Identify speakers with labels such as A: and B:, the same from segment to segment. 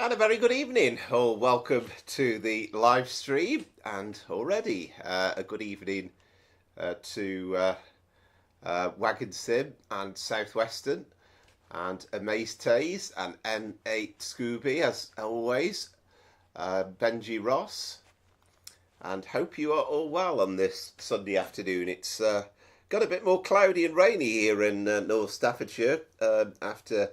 A: And a very good evening, or welcome to the live stream, and already a good evening to Wagon Sim and Southwestern and Amaze Tays and N8 Scooby as always, Benji Ross, and hope you are all well on this Sunday afternoon. It's got a bit more cloudy and rainy here in North Staffordshire after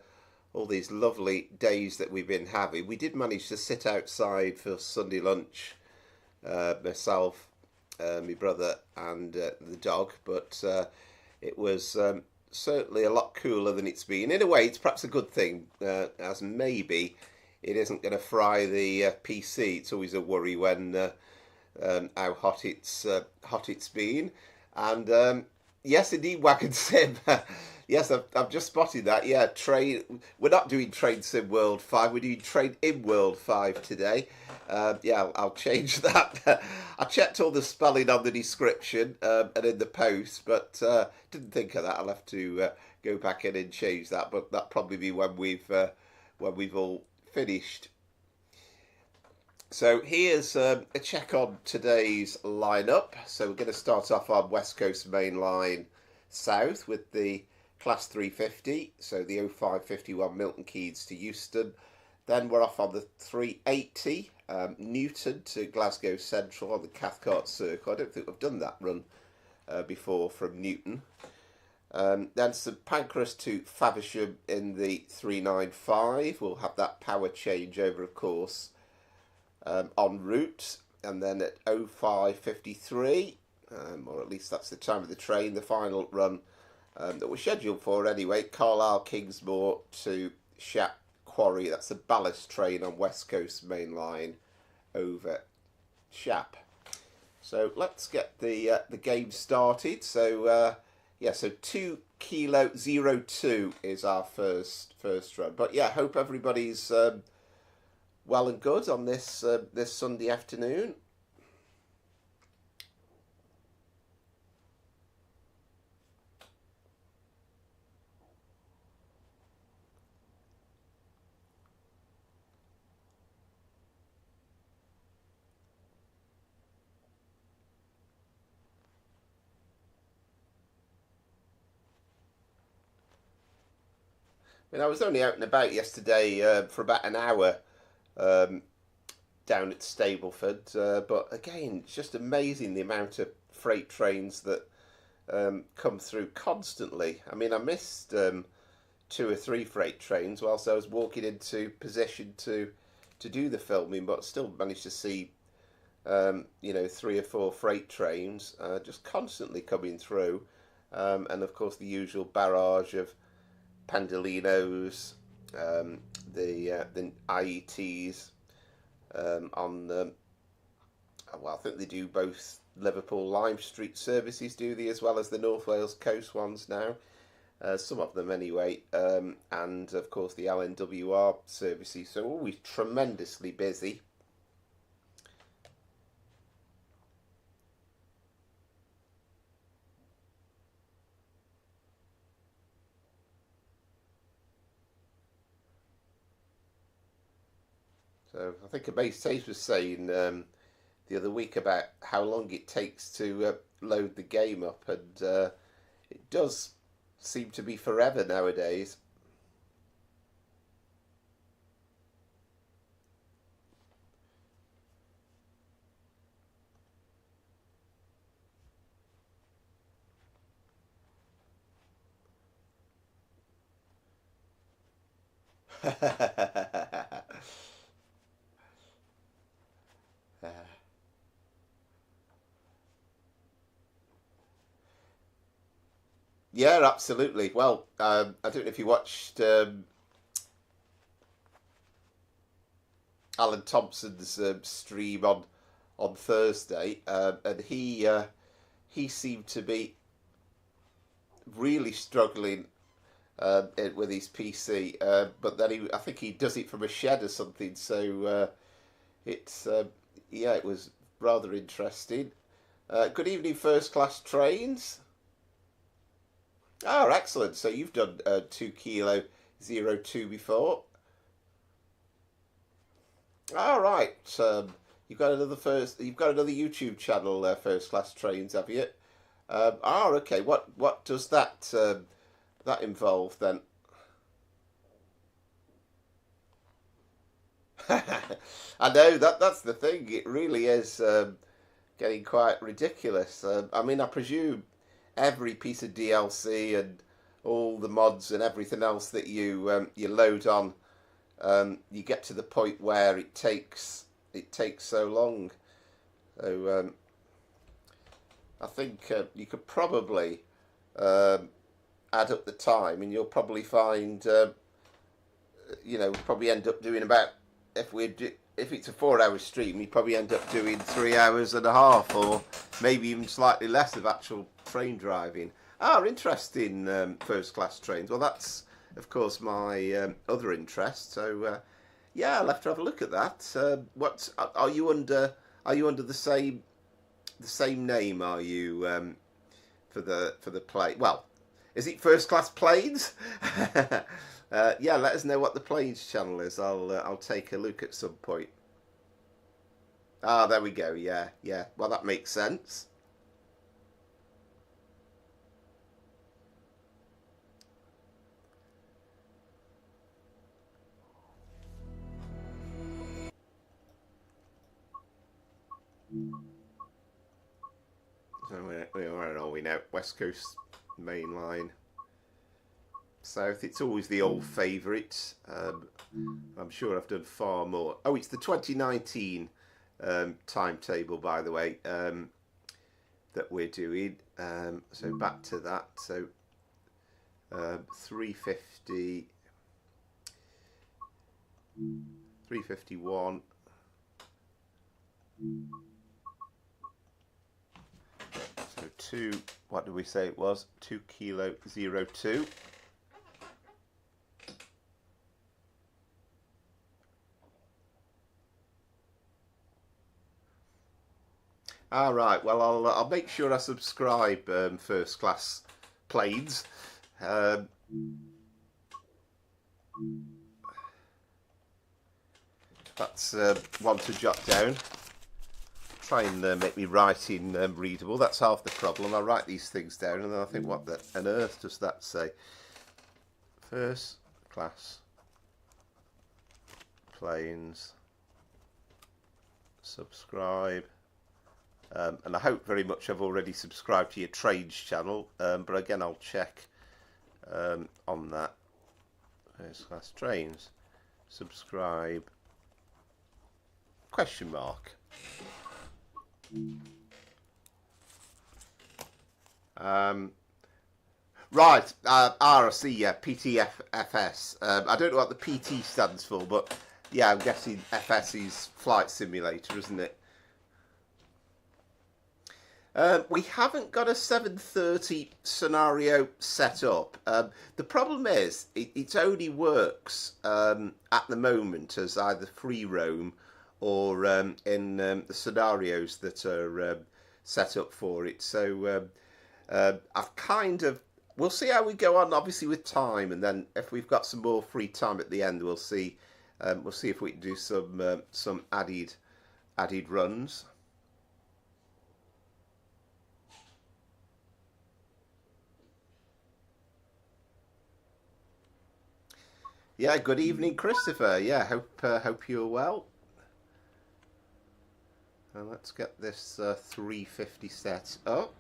A: all these lovely days that we've been having. We did manage to sit outside for Sunday lunch, myself, my brother and the dog, but it was certainly a lot cooler than it's been. In a way, it's perhaps a good thing, as maybe it isn't going to fry the PC. It's always a worry when how hot it's been. And yes, indeed, Wagon Sim. Yes, I've just spotted that. Yeah, we're not doing Train Sim World 5. We're doing Train in World 5 today. Yeah, I'll change that. I checked all the spelling on the description and in the post, but didn't think of that. I'll have to go back in and change that. But that'll probably be when we've all finished. So here's a check on today's lineup. So we're going to start off on West Coast Main Line South with the Class 350, so the 0551 Milton Keynes to Euston. Then we're off on the 380 Newton to Glasgow Central on the Cathcart Circle. I don't think we've done that run before from Newton. Then St Pancras to Faversham in the 395. We'll have that power changeover, of course, en route. And then at 0553, or at least that's the time of the train, the final run that we're scheduled for anyway, Carlisle, Kingsmoor to Shap Quarry. That's a ballast train on West Coast Main Line over Shap. So let's get the game started. So yeah, so 2 Kilo 02 is our first run. But yeah, hope everybody's well and good on this this Sunday afternoon. I mean, I was only out and about yesterday for about an hour down at Stableford, but again, it's just amazing the amount of freight trains that come through constantly. I mean, I missed 2 or 3 freight trains whilst I was walking into position to do the filming, but still managed to see 3 or 4 freight trains just constantly coming through, and of course the usual barrage of Pendolinos, the IETs on well, I think they do both Liverpool Lime Street services, do they, as well as the North Wales Coast ones now, some of them anyway, and of course the LNWR services, so always tremendously busy. So I think Amaze Tays was saying the other week about how long it takes to load the game up, and it does seem to be forever nowadays. Yeah, absolutely. Well, I don't know if you watched Alan Thompson's stream on Thursday, and he seemed to be really struggling with his PC, but then I think he does it from a shed or something. So it's yeah, it was rather interesting. Good evening, first class trains. Oh, excellent. So you've done 2 Kilo 02 before. All right. You've got another YouTube channel, First Class Trains, have you? Okay. What does that involve then? I know that's the thing. It really is getting quite ridiculous. I mean, I presume every piece of DLC and all the mods and everything else that you load on, you get to the point where it takes so long. So I think you could probably add up the time, and you'll probably find probably end up doing about if it's a 4 hour stream, you probably end up doing 3 hours and a half, or maybe even slightly less of actual train driving. Interesting. First class trains. Well, that's of course my other interest. So yeah, I'll have to have a look at that. What are you under? Are you under the same name? Are you for the play? Well, is it First Class Planes? Yeah, let us know what the Planes channel is. I'll take a look at some point. There we go. Yeah, yeah. Well, that makes sense. So where are we now? West Coast Main Line. South. It's always the old favourite. I'm sure I've done far more. Oh, it's the 2019 timetable, by the way, that we're doing. So back to that. So 350, 351. So what did we say it was? 2 kilo 02. Right. Well, I'll make sure I subscribe. First Class Planes. That's one to jot down. Try and make me writing readable. That's half the problem. I write these things down and then I think, what on earth does that say? First Class Planes. Subscribe. And I hope very much I've already subscribed to your trades channel, but again I'll check on that. First Class Trains, subscribe, question mark. Right, RC, yeah, PTFS. I don't know what the PT stands for, but yeah, I'm guessing FS is Flight Simulator, isn't it? We haven't got a 7:30 scenario set up. The problem is it only works at the moment as either free roam or in the scenarios that are set up for it. So I've kind of... We'll see how we go on, obviously, with time, and then if we've got some more free time at the end, we'll see. We'll see if we can do some added runs. Yeah, good evening, Christopher. Yeah, hope you're well. Let's get this 350 set up.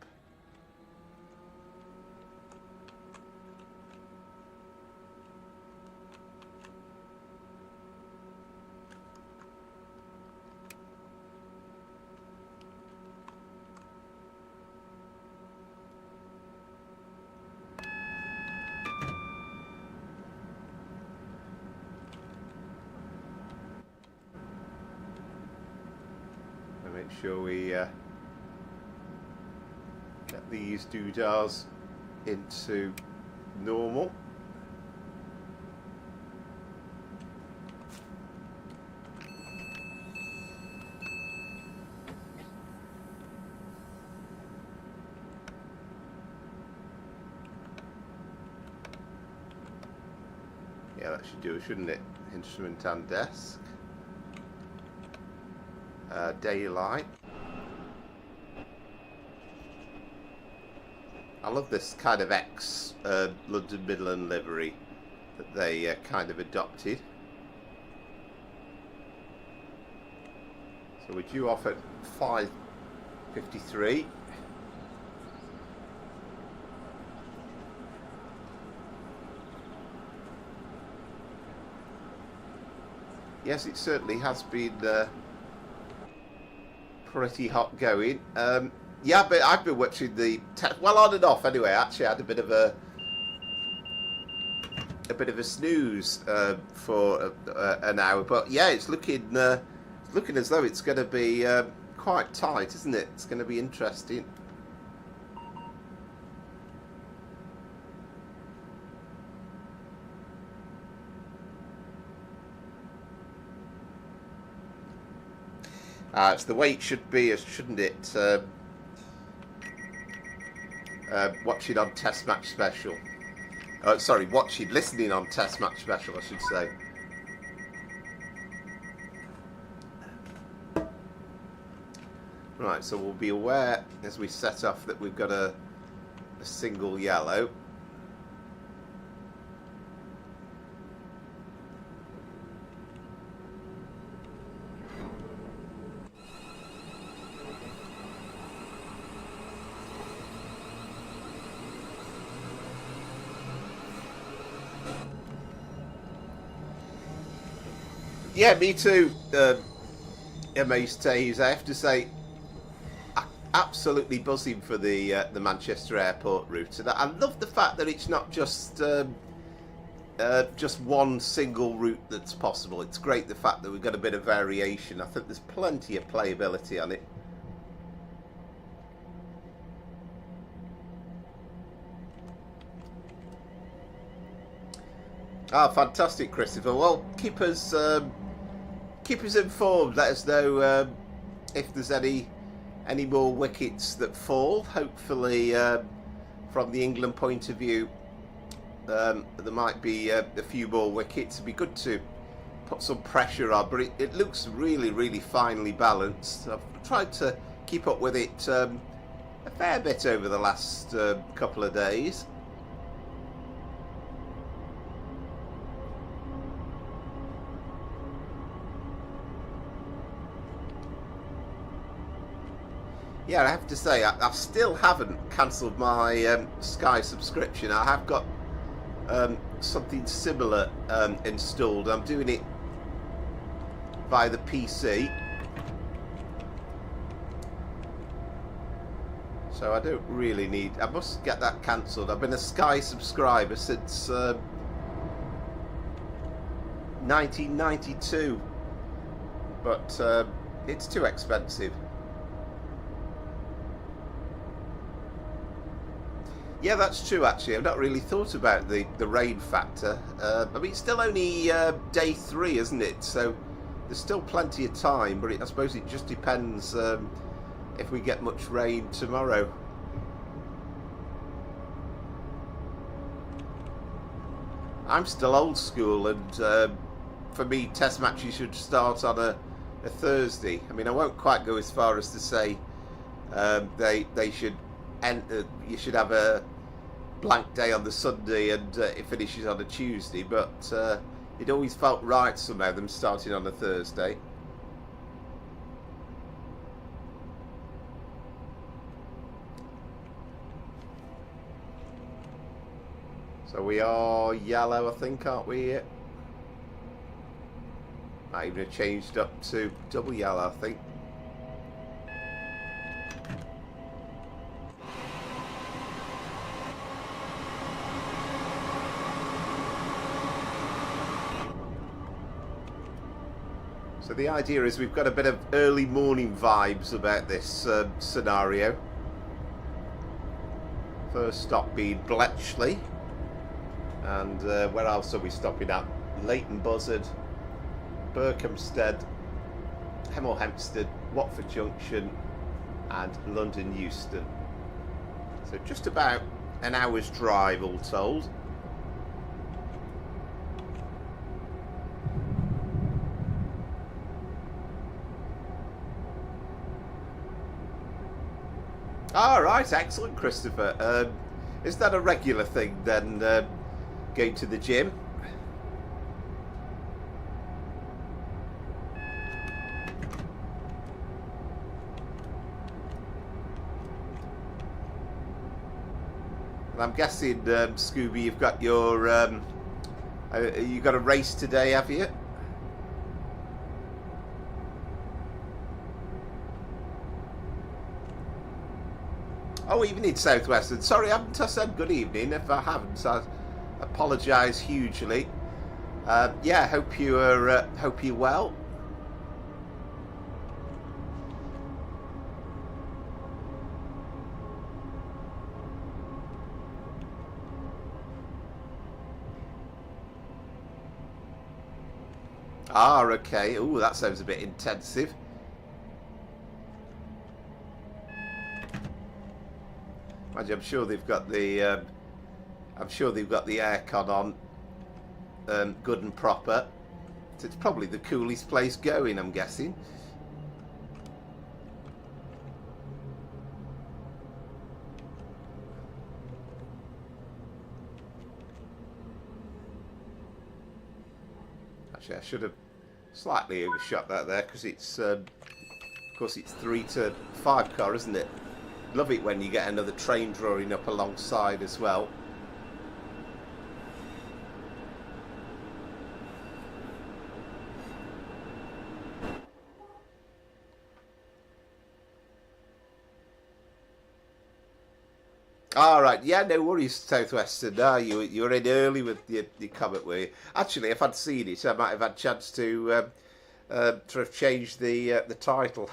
A: Make sure we get these doodahs into normal. Yeah, that should do it, shouldn't it? Instrument and desk. daylight. I love this kind of ex-London Midland livery that they kind of adopted. So we're due off at 5:53. Yes, it certainly has been pretty hot going. Yeah, but I've been watching the well, on and off anyway. Actually, I had a bit of a snooze for an hour, but yeah, it's looking as though it's going to be quite tight, isn't it? It's going to be interesting. It's the way it should be, shouldn't it? Watching on Test Match Special. Sorry, listening on Test Match Special, I should say. Right, so we'll be aware as we set off that we've got a single yellow. Yeah, me too, Amaze. I have to say, absolutely buzzing for the Manchester Airport route, and I love the fact that it's not just one single route that's possible. It's great the fact that we've got a bit of variation. I think there's plenty of playability on it. Ah, fantastic, Christopher. Well, keep us informed. Let us know if there's any more wickets that fall. Hopefully, from the England point of view, there might be a few more wickets. It'd be good to put some pressure on, but it looks really, really finely balanced. I've tried to keep up with it a fair bit over the last couple of days. Yeah, I have to say, I still haven't cancelled my Sky subscription. I have got something similar installed. I'm doing it via the PC. So I don't really need... I must get that cancelled. I've been a Sky subscriber since 1992. But it's too expensive. Yeah, that's true, actually. I've not really thought about the rain factor. I mean, it's still only day 3, isn't it? So there's still plenty of time, but I suppose it just depends if we get much rain tomorrow. I'm still old school, and for me, test matches should start on a Thursday. I mean, I won't quite go as far as to say they should you should have a blank day on the Sunday and it finishes on a Tuesday, but it always felt right somehow them starting on a Thursday. So we are yellow, I think, aren't we? Might even have changed up to double yellow, I think. So the idea is we've got a bit of early morning vibes about this scenario. First stop being Bletchley. And where else are we stopping at? Leighton Buzzard, Berkhamsted, Hemel Hempstead, Watford Junction and London Euston. So just about an hour's drive all told. All right, excellent, Christopher. Is that a regular thing then, going to the gym? And I'm guessing, Scooby, you've got your you got a race today, have you? Oh, evening, Southwestern. Sorry, I haven't said good evening. If I haven't, so I apologise hugely. Yeah, hope you're well. Ah, okay. Oh, that sounds a bit intensive. I'm sure they've got the aircon on, good and proper. It's probably the coolest place going, I'm guessing. Actually, I should have slightly overshot that there, because it's, of course, it's 3 to 5 car, isn't it? Love it when you get another train drawing up alongside as well. All right, yeah, no worries, Southwestern. No, you were in early with your comment, were you? Actually, if I'd seen it, I might have had a chance to have changed the title.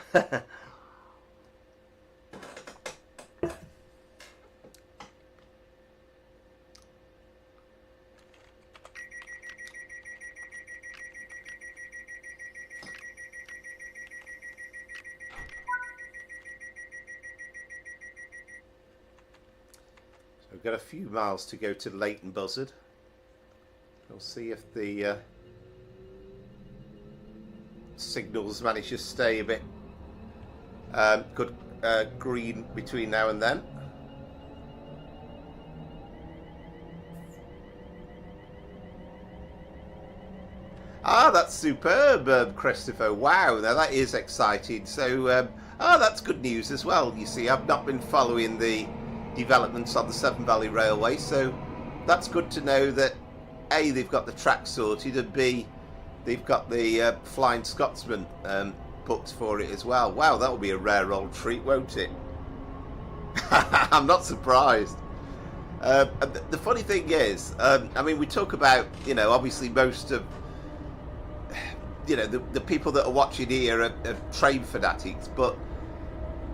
A: We've got a few miles to go to Leighton Buzzard. We'll see if the signals manage to stay a bit good green between now and then. Ah, that's superb, Christopher. Wow, now that is exciting. So, that's good news as well. You see, I've not been following the developments on the Severn Valley Railway, so that's good to know that A, they've got the track sorted, and B, they've got the Flying Scotsman booked for it as well. Wow, that'll be a rare old treat, won't it? I'm not surprised. The funny thing is, I mean, we talk about, obviously most of, the people that are watching here are train fanatics, but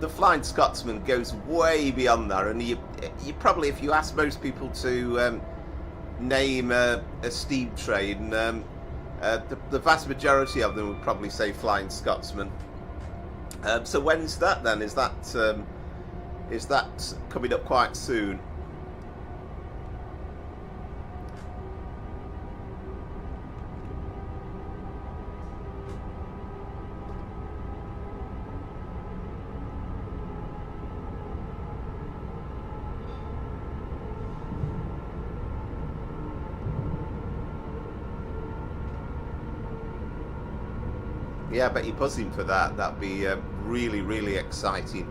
A: the Flying Scotsman goes way beyond that, and you probably, if you ask most people to name a steam train, the vast majority of them would probably say Flying Scotsman. So when's that then? Is that coming up quite soon? Yeah, I bet you're buzzing for that. That'd be really, really exciting.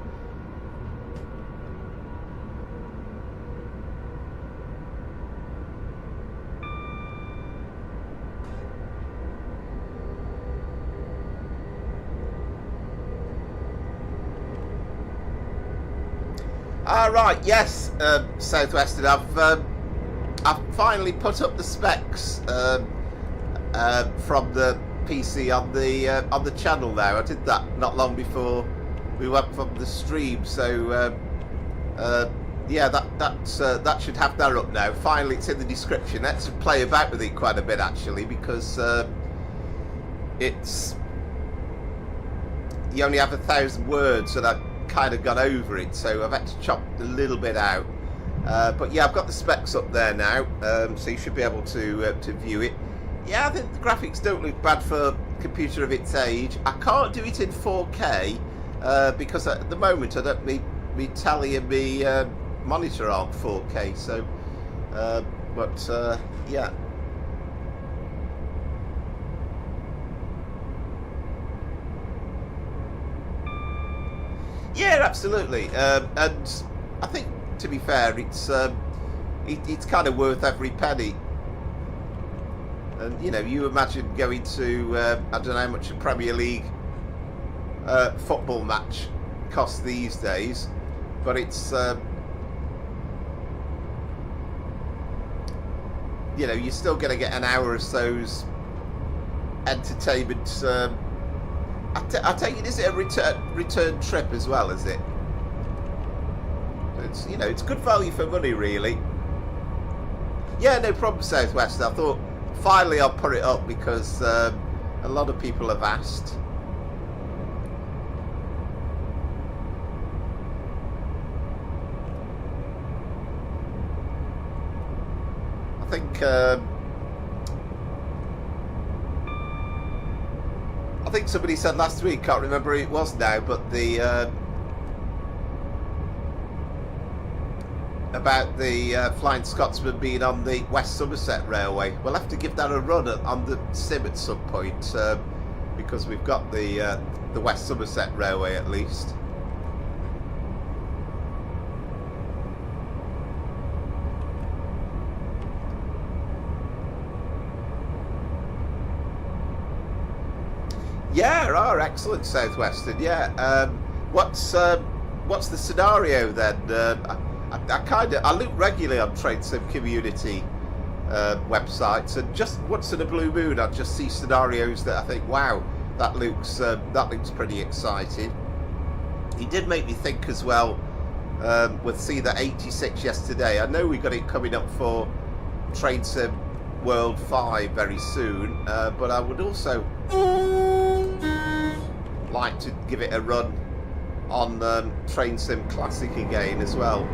A: Right, yes, Southwestern. I've finally put up the specs from the PC on the channel now. I did that not long before we went from the stream, so yeah, that should have that up now. Finally, it's in the description. Let's play about with it quite a bit actually, because it's, you only have 1,000 words, and I've kind of gone over it, so I've had to chop a little bit out. But yeah, I've got the specs up there now, so you should be able to view it. Yeah, I think the graphics don't look bad for a computer of its age. I can't do it in 4K because at the moment I don't me telly and me monitor aren't 4K, so yeah. Yeah, absolutely. And I think, to be fair, it's kind of worth every penny. And you know, you imagine going to I don't know how much a Premier League football match costs these days, but it's you know, you're still going to get an hour or so's entertainment. I take it, is it a return trip as well? Is it? It's, you know, it's good value for money, really. Yeah, no problem, Southwest. I thought finally I'll put it up because a lot of people have asked. I think somebody said last week, can't remember who it was now, but the about the Flying Scotsman being on the West Somerset Railway. We'll have to give that a run on the sim at some point because we've got the West Somerset Railway at least. Yeah, excellent, Southwestern. Yeah, what's the scenario then? I look regularly on Train Sim community websites, and just once in a blue moon, I just see scenarios that I think, wow, that looks pretty exciting. He did make me think as well. With see that 86 yesterday. I know we got it coming up for Train Sim World 5 very soon, but I would also like to give it a run on Train Sim Classic again as well.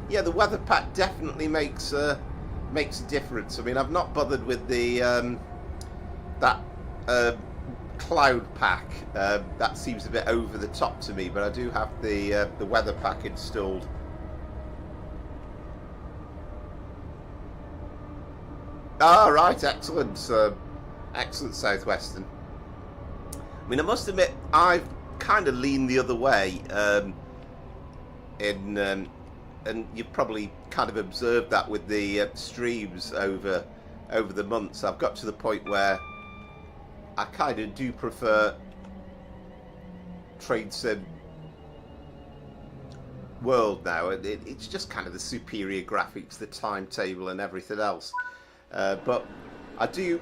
A: Yeah, the weather pack definitely makes a difference. I mean, I've not bothered with the that cloud pack. That seems a bit over the top to me, but I do have the weather pack installed. Ah, right, excellent, excellent, Southwestern. I mean, I must admit, I've kind of leaned the other way and you've probably kind of observed that with the streams over the months. I've got to the point where I kind of do prefer Train Sim World now. It's just kind of the superior graphics, the timetable and everything else. But I do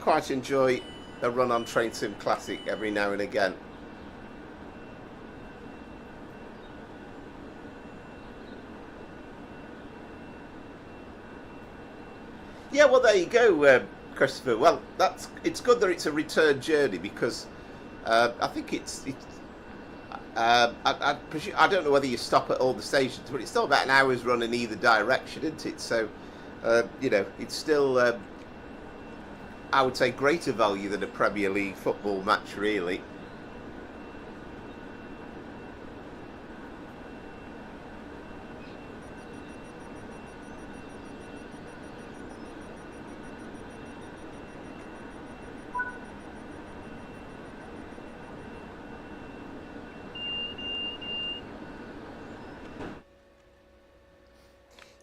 A: quite enjoy a run on Train Sim Classic every now and again. Yeah, well, there you go, Christopher. Well, it's good that it's a return journey because I think I don't know whether you stop at all the stations, but it's still about an hour's run in either direction, isn't it? So, you know, it's still, I would say, greater value than a Premier League football match, really.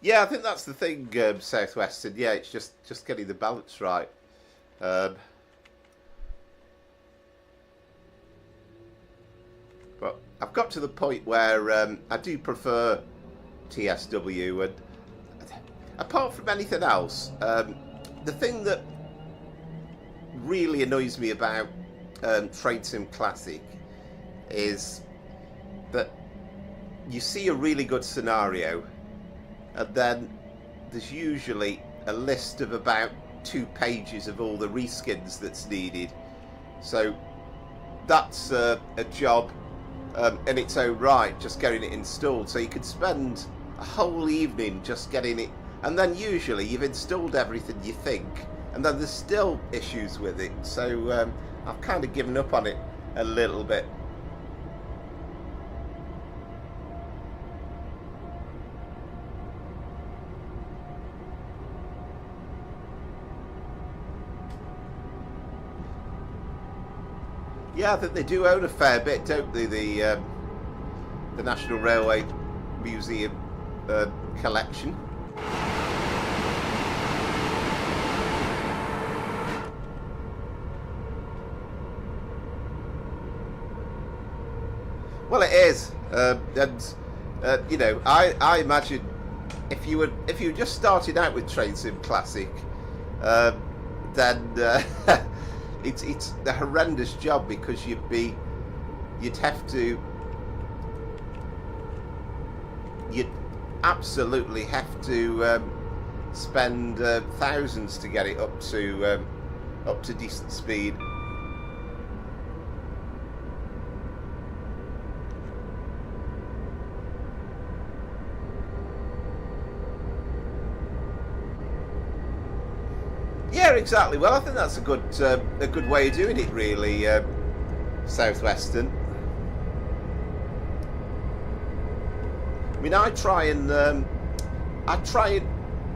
A: Yeah, I think that's the thing, Southwestern. Yeah, it's just getting the balance right. But I've got to the point where I do prefer TSW, and apart from anything else, the thing that really annoys me about Train Sim Classic is that you see a really good scenario, and then there's usually a list of about 2 pages of all the reskins that's needed. So that's a job in its own right, just getting it installed. So you could spend a whole evening just getting it, and then usually you've installed everything you think, and then there's still issues with it. So I've kind of given up on it a little bit. Yeah, I think they do own a fair bit, don't they? The National Railway Museum collection. Well, it is, and you know, I imagine if you were just starting out with Train Sim Classic, then it's a horrendous job, because you'd absolutely have to spend thousands to get it up to decent speed. Yeah, exactly. Well, I think that's a good way of doing it, really. Southwestern. I mean, I try and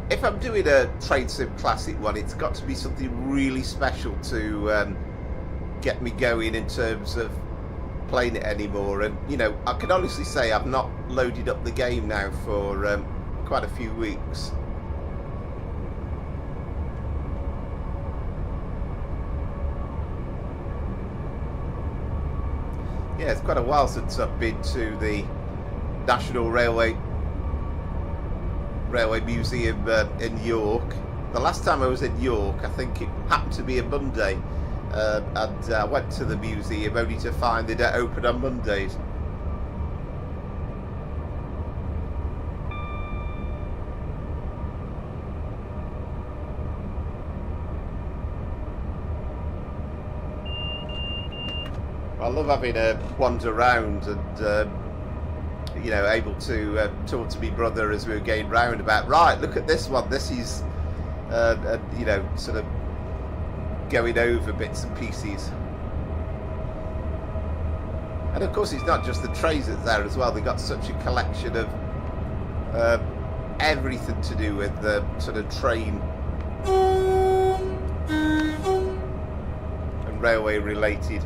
A: if I'm doing a Train Sim Classic one, it's got to be something really special to get me going in terms of playing it anymore. And you know, I can honestly say I've not loaded up the game now for quite a few weeks. Yeah, it's quite a while since I've been to the National Railway Museum in York. The last time I was in York, I think it happened to be a Monday, and I went to the museum only to find they don't open on Mondays. I love having a wander around and you know, able to talk to my brother as we were going round about, right, look at this one, this is you know, sort of going over bits and pieces. And of course it's not just the trains that's there as well, they've got such a collection of everything to do with the sort of train and railway related.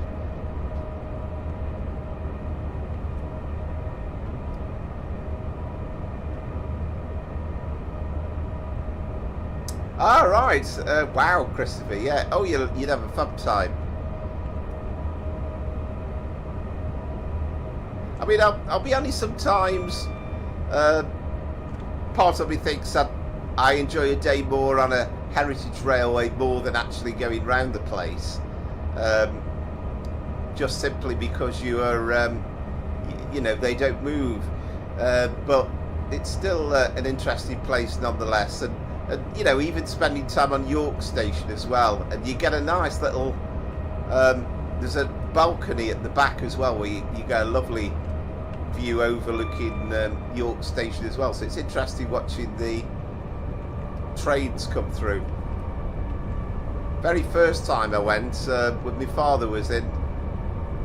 A: All right. Wow, Christopher. Yeah. Oh, you'd have a fun time. I mean, I'll be honest. Sometimes, part of me thinks that I enjoy a day more on a heritage railway more than actually going round the place. Just simply because you are, you know, they don't move. But it's still an interesting place nonetheless. And you know, even spending time on York Station as well, and you get a nice little there's a balcony at the back as well where you get a lovely view overlooking York Station as well, so it's interesting watching the trains come through. Very first time I went with my father was in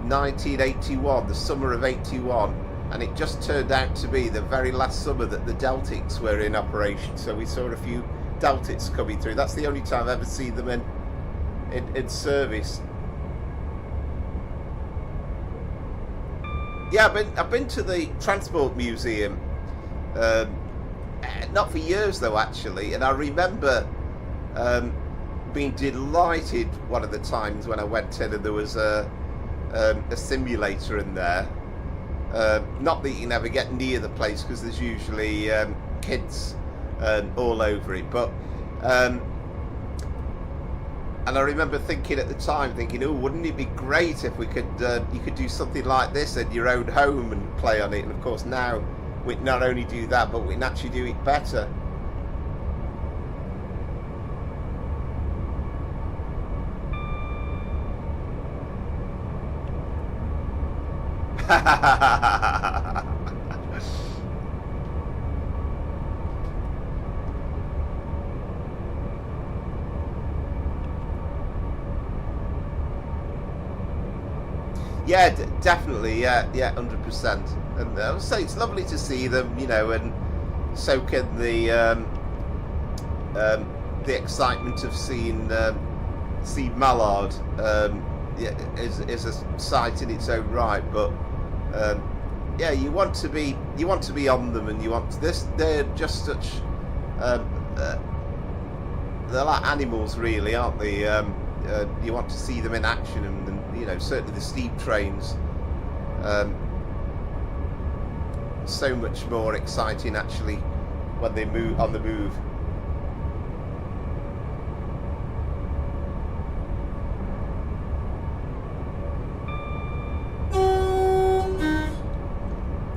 A: 1981, the summer of 81, and it just turned out to be the very last summer that the Deltics were in operation, so we saw a few Deltics coming through. That's the only time I've ever seen them in service. Yeah, I've been to the Transport Museum, not for years though actually, and I remember being delighted one of the times when I went in and there was a simulator in there. Not that you can never get near the place because there's usually kids all over it, but and I remember thinking at the time, oh, wouldn't it be great if we could you could do something like this at your own home and play on it? And of course now we not only do that, but we can actually do it better. Yeah, definitely. Yeah, yeah, 100%. And I would say it's lovely to see them, you know, and soak in the excitement of seeing mallard. Yeah, is a sight in its own right, but yeah, you want to be on them, and you want this. They're just such. Um, uh, they're like animals, really, aren't they? You want to see them in action, and you know, certainly the steam trains. So much more exciting actually when they move on the move.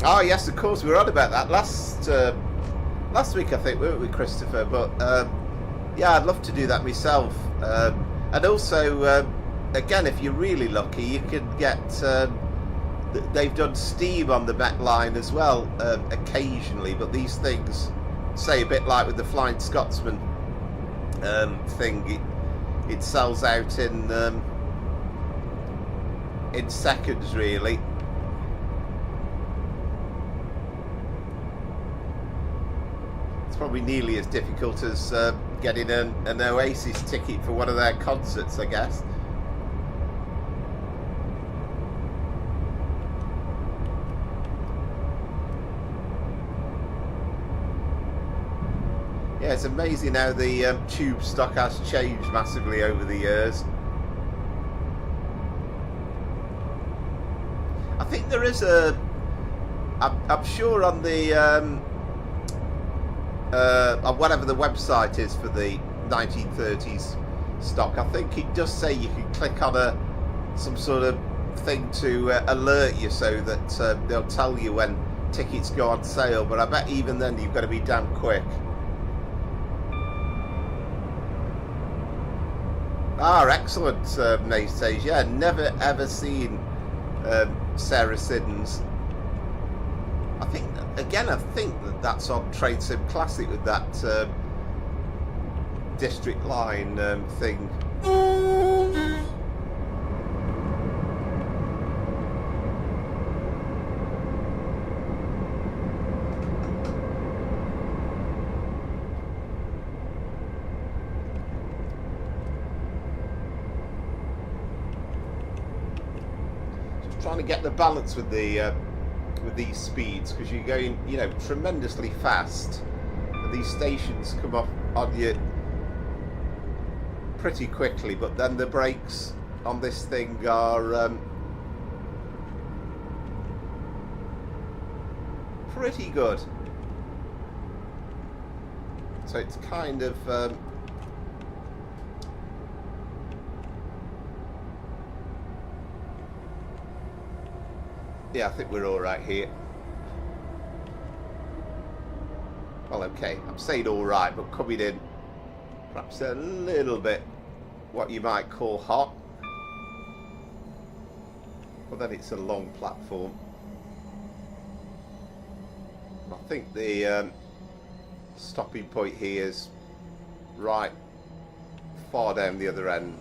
A: Oh yes, of course, we were on about that last week, I think, weren't we, Christopher? But yeah, I'd love to do that myself. And also, again, if you're really lucky, you can get. They've done steam on the back line as well, occasionally. But these things, say a bit like with the Flying Scotsman thing, it sells out in seconds, really. It's probably nearly as difficult as getting an Oasis ticket for one of their concerts, I guess. Yeah, it's amazing how the tube stock has changed massively over the years. I think there is I'm sure on the on whatever the website is for the 1930s stock, I think it does say you can click on some sort of thing to alert you, so that they'll tell you when tickets go on sale. But I bet even then you've got to be damn quick. Ah, excellent, May says. Yeah, never ever seen Sarah Siddons. I think, again, that's on Train Sim Classic with that District Line thing. Trying to get the balance with these speeds, because you're going, you know, tremendously fast, and these stations come off on you pretty quickly. But then the brakes on this thing are pretty good, so it's kind of yeah, I think we're all right here. Well, okay, I'm saying all right, but coming in perhaps a little bit what you might call hot. But then it's a long platform. I think the stopping point here is right far down the other end.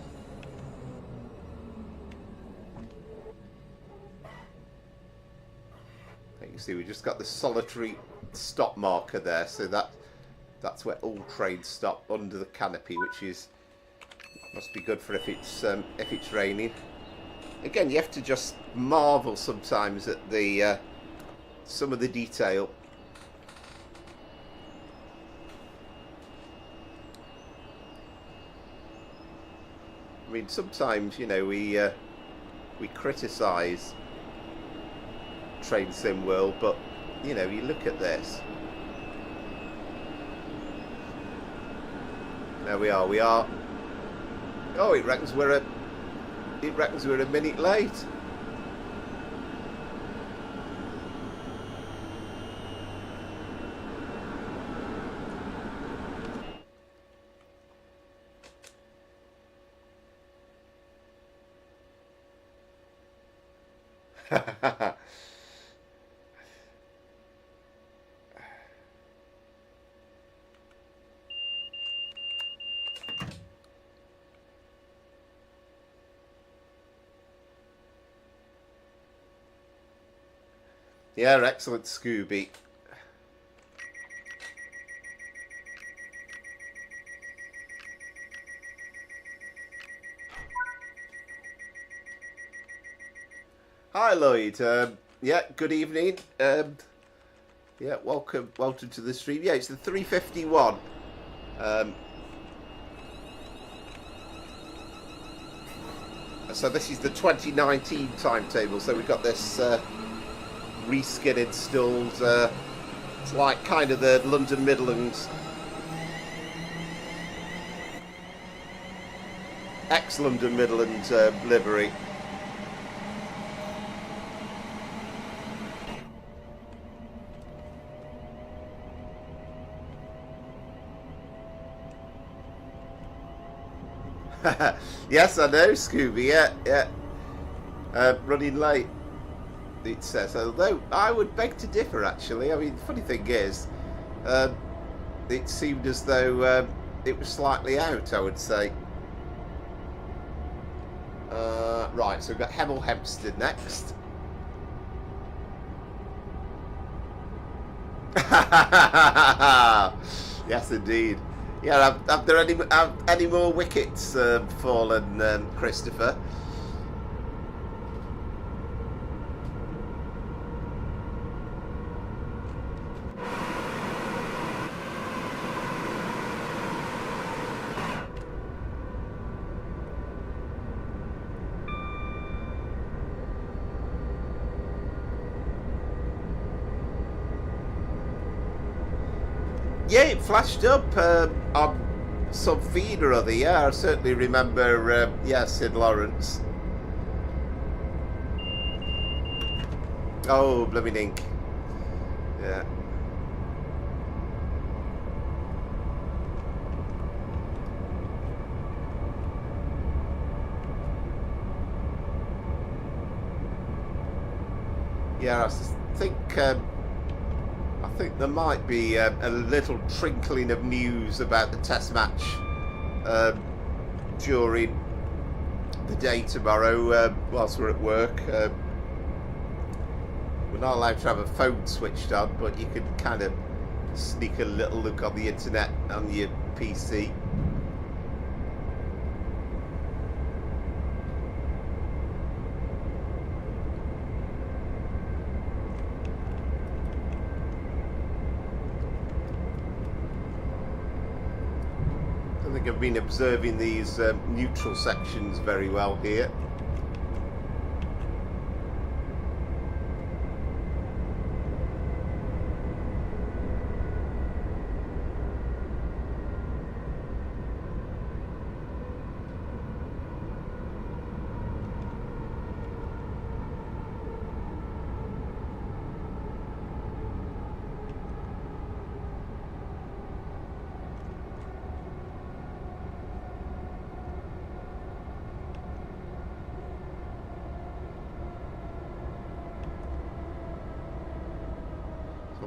A: You see, we just got the solitary stop marker there, so that's where all trains stop, under the canopy, which is must be good for if it's raining. Again, you have to just marvel sometimes at the some of the detail. I mean, sometimes, you know, we criticise Train Sim World, but you know, you look at this. There we are. Oh, it reckons we're a minute late. Yeah, excellent, Scooby. Hi, Lloyd. Yeah, good evening. Yeah, welcome to the stream. Yeah, it's the 3:51. So this is the 2019 timetable. So we've got this reskin installed. It's like kind of the London Midlands ex-London Midland livery. Yes, I know, Scooby. Yeah. Running late, it says. Although I would beg to differ, actually. I mean, the funny thing is, it seemed as though it was slightly out, I would say. Right, so we've got Hemel Hempstead next. Yes, indeed. Yeah, have there any more wickets fallen, Christopher? Yeah, it flashed up on some feed or other. Yeah, I certainly remember. Yeah, Sid Lawrence. Oh, blooming ink. Yeah. Yeah, I think there might be a little trinkling of news about the test match during the day tomorrow whilst we're at work. We're not allowed to have a phone switched on, but you can kind of sneak a little look on the internet on your PC. I think I've been observing these neutral sections very well here.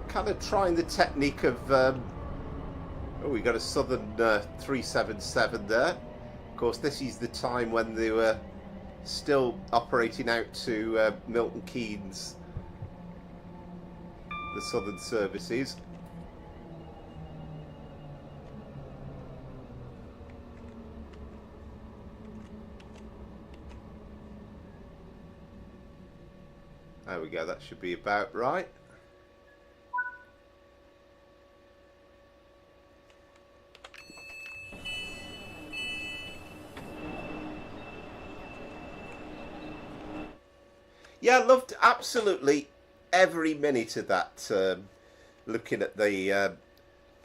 A: Kind of trying the technique of oh, we got a Southern 377 there. Of course, this is the time when they were still operating out to Milton Keynes, the Southern services. There we go, that should be about right. Yeah, I loved absolutely every minute of that. Looking at the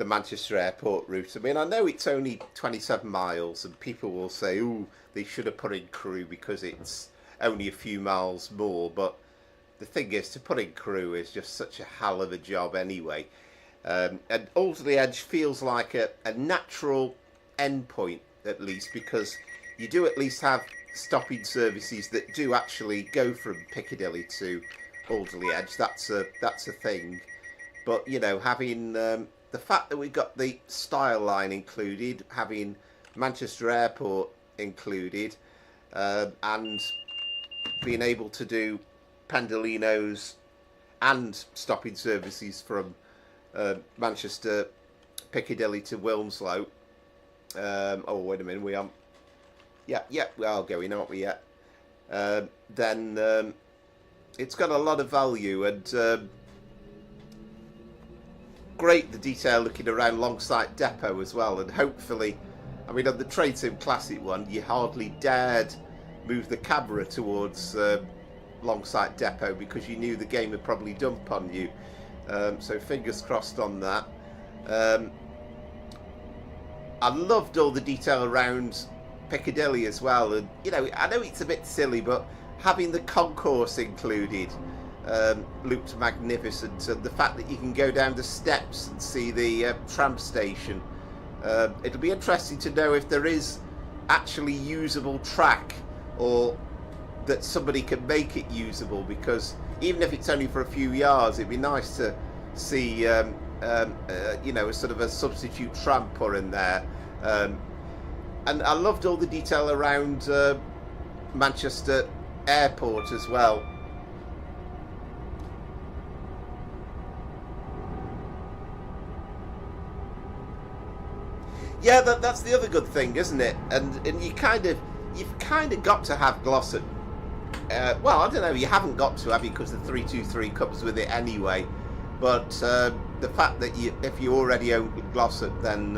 A: Manchester Airport route. I mean, I know it's only 27 miles, and people will say, "Ooh, they should have put in crew because it's only a few miles more." But the thing is, to put in crew is just such a hell of a job anyway. And Alderley Edge feels like a natural endpoint, at least, because you do at least have stopping services that do actually go from Piccadilly to Alderley Edge. That's a thing. But you know, having the fact that we've got the Style line included, having Manchester Airport included, and being able to do Pendolino's and stopping services from Manchester Piccadilly to Wilmslow. Oh, wait a minute, we are. Yeah, we are going, aren't we? Yet. Then it's got a lot of value, and great the detail looking around Longsight Depot as well. And hopefully, I mean, on the Trade Sim Classic one, you hardly dared move the camera towards Longsight Depot because you knew the game would probably dump on you. So fingers crossed on that. I loved all the detail around Piccadilly as well, and you know, I know it's a bit silly, but having the concourse included looked magnificent, and the fact that you can go down the steps and see the tram station. It'll be interesting to know if there is actually usable track, or that somebody can make it usable, because even if it's only for a few yards, it'd be nice to see you know, a sort of a substitute tram put in there. And I loved all the detail around Manchester Airport as well. Yeah, that's the other good thing, isn't it? And you've kind of got to have Glossop. Well, I don't know. You haven't got to, have you? Because the 323 comes with it anyway. But the fact that if you already own Glossop, then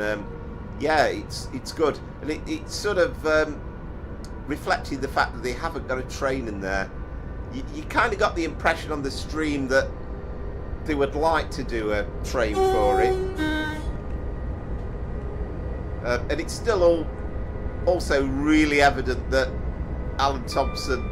A: yeah, it's good, and it's sort of reflecting the fact that they haven't got a train in there. You kind of got the impression on the stream that they would like to do a train for it, and it's still also really evident that Alan Thompson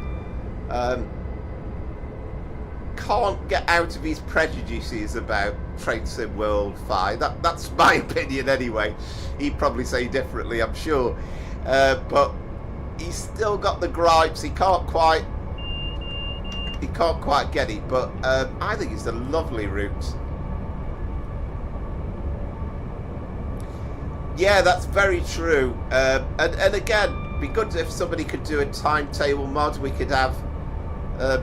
A: can't get out of his prejudices about Train Sim World 5. That's my opinion anyway. He'd probably say differently, I'm sure. But he's still got the gripes. He can't quite get it. But I think it's a lovely route. Yeah, that's very true. And again, it'd be good if somebody could do a timetable mod. We could have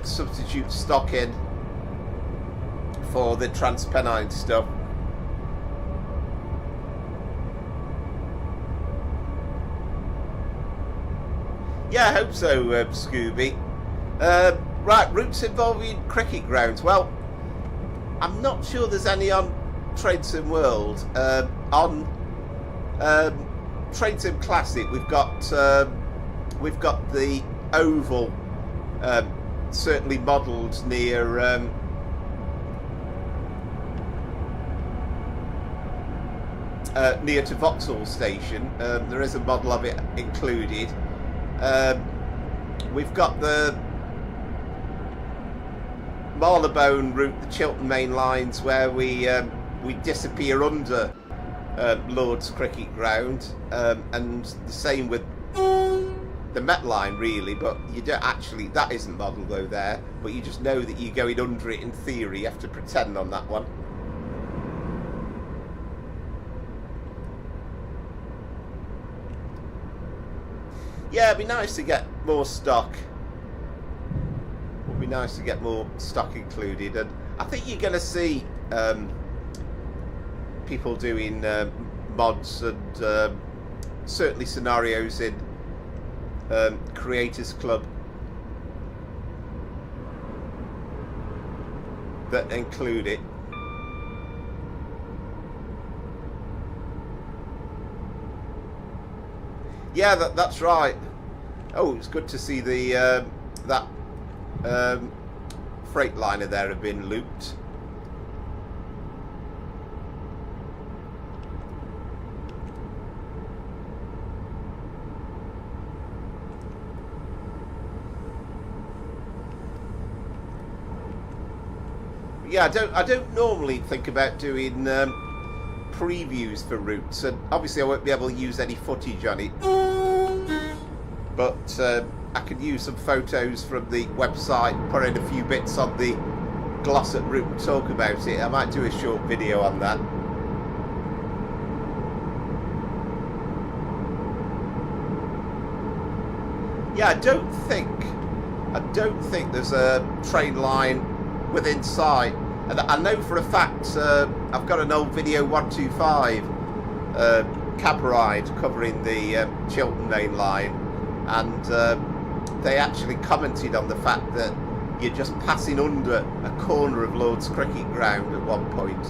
A: substitute stock in for the Transpennine stuff. Yeah, I hope so, Scooby. Right, routes involving cricket grounds. Well, I'm not sure there's any on Train Sim World. On Train Sim Classic, we've got the oval, certainly modelled near near to Vauxhall Station. There is a model of it included. We've got the Marylebone route, the Chiltern main lines, where we disappear under Lord's Cricket Ground, and the same with the Met line, really, but you don't actually, that isn't modelled though there, but you just know that you're going under it in theory. You have to pretend on that one. Yeah, it'd be nice to get more stock. Would be nice to get more stock included, and I think you're going to see people doing mods and certainly scenarios in Creators Club that include it. Yeah, that's right. Oh, it's good to see the that Freightliner there have been looped. Yeah, I don't normally think about doing previews for routes, and obviously I won't be able to use any footage on it, but I could use some photos from the website, put in a few bits on the Glossop route and talk about it. I might do a short video on that. Yeah, I don't think there's a train line within sight. And I know for a fact, I've got an old video 125 cab ride covering the Chiltern main line, and they actually commented on the fact that you're just passing under a corner of Lord's Cricket Ground at one point.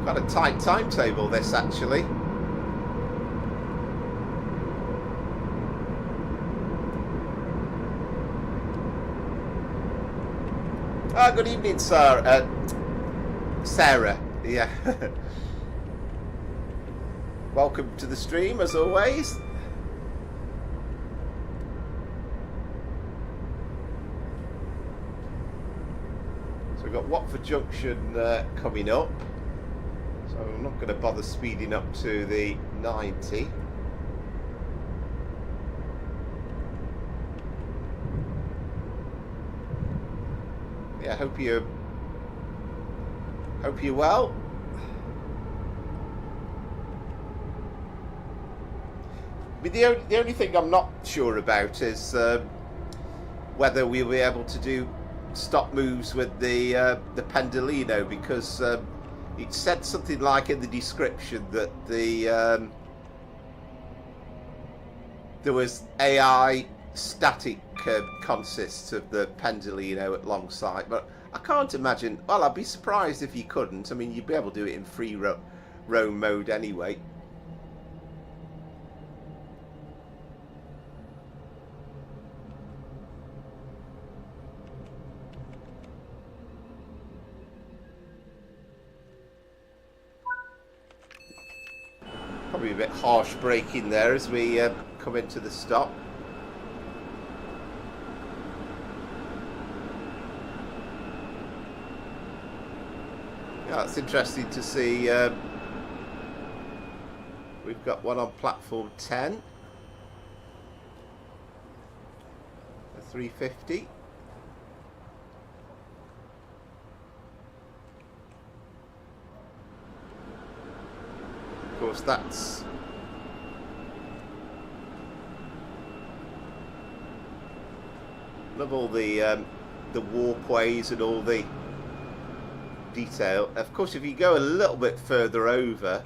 A: Got a tight timetable, this, actually. Good evening, sir. Sarah, yeah. Welcome to the stream, as always. So we've got Watford Junction coming up. So I'm not going to bother speeding up to the 90. Yeah, hope you're well. I mean, the only thing I'm not sure about is whether we'll be able to do stop moves with the Pendolino, because it said something like in the description that there was AI static consists of the Pendolino at long sight, but I can't imagine. Well, I'd be surprised if you couldn't. I mean, you'd be able to do it in free roam mode anyway. Probably a bit harsh braking there as we come into the stop. Yeah, it's interesting to see. We've got one on platform 10, a 350. Of course, that's love all the walkways and all the detail. Of course, if you go a little bit further over,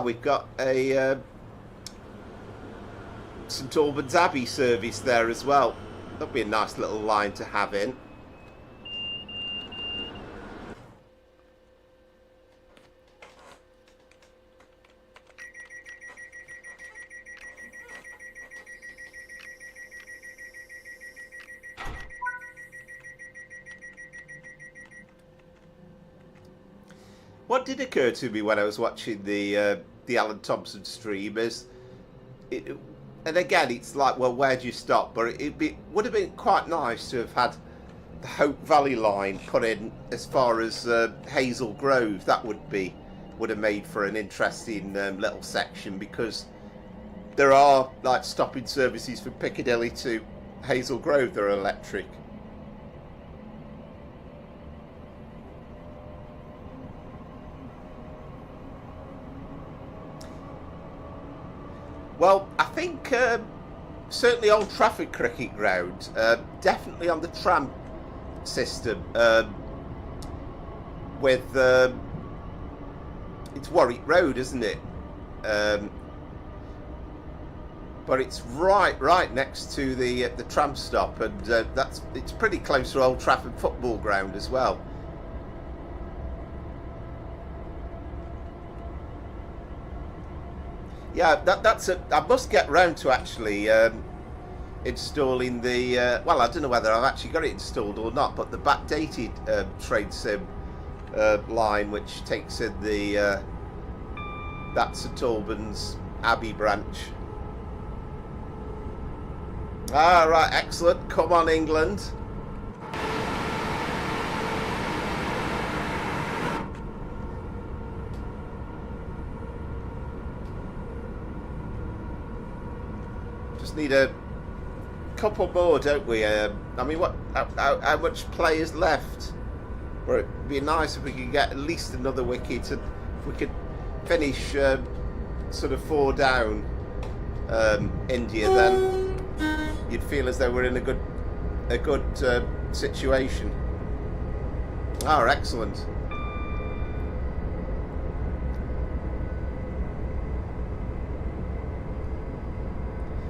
A: we've got a St Albans Abbey service there as well. That'll be a nice little line to have in. What did occur to me when I was watching the Alan Thompson stream is, and again, it's like, well, where do you stop? But it would have been quite nice to have had the Hope Valley line put in as far as Hazel Grove. That would have made for an interesting little section, because there are like stopping services from Piccadilly to Hazel Grove that are electric. Well, I think certainly Old Trafford Cricket Ground, definitely on the tram system, with it's Warwick Road, isn't it? But it's right next to the tram stop, and it's pretty close to Old Trafford Football Ground as well. Yeah, I must get round to actually installing the. Well, I don't know whether I've actually got it installed or not, but the backdated trade sim line, which takes in the that St Albans Abbey branch. Right, excellent. Come on, England. Need a couple more, don't we? I mean, how much play is left? But it'd be nice if we could get at least another wicket, and if we could finish sort of 4 down India, then you'd feel as though we're in a good situation. Oh, excellent.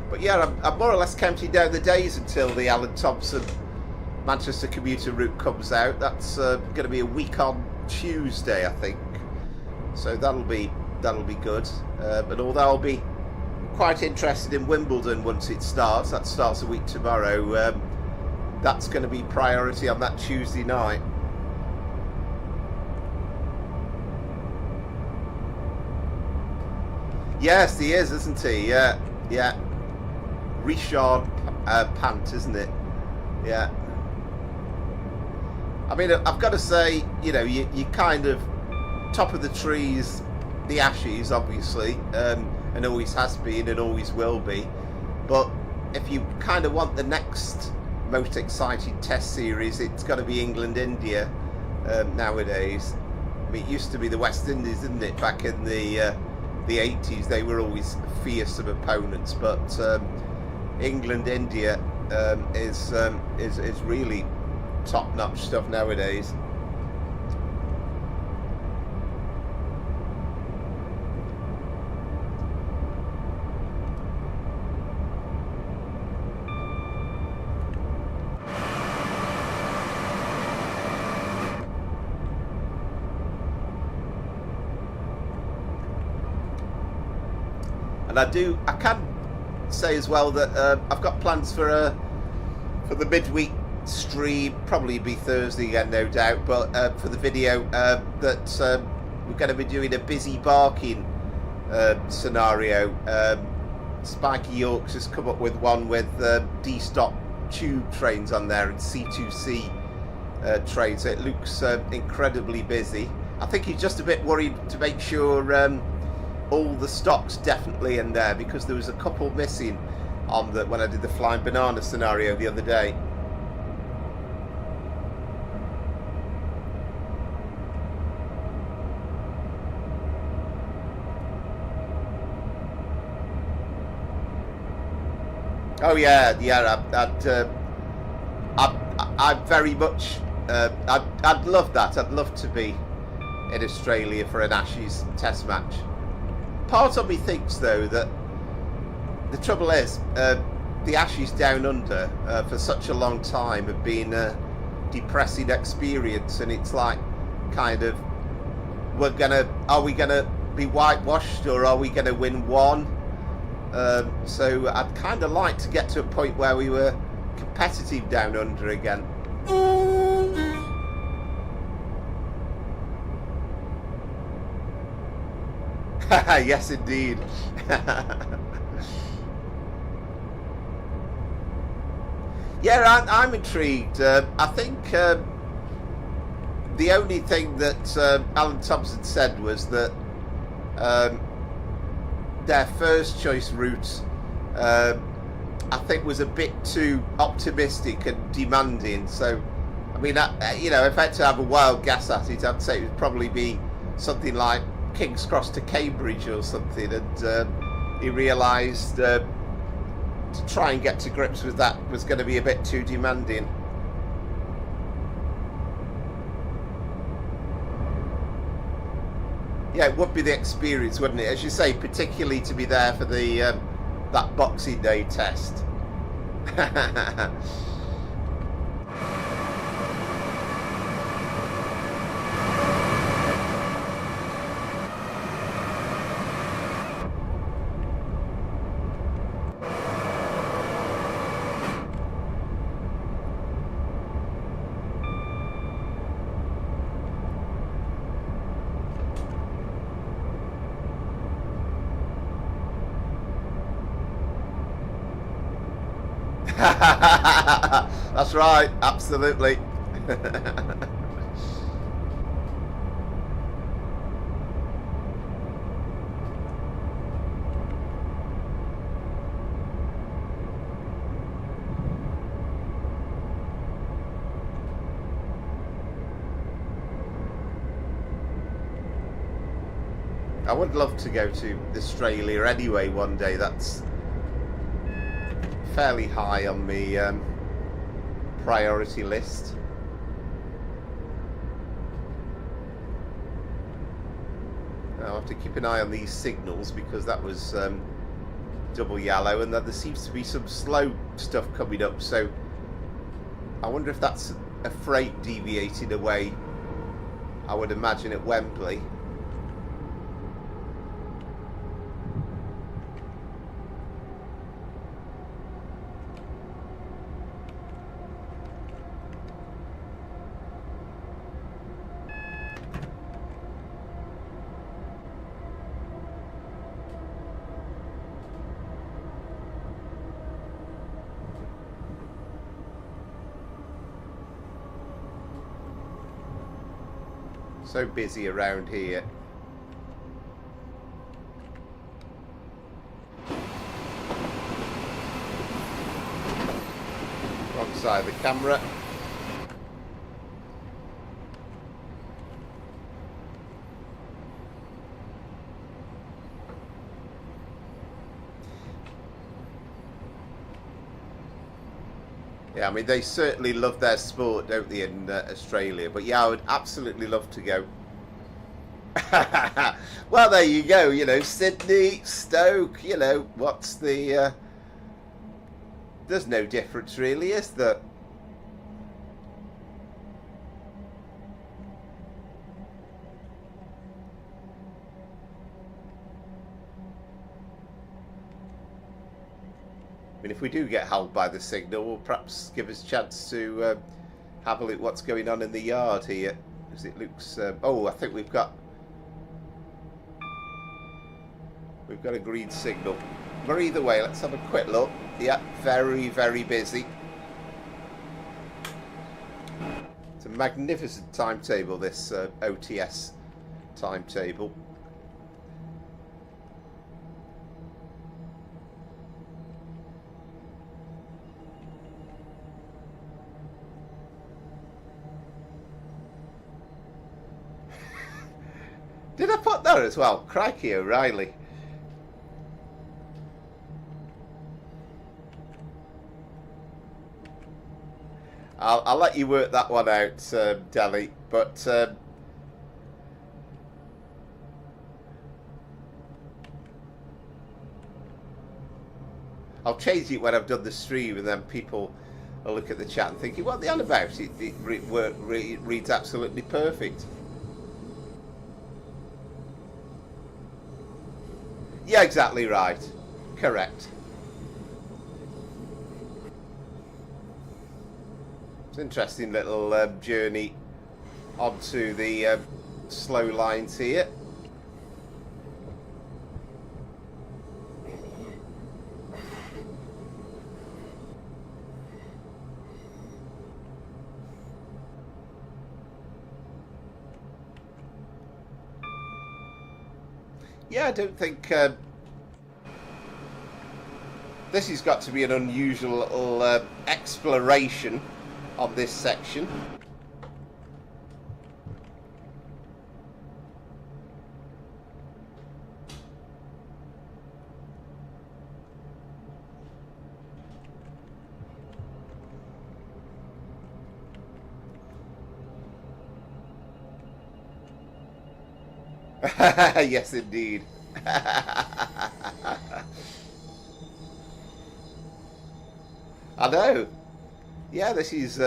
A: But yeah, I'm more or less counting down the days until the Alan Thompson Manchester commuter route comes out. That's going to be a week on Tuesday, I think. So that'll be good. And although I'll be quite interested in Wimbledon once it starts, that starts a week tomorrow. That's going to be priority on that Tuesday night. Yes, he is, isn't he? Yeah, yeah. Richard Pant, isn't it? Yeah. I mean, I've got to say, you know, you kind of top of the trees, the Ashes, obviously, and always has been and always will be. But if you kind of want the next most exciting Test series, it's got to be England-India nowadays. I mean, it used to be the West Indies, didn't it? Back in the 80s, they were always fearsome opponents, but England-India is really top-notch stuff nowadays. And I can say as well that I've got plans for the midweek stream, probably be Thursday again, no doubt, but for the video that we're going to be doing a busy barking scenario. Spiky Yorks has come up with one with D-stop tube trains on there and C2C trains, so it looks incredibly busy. I think he's just a bit worried to make sure all the stock's definitely in there, because there was a couple missing on when I did the flying banana scenario the other day. Oh yeah, I'd very much, I'd love that. I'd love to be in Australia for an Ashes Test match. Part of me thinks, though, that the trouble is the Ashes down under for such a long time have been a depressing experience, and it's like kind of are we gonna be whitewashed, or are we gonna win one? So I'd kind of like to get to a point where we were competitive down under again. Yes, indeed. Yeah, I'm intrigued. I think the only thing that Alan Thompson said was that their first choice route, I think, was a bit too optimistic and demanding. So, I mean, you know, if I had to have a wild guess at it, I'd say it would probably be something like King's Cross to Cambridge or something, and he realised to try and get to grips with that was going to be a bit too demanding. Yeah, it would be the experience, wouldn't it? As you say, particularly to be there for the that Boxing Day test. That's right, absolutely. I would love to go to Australia anyway one day. That's fairly high on the priority list. I'll have to keep an eye on these signals because that was double yellow, and that there seems to be some slow stuff coming up, so I wonder if that's a freight deviating away, I would imagine, at Wembley. So busy around here. Wrong side of the camera. Yeah, I mean, they certainly love their sport, don't they, in Australia? But yeah, I would absolutely love to go. Well, there you go, you know, Sydney, Stoke, you know, what's the... there's no difference really, is there? I mean, if we do get held by the signal, we'll perhaps give us a chance to have a look what's going on in the yard here. Because it looks... oh, I think we've got a green signal. But either way, let's have a quick look. Yeah, very, very busy. It's a magnificent timetable, this OTS timetable. Did I put that as well? Crikey O'Reilly. I'll let you work that one out, Delhi, but I'll change it when I've done the stream, and then people will look at the chat and thinking, what are they on about? It reads absolutely perfect. Yeah, exactly right. Correct. It's an interesting little journey onto the slow lines here. Yeah, I don't think this has got to be an unusual little exploration on this section. Yes, indeed. I know. Yeah, this is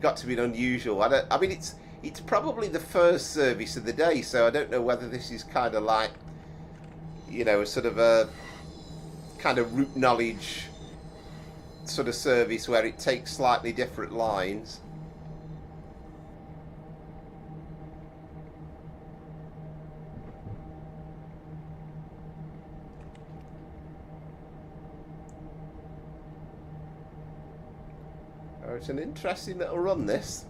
A: got to be unusual. I mean, it's probably the first service of the day, so I don't know whether this is kind of like, you know, a sort of a kind of route knowledge sort of service where it takes slightly different lines. Oh, it's an interesting little run, this.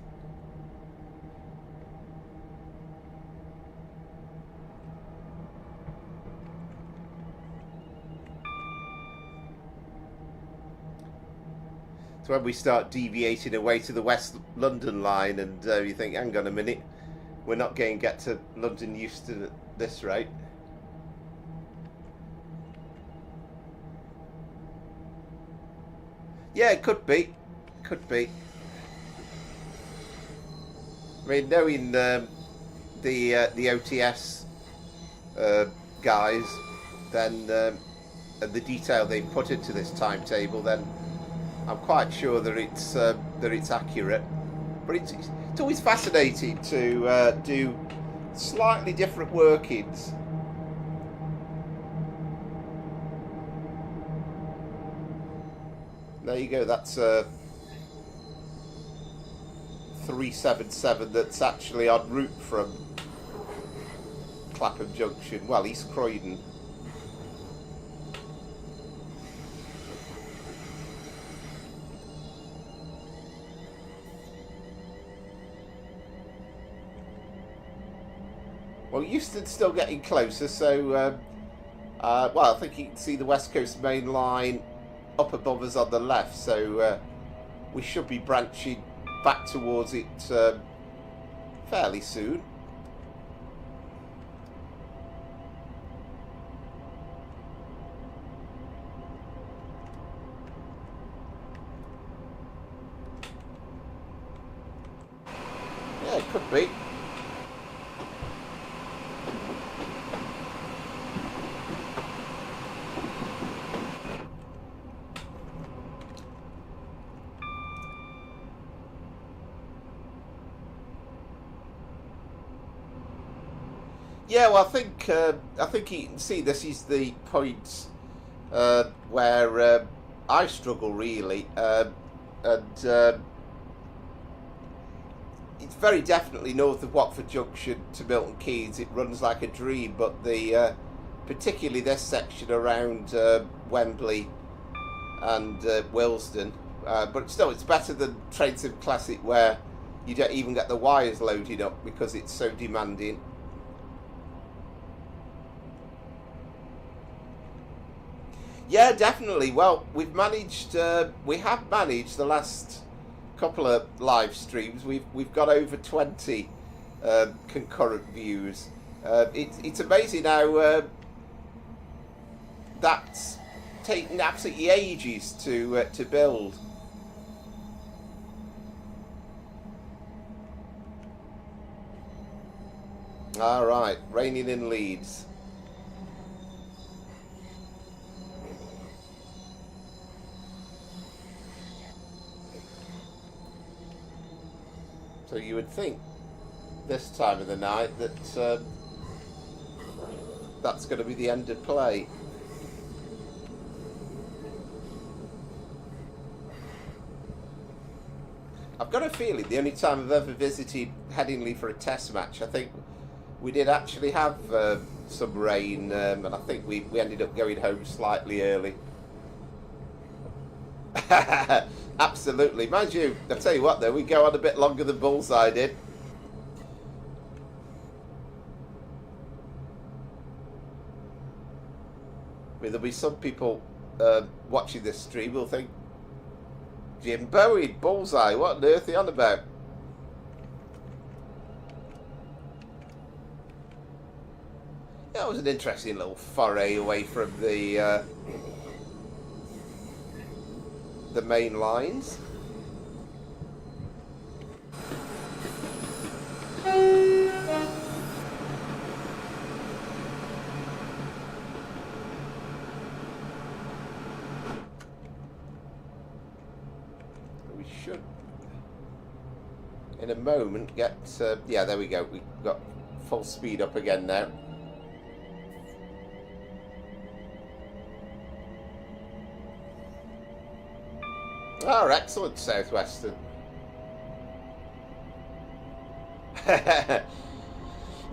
A: So when we start deviating away to the West London line, and you think, hang on a minute, we're not going to get to London Euston at this rate. Yeah, it could be. Could be. I mean, knowing the OTS guys, then and the detail they've put into this timetable, then I'm quite sure that it's accurate. But it's always fascinating to do slightly different workings. There you go. That's 377. That's actually en route from Clapham Junction. Well, East Croydon. Well, Euston's still getting closer, so well, I think you can see the West Coast Main Line up above us on the left, so we should be branching back towards it fairly soon. Yeah, it could be. Yeah, well, I think you can see this is the point where I struggle really, and it's very definitely north of Watford Junction to Milton Keynes. It runs like a dream, but the particularly this section around Wembley and Willesden, but still, it's better than Trainsim Classic where you don't even get the wires loaded up because it's so demanding. Yeah, definitely. Well, we have managed the last couple of live streams. We've got over 20 concurrent views. It's amazing how that's taken absolutely ages to build. All right, raining in Leeds. So you would think this time of the night that that's going to be the end of play. I've got a feeling the only time I've ever visited Headingley for a test match, I think we did actually have some rain, and I think we ended up going home slightly early. Absolutely. Mind you, I'll tell you what though, we go on a bit longer than Bullseye did. I mean, there'll be some people watching this stream who'll think, Jim Bowie, Bullseye, what on earth are you on about? That was an interesting little foray away from the main lines. We should, in a moment, get... yeah, there we go. We've got full speed up again now. Oh, excellent, Southwestern.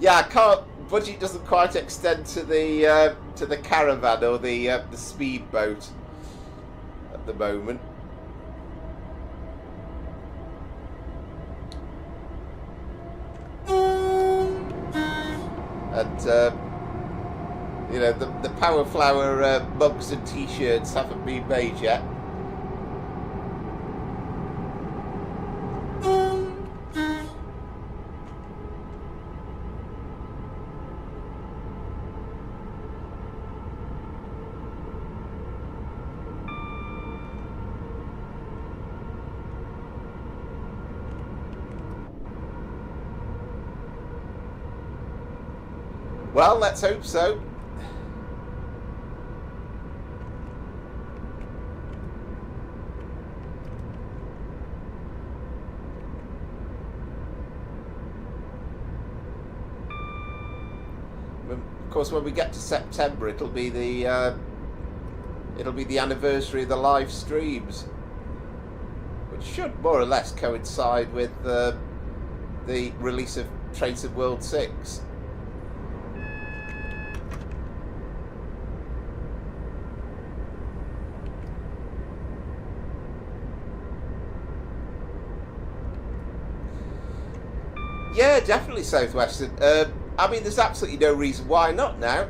A: Yeah, I can't. Budget doesn't quite extend to the caravan or the speedboat at the moment. And you know, the Power Flower mugs and T-shirts haven't been made yet. Well, let's hope so. Of course, when we get to September, it'll be the anniversary of the live streams, which should more or less coincide with the release of Trains of World 6. Yeah, definitely Southwestern. I mean, there's absolutely no reason why not now,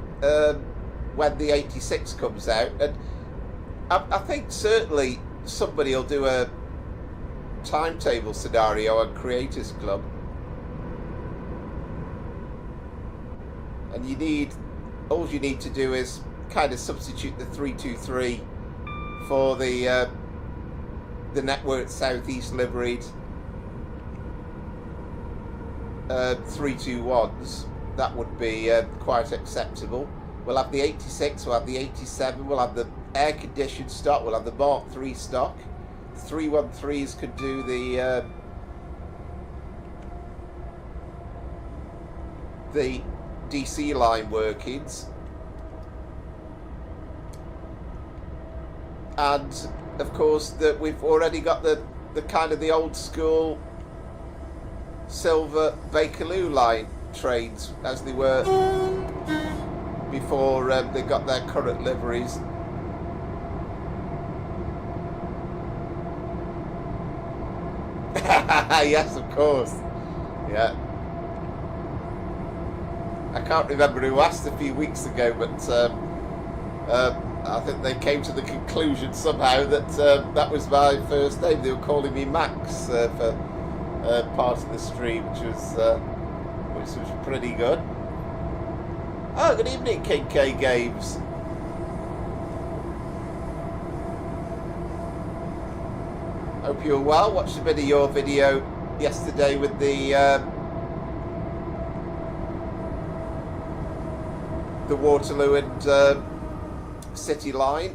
A: when the 86 comes out. And I think certainly somebody will do a timetable scenario on Creators Club. And all you need to do is kind of substitute the 323 for the Network Southeast liveried 321s. That would be quite acceptable. We'll have the 86, we'll have the 87, we'll have the air-conditioned stock, we'll have the Mark III stock. 313s could do the DC line workings. And of course that we've already got the kind of the old school silver Bakerloo line trains as they were before they got their current liveries. Yes, of course. Yeah. I can't remember who asked a few weeks ago, but I think they came to the conclusion somehow that that was my first name. They were calling me Max for part of the stream, which was pretty good. Oh, good evening, King K Games. Hope you're well. Watched a bit of your video yesterday with the Waterloo and City line.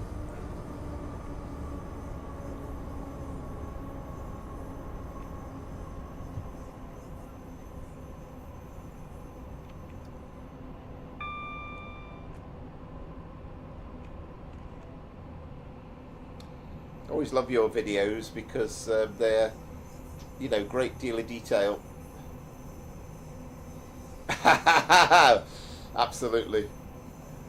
A: Always love your videos because they're, you know, great deal of detail. Absolutely,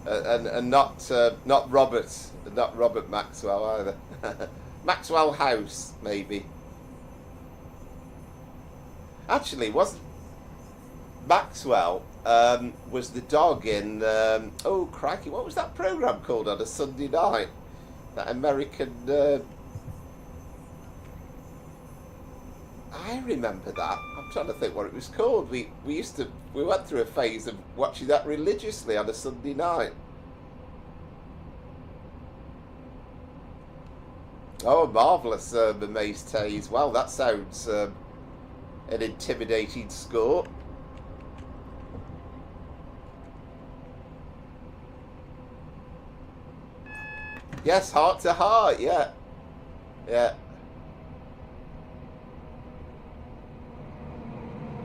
A: and not Robert Maxwell either. Maxwell House, maybe. Actually, wasn't Maxwell was the dog in oh crikey, what was that program called on a Sunday night? That American. I remember that. I'm trying to think what it was called. We went through a phase of watching that religiously on a Sunday night. Oh, marvellous, the Maze Tays. Well, that sounds an intimidating score. Yes, Heart to Heart, yeah. Yeah.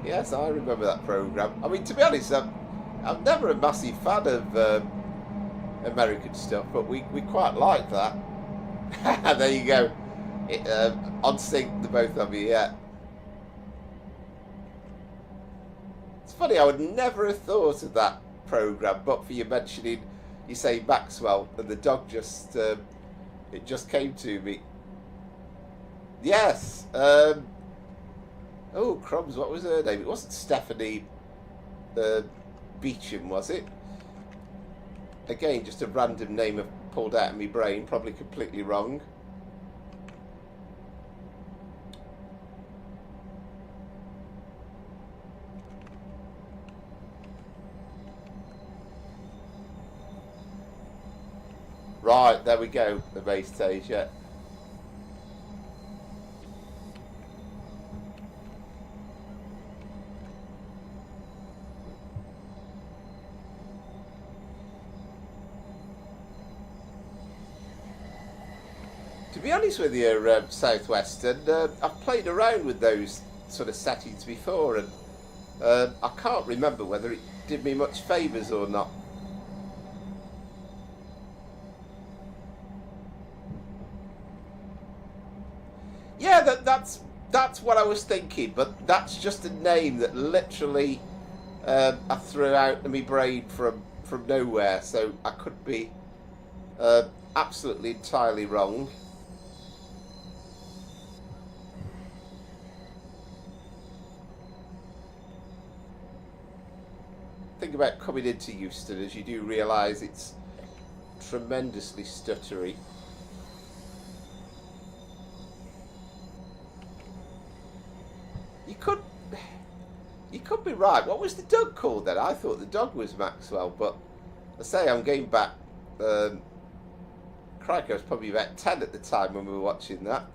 A: Yes, I remember that programme. I mean, to be honest, I'm never a massive fan of American stuff, but we quite like that. There you go. On sync, the both of you, yeah. It's funny, I would never have thought of that programme, but for you mentioning, you say Maxwell, and the dog just, it just came to me. Yes. Oh, crumbs, what was her name? It wasn't Stephanie Beecham, was it? Again, just a random name I've pulled out of my brain, probably completely wrong. Right, there we go, the base stage, yeah. To be honest with you, Southwestern, I've played around with those sort of settings before, and I can't remember whether it did me much favours or not. Yeah, that's what I was thinking, but that's just a name that literally I threw out of my brain from nowhere, so I could be absolutely entirely wrong. Think about coming into Euston, as you do realise it's tremendously stuttery. You could be right. What was the dog called then? I thought the dog was Maxwell, but I say I'm going back. Crikey, I was probably about 10 at the time when we were watching that.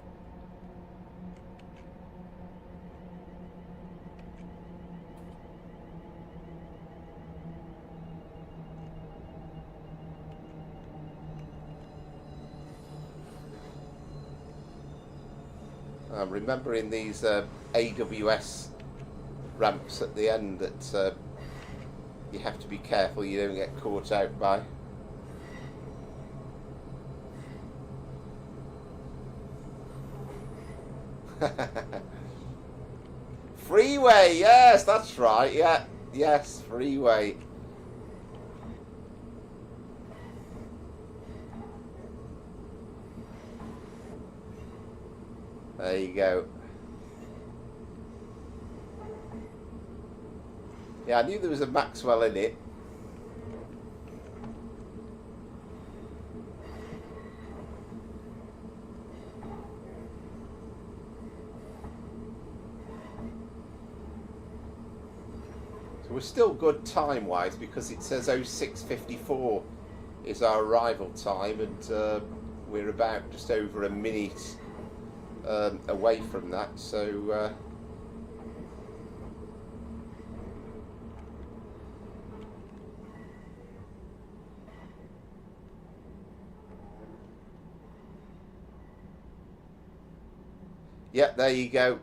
A: I'm remembering these AWS ramps at the end that you have to be careful you don't get caught out by. Freeway, yes, that's right, yeah, yes, freeway. There you go. Yeah, I knew there was a Maxwell in it. So we're still good time-wise because it says 06:54 is our arrival time, and we're about just over a minute away from that, so yeah, there you go.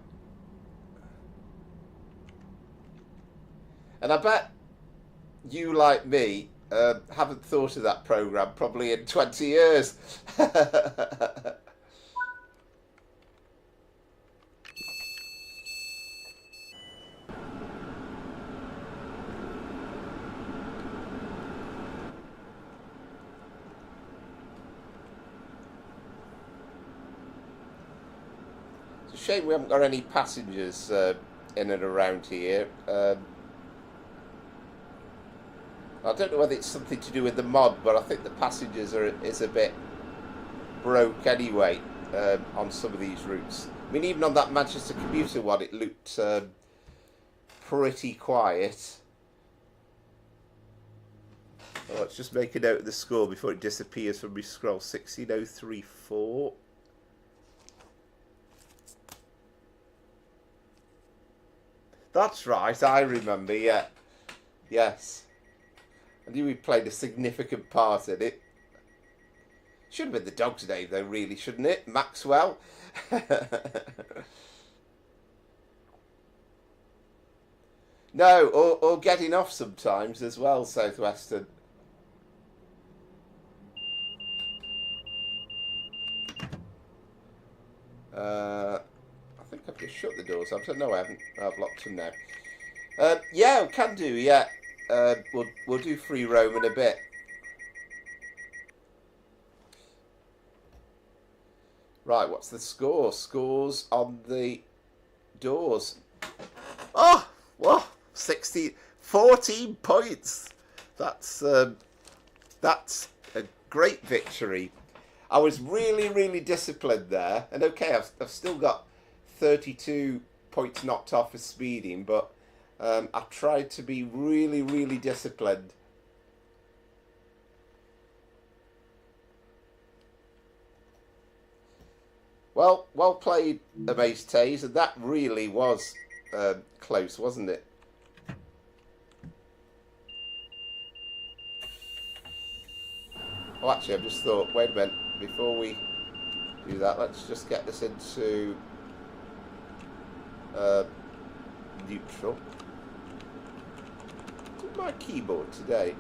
A: And I bet you, like me, haven't thought of that programme probably in 20 years. It's a shame we haven't got any passengers in and around here. I don't know whether it's something to do with the mod, but I think the passengers is a bit broke anyway on some of these routes. I mean, even on that Manchester commuter one, it looked pretty quiet. Oh, let's just make a note of the score before it disappears from my scroll. 16034. That's right, I remember, yeah. Yes. I knew we played a significant part in it. Should have been the dog's name though, really, shouldn't it? Maxwell. No, or getting off sometimes as well, Southwestern. I think I've just shut the doors. I don't know, I haven't. I've locked them now. Yeah, can do, yeah. We'll do free roam in a bit. Right, what's the score? Scores on the doors. Oh, whoa, 14 points. That's a great victory. I was really disciplined there, and okay, I've still got 32 points knocked off for speeding, but I tried to be really disciplined. Well played, Amaze Taze, and that really was close, wasn't it? Oh, actually, I've just thought, wait a minute, before do that. Let's just get this into neutral. What's my keyboard today?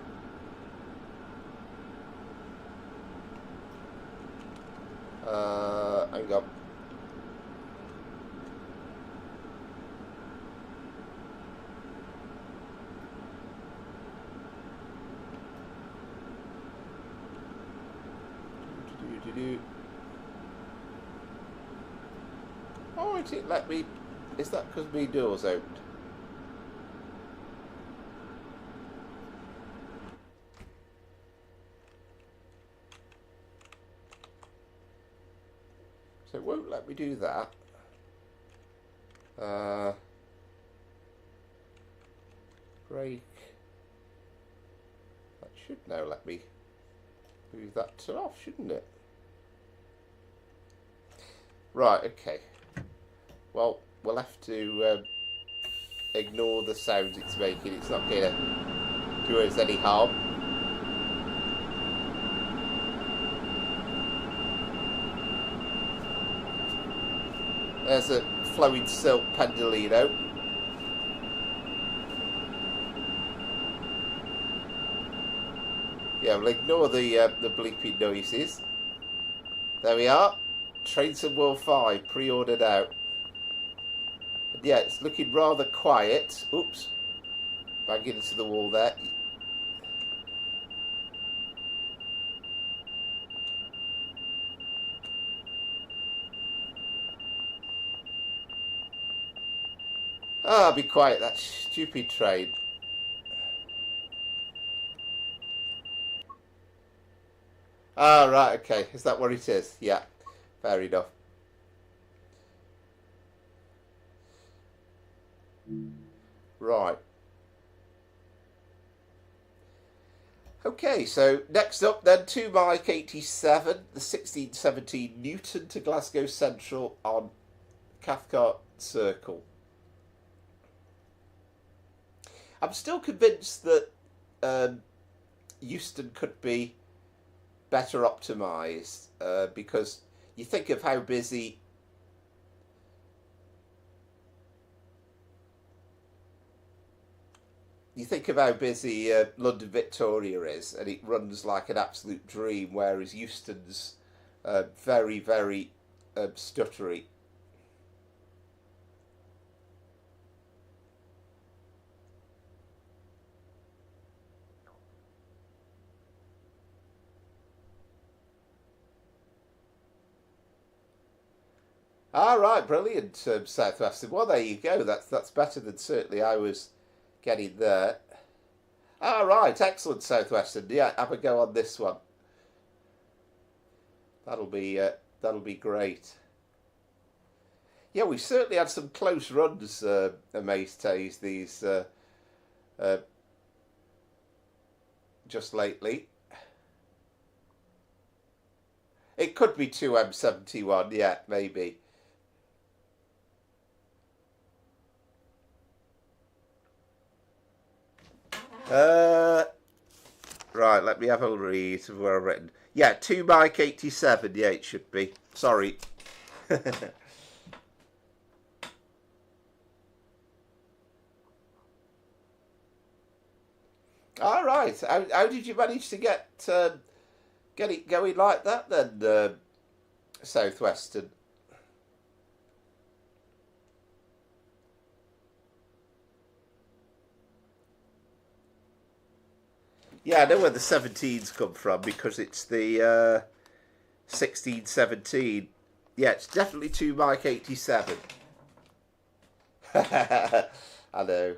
A: Hang on. Oh, it didn't let me. Is that because my door's opened? So it won't let me do that. Break. That should now let me move that to off, shouldn't it? Right, okay. Well, we'll have to ignore the sounds it's making. It's not going to do us any harm. There's a flowing silk pendolino. Yeah, we'll ignore the bleeping noises. There we are. Kingsmoor 5 pre-ordered out. And yeah, it's looking rather quiet. Oops. Banging into the wall there. Ah, be quiet, that stupid train. Ah, right, okay. Is that what it is? Yeah, fair enough. Right. Okay, so next up then, 2 Mike 87, the 1617 Newton to Glasgow Central on Cathcart Circle. I'm still convinced that Euston could be better optimised because you think of how busy London Victoria is, and it runs like an absolute dream, whereas Euston's very, very stuttery. All right, brilliant, Southwestern. Well, there you go. That's better than certainly I was getting there. All right, excellent, Southwestern. Yeah, have a go on this one. That'll be great. Yeah, we certainly had some close runs, Amaze these just lately. It could be 2M71, yeah, maybe. Right, let me have a read of where I've written. Yeah, 2 Mike 87, yeah, it should be. Sorry. All right, how did you manage to get it going like that then, Southwestern? Yeah, I know where the 17s come from because it's the 1617. Yeah, it's definitely 2 Mike 87. I know.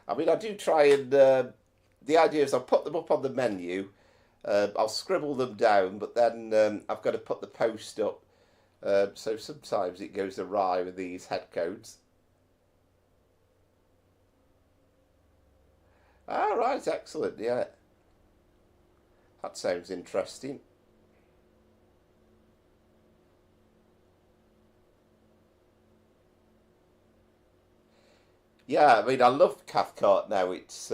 A: I mean, I do try and the idea is I'll put them up on the menu. I'll scribble them down, but then I've got to put the post up. So sometimes it goes awry with these head codes. Ah, right, excellent, yeah. That sounds interesting. Yeah, I mean, I love Cathcart now. It's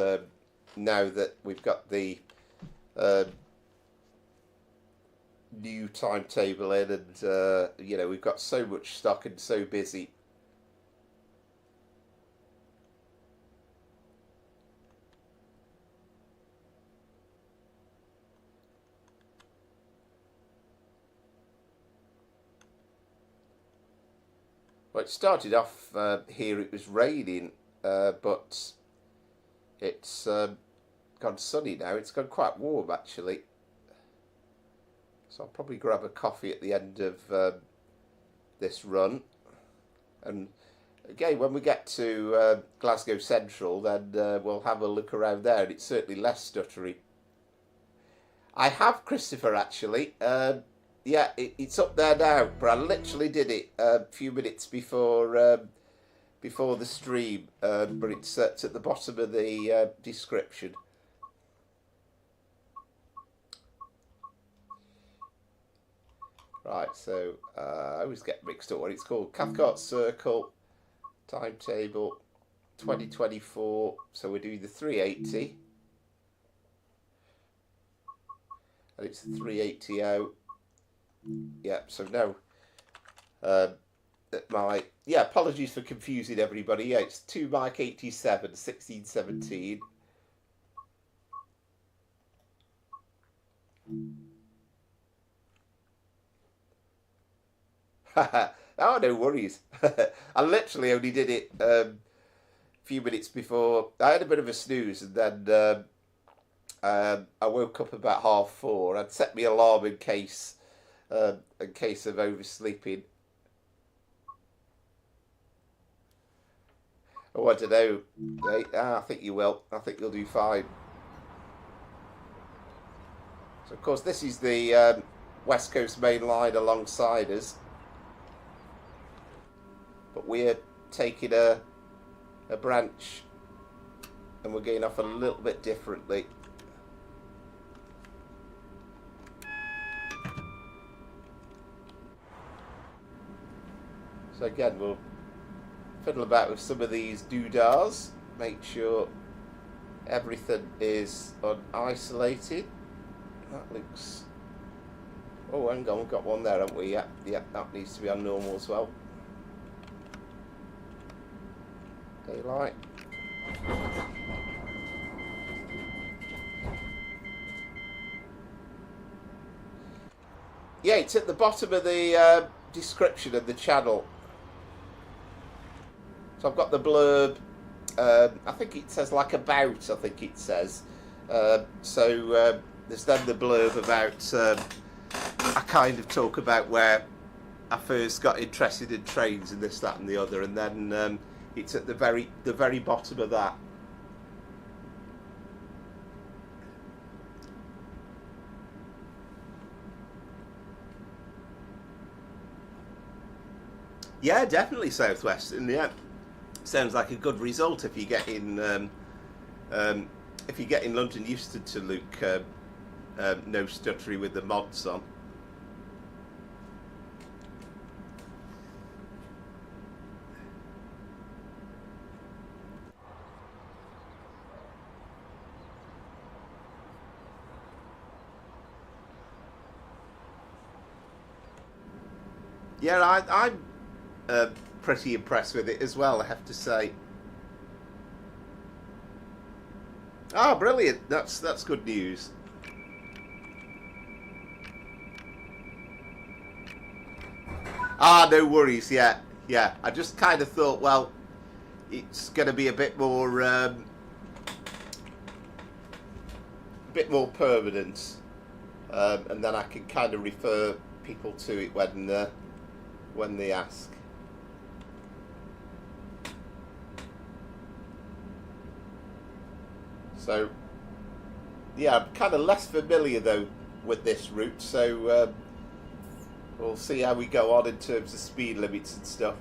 A: now that we've got the uh, new timetable in, and you know, we've got so much stock and so busy. Well, it started off here. It was raining, but it's gone sunny now. It's gone quite warm actually. So I'll probably grab a coffee at the end of this run. And again, when we get to Glasgow Central, then we'll have a look around there. And it's certainly less stuttery. I have, Christopher, actually. Yeah, it's up there now. But I literally did it a few minutes before the stream. But it's at the bottom of the description. Right, so I always get mixed up what it's called. Cathcart Circle, timetable 2024. So we're doing the 380. And it's the 380 out. Yeah, so now apologies for confusing everybody. Yeah, it's 2 Mike 87, 1617. Oh, no worries. I literally only did it a few minutes before. I had a bit of a snooze, and then I woke up about 4:30. I'd set my alarm in case of oversleeping. Oh, I don't know. I think you will. I think you'll do fine. So, of course, this is the West Coast Main Line alongside us. But we're taking a branch and we're going off a little bit differently. So again, we'll fiddle about with some of these doodahs, make sure everything is unisolated. That looks... Oh, hang on, we've got one there, haven't we? Yeah, that needs to be on normal as well. Daylight. Yeah, it's at the bottom of the description of the channel. So I've got the blurb. I think it says like about. I think it says. So there's then the blurb about. I kind of talk about where I first got interested in trains and this, that, and the other, and then it's at the very bottom of that. Yeah, definitely Southwestern. Yeah, sounds like a good result if you get in London Euston to look no stuttery with the mods on. Yeah, I'm pretty impressed with it as well, I have to say. Ah, brilliant! That's good news. Ah, no worries. Yeah. I just kind of thought, well, it's going to be a bit more permanent, and then I can kind of refer people to it when they ask. So, yeah, I'm kind of less familiar though with this route, so we'll see how we go on in terms of speed limits and stuff.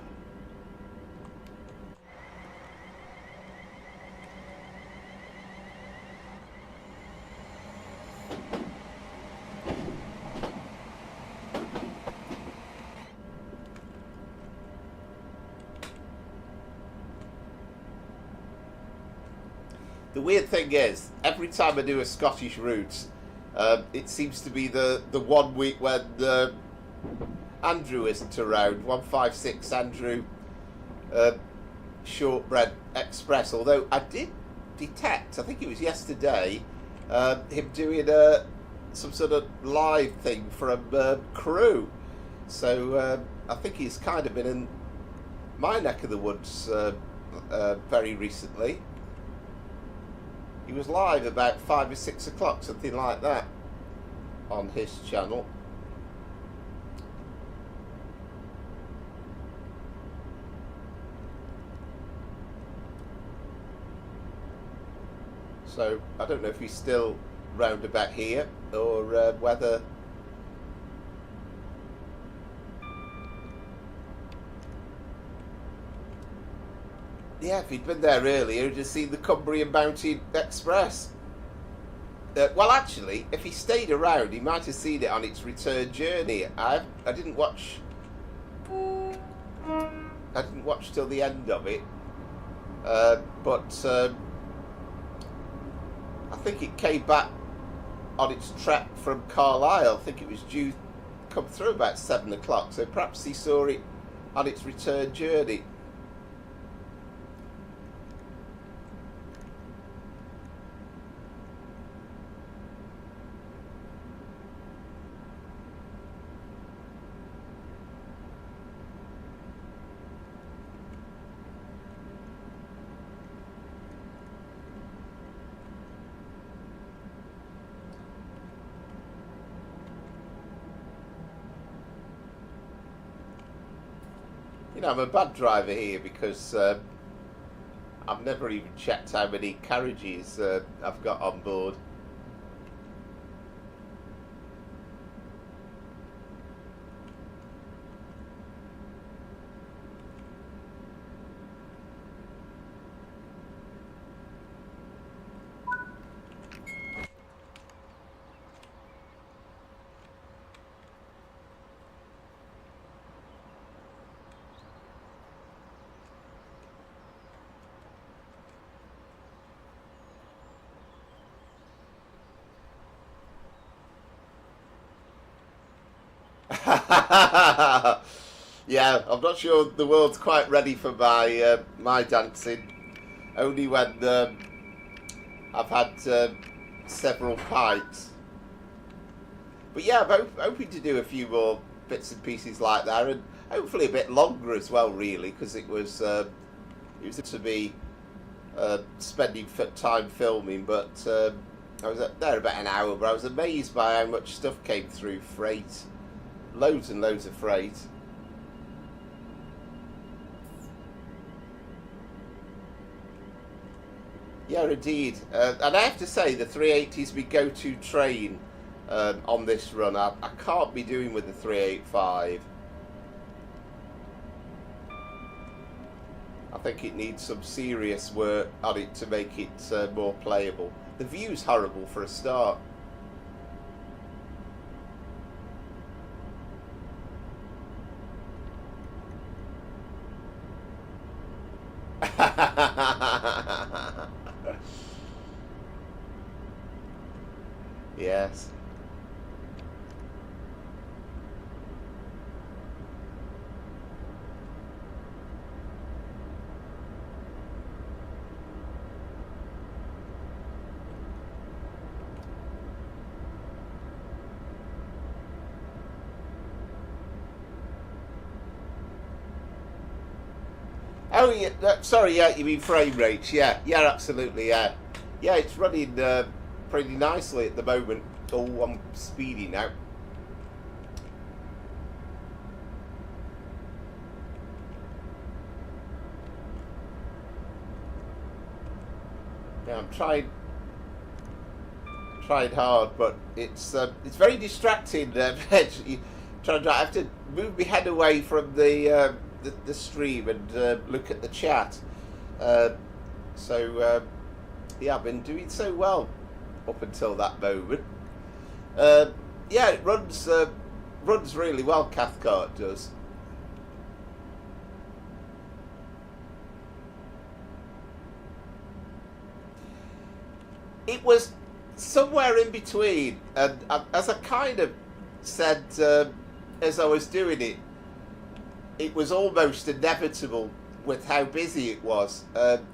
A: The weird thing is, every time I do a Scottish route, it seems to be the 1 week when Andrew isn't around. 156 Andrew Shortbread Express. Although I did detect, I think it was yesterday, him doing some sort of live thing from Crewe. So I think he's kind of been in my neck of the woods very recently. He was live about 5 or 6 o'clock, something like that, on his channel. So I don't know if he's still round about here or whether yeah, if he'd been there earlier, he'd have seen the Cumbrian Mountain Express. Well, actually, if he stayed around, he might have seen it on its return journey. I didn't watch. I didn't watch till the end of it, but I think it came back on its trek from Carlisle. I think it was due to come through about 7 o'clock. So perhaps he saw it on its return journey. You know, I'm a bad driver here because I've never even checked how many carriages I've got on board. Yeah, I'm not sure the world's quite ready for my dancing. Only when I've had several pints. But yeah, I'm hoping to do a few more bits and pieces like that, and hopefully a bit longer as well, really, because it was to be spending time filming, but I was there about an hour. But I was amazed by how much stuff came through, freight. Loads and loads of freight. Yeah, indeed. And I have to say, the 380 is my go-to train on this run. I can't be doing with the 385. I think it needs some serious work on it to make it more playable. The view's horrible for a start. Yes. Oh yeah, sorry, yeah, you mean frame rates? Yeah, yeah, absolutely, yeah, yeah. It's running pretty nicely at the moment. Oh, I'm speedy now. Yeah, I'm trying hard, but it's very distracting. Trying to, I have to move my head away from the stream and look at the chat. So yeah, I've been doing so well up until that moment. Yeah, it runs really well. Cathcart does. It was somewhere in between, and as I kind of said as I was doing it, it was almost inevitable with how busy it was. But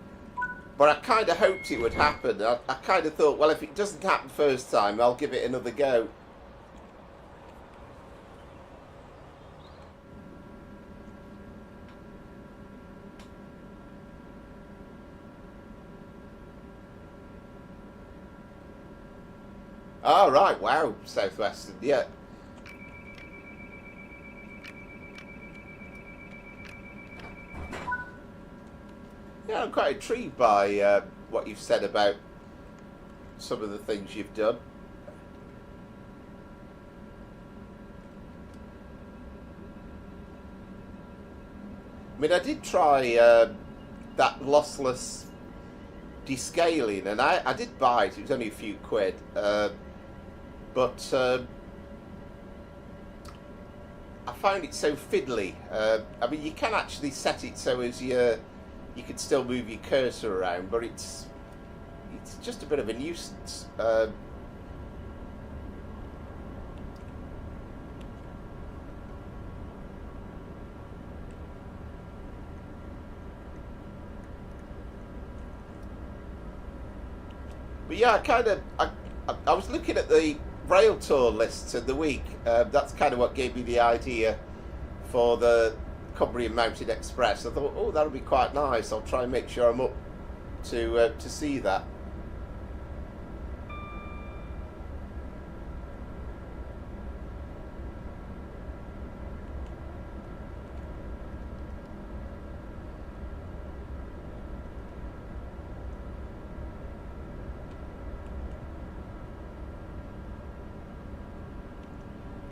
A: I kind of hoped it would happen. I kind of thought, well, if it doesn't happen first time, I'll give it another go. Oh, right, wow, Southwestern, yeah. Yeah, I'm quite intrigued by what you've said about some of the things you've done. I mean, I did try that lossless descaling, and I did buy it. It was only a few quid. But I found it so fiddly. I mean, you can actually set it so as you can still move your cursor around, but it's just a bit of a nuisance. But yeah, I was looking at the rail tour lists in the week. That's kind of what gave me the idea for the Cumbrian Mountain Express. I thought, oh, that'll be quite nice. I'll try and make sure I'm up to see that.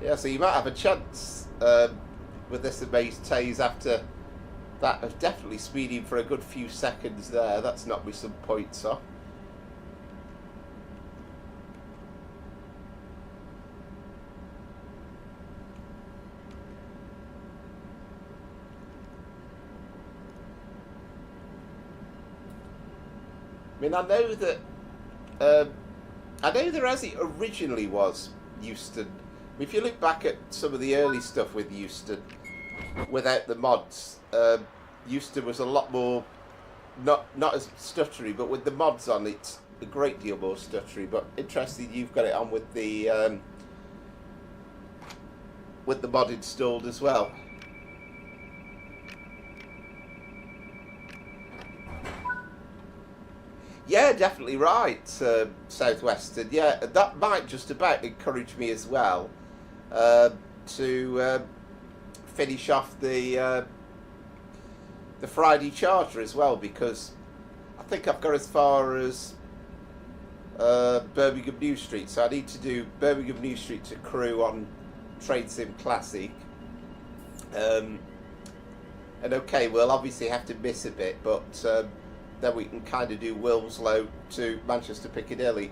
A: Yeah, so you might have a chance with this Amaze Tase after that of definitely speeding for a good few seconds there. That's knocked me some points off. I mean, I know that as it originally was, Euston. If you look back at some of the early stuff with Euston, without the mods, Euston was a lot more, not as stuttery, but with the mods on, it's a great deal more stuttery. But interesting, you've got it on with the mod installed as well. Yeah, definitely right, Southwestern. Yeah, that might just about encourage me as well to finish off the Friday charter as well, because I think I've got as far as Birmingham New Street, so I need to do Birmingham New Street to Crewe on Trade Sim Classic. And okay, we'll obviously have to miss a bit, but then we can kind of do Wilmslow to Manchester Piccadilly.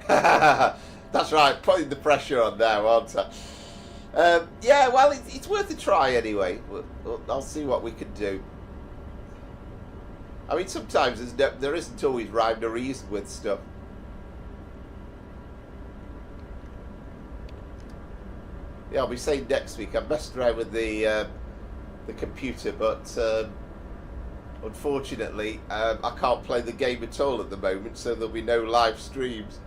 A: That's right, putting the pressure on now, aren't I? Yeah, well, it's worth a try anyway. I'll see what we can do. I mean, sometimes there isn't always rhyme or reason with stuff. Yeah, I'll be saying next week. I messed around with the computer, but unfortunately, I can't play the game at all at the moment, so there'll be no live streams.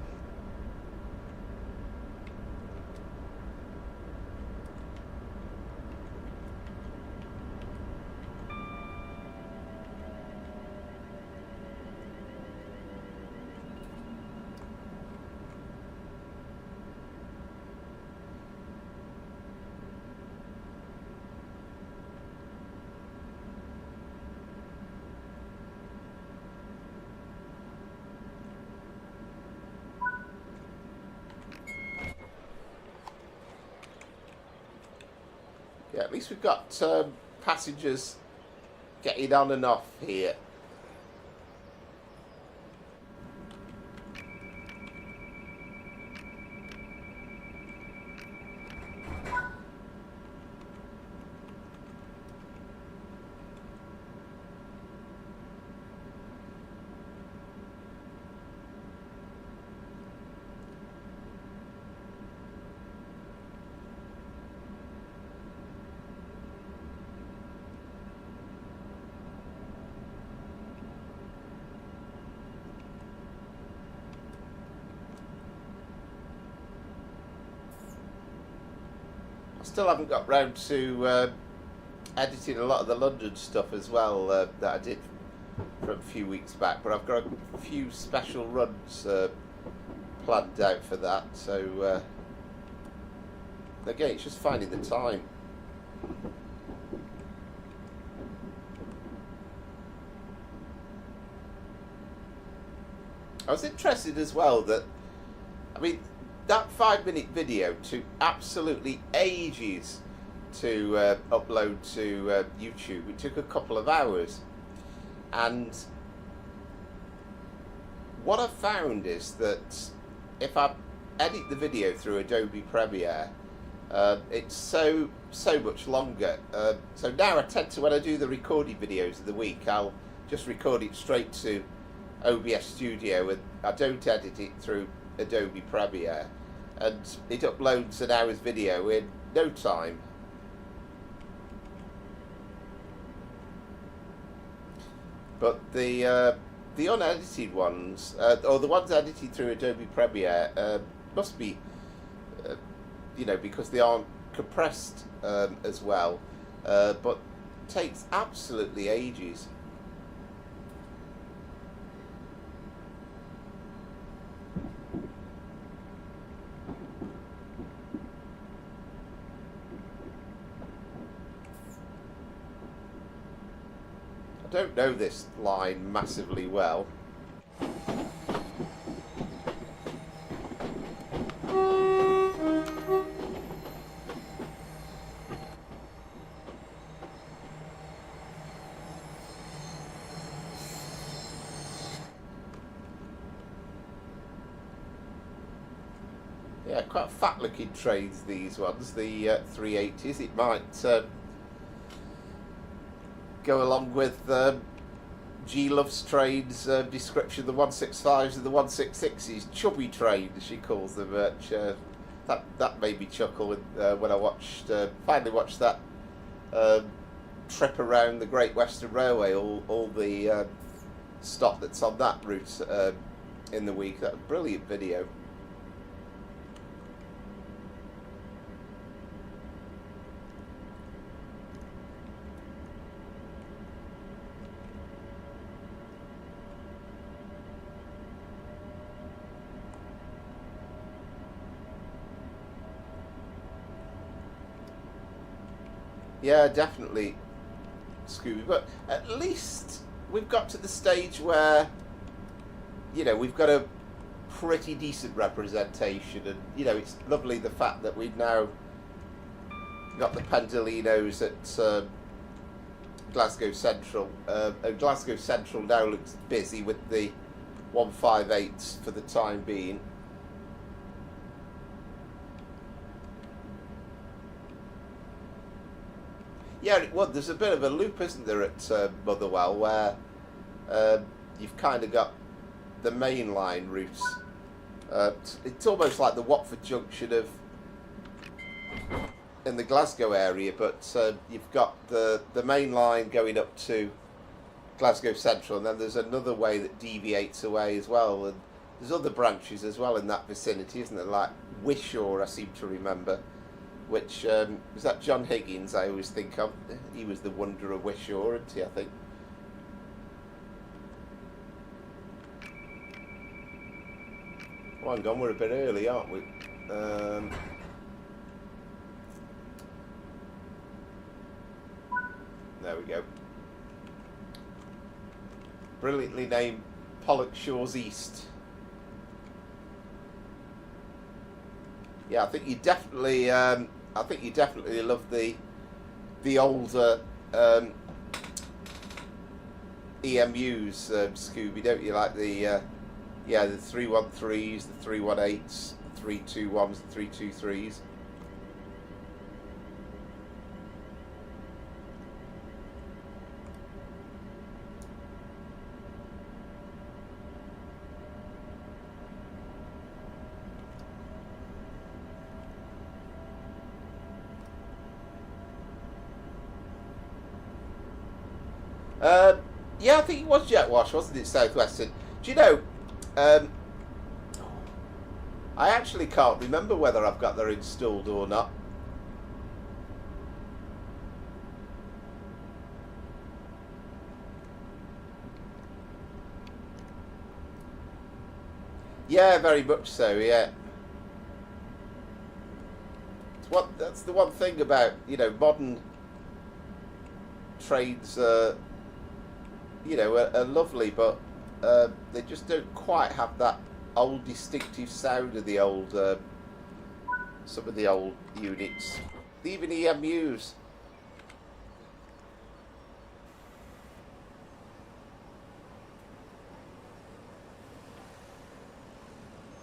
A: Yeah, at least we've got passengers getting on and off here. still haven't got round to editing a lot of the London stuff as well that I did from a few weeks back, but I've got a few special runs planned out for that, so again, it's just finding the time. I was interested as well that, I mean, that 5-minute video took absolutely ages to upload to YouTube. It took a couple of hours, and what I've found is that if I edit the video through Adobe Premiere, it's so much longer. So now I tend to, when I do the recorded videos of the week, I'll just record it straight to OBS Studio, and I don't edit it through Adobe Premiere, and it uploads an hour's video in no time. But the unedited ones, or the ones edited through Adobe Premiere, must be, you know, because they aren't compressed as well, but takes absolutely ages. I don't know this line massively well. Yeah, quite fat looking trains, these ones, the 380s. It might go along with G Love's trains description of the 165s and the 166s, chubby trains she calls them. That made me chuckle when I finally watched that trip around the Great Western Railway, all the stop that's on that route in the week. That was a brilliant video. Yeah, definitely, Scooby. But at least we've got to the stage where, you know, we've got a pretty decent representation, and you know, it's lovely the fact that we've now got the Pendolinos at Glasgow Central. And Glasgow Central now looks busy with the 158s for the time being. Yeah, well, there's a bit of a loop, isn't there, at Motherwell, where you've kind of got the main line routes. It's almost like the Watford junction in the Glasgow area, but you've got the main line going up to Glasgow Central, and then there's another way that deviates away as well, and there's other branches as well in that vicinity, isn't there, like Wishaw, I seem to remember. Which, was that John Higgins, I always think of? He was the wonder of Wishaw, isn't he, I think? Oh, hang on, we're a bit early, aren't we? There we go. Brilliantly named Pollokshaws East. Yeah, I think you definitely love the older EMUs, Scooby, don't you? Like the 313s, the 318s, the 321s, the 323s. Yeah, I think it was jet wash, wasn't it, Southwestern? Do you know, I actually can't remember whether I've got that installed or not. Yeah, very much so. Yeah, that's the one thing about modern trains. Are lovely, but they just don't quite have that old distinctive sound of the old some of the old units. Even EMUs.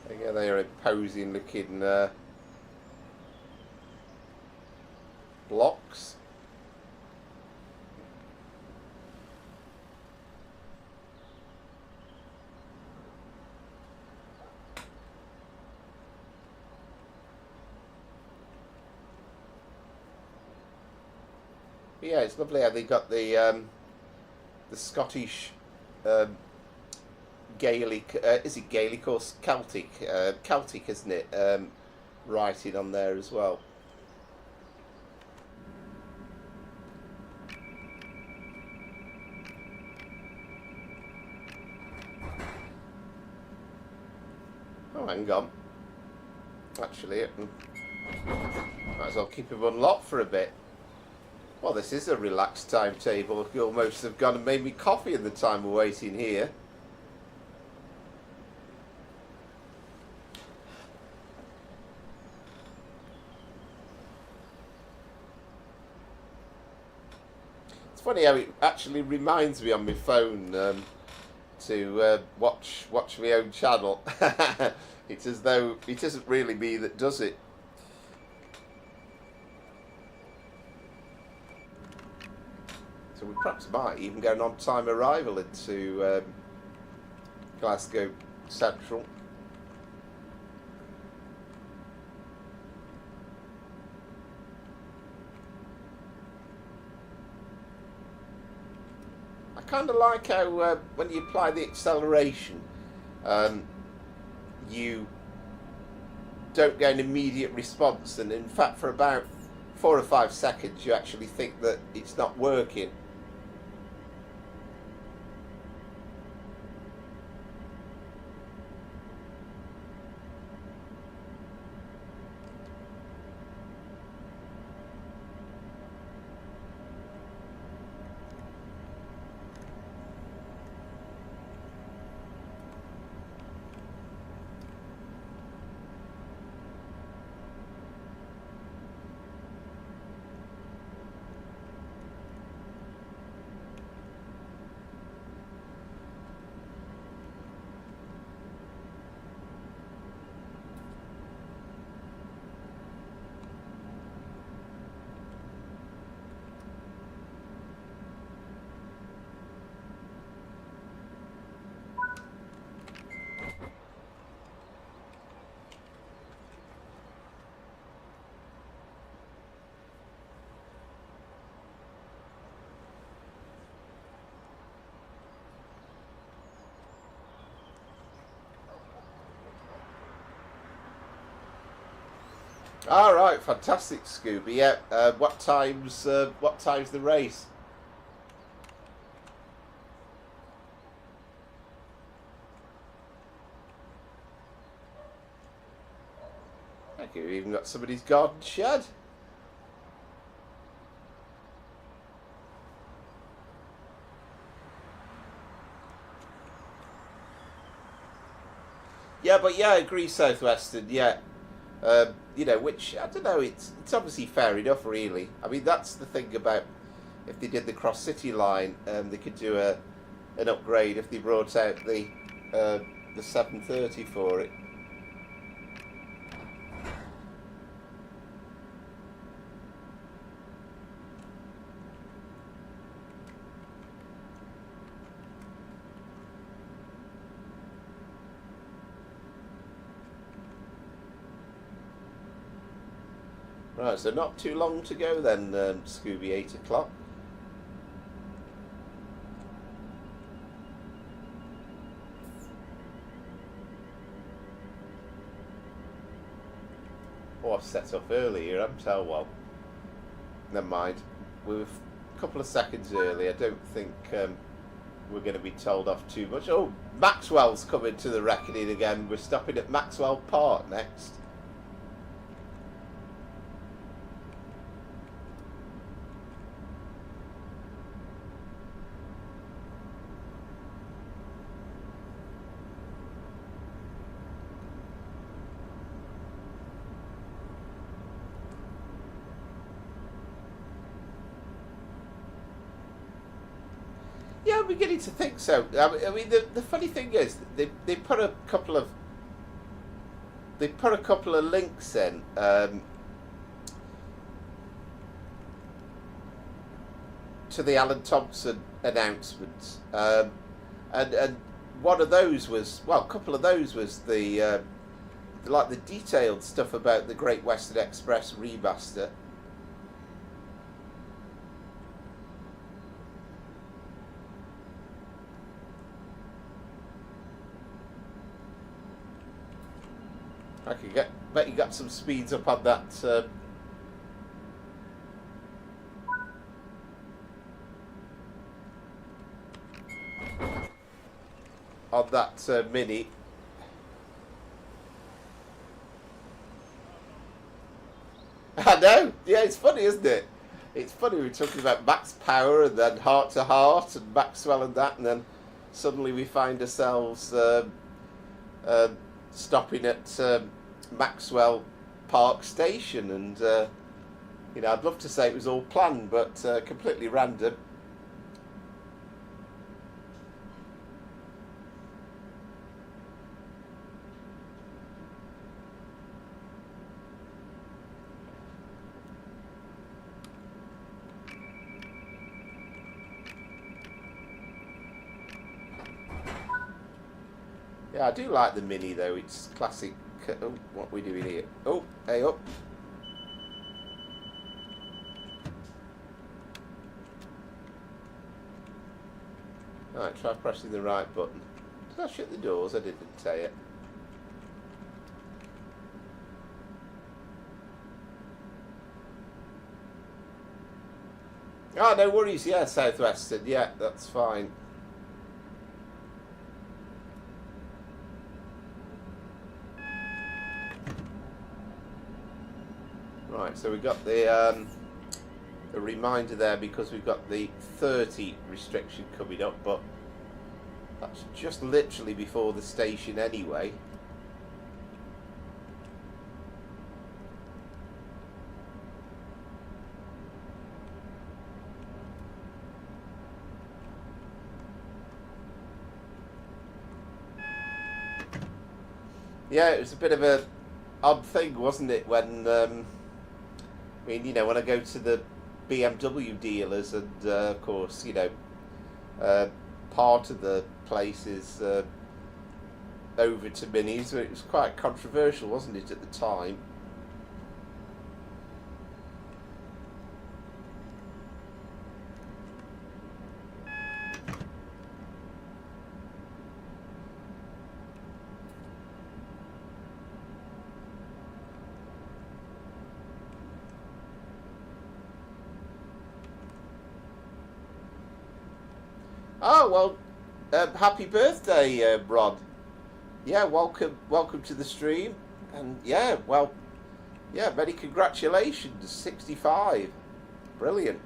A: Again, they are imposing looking blocks. But yeah, it's lovely how they got the Scottish Gaelic. Is it Gaelic or Celtic? Celtic, isn't it? Writing on there as well. Oh, hang on. Actually, might as well keep him unlocked for a bit. Well, this is a relaxed timetable. You almost have gone and made me coffee in the time we're waiting here. It's funny how it actually reminds me on my phone to watch my own channel. It's as though it isn't really me that does it. So we perhaps might even get an on-time arrival into Glasgow Central. I kind of like how when you apply the acceleration, you don't get an immediate response, and in fact for about 4 or 5 seconds you actually think that it's not working. All right, fantastic, Scooby. Yeah, what time's the race? Thank you. We've even got somebody's garden shed. Yeah, but yeah, I agree, Southwestern. Yeah, which I don't know. It's obviously fair enough, really. I mean, that's the thing about if they did the Cross City line, they could do an upgrade if they brought out the 730 for it. Right, so not too long to go then, Scooby, 8 o'clock. Oh, I've set up early here, I'm tell well. Never mind. We were a couple of seconds early. I don't think we're going to be told off too much. Oh, Maxwell's coming to the reckoning again. We're stopping at Maxwell Park next. Yeah, I'm beginning to think so. I mean, the funny thing is, they put a couple of links in. To the Alan Thompson announcements, and one of those was, well, a couple of those was the like the detailed stuff about the Great Western Express remaster. I could bet you got some speeds up on that. On that Mini. I know. Yeah, it's funny, isn't it? It's funny we're talking about max power and then heart to heart and Maxwell and that, and then suddenly we find ourselves stopping at Maxwell Park Station, and you know, I'd love to say it was all planned, but completely random. Yeah, I do like the Mini though. It's classic. Oh, what are we doing here? Oh, hey up. Alright, try pressing the right button. Did I shut the doors? I didn't say it. Oh, no worries. Yeah, Southwestern. Yeah, that's fine. Right, so we've got the reminder there because we've got the 30 restriction coming up, but that's just literally before the station anyway. Yeah, it was a bit of a odd thing, wasn't it, when I mean, you know, when I go to the BMW dealers, and of course, you know, part of the place is over to Minis, so it was quite controversial, wasn't it, at the time? Oh, well, happy birthday, Rod. Yeah, welcome to the stream. And yeah, well, yeah, many congratulations, 65. Brilliant.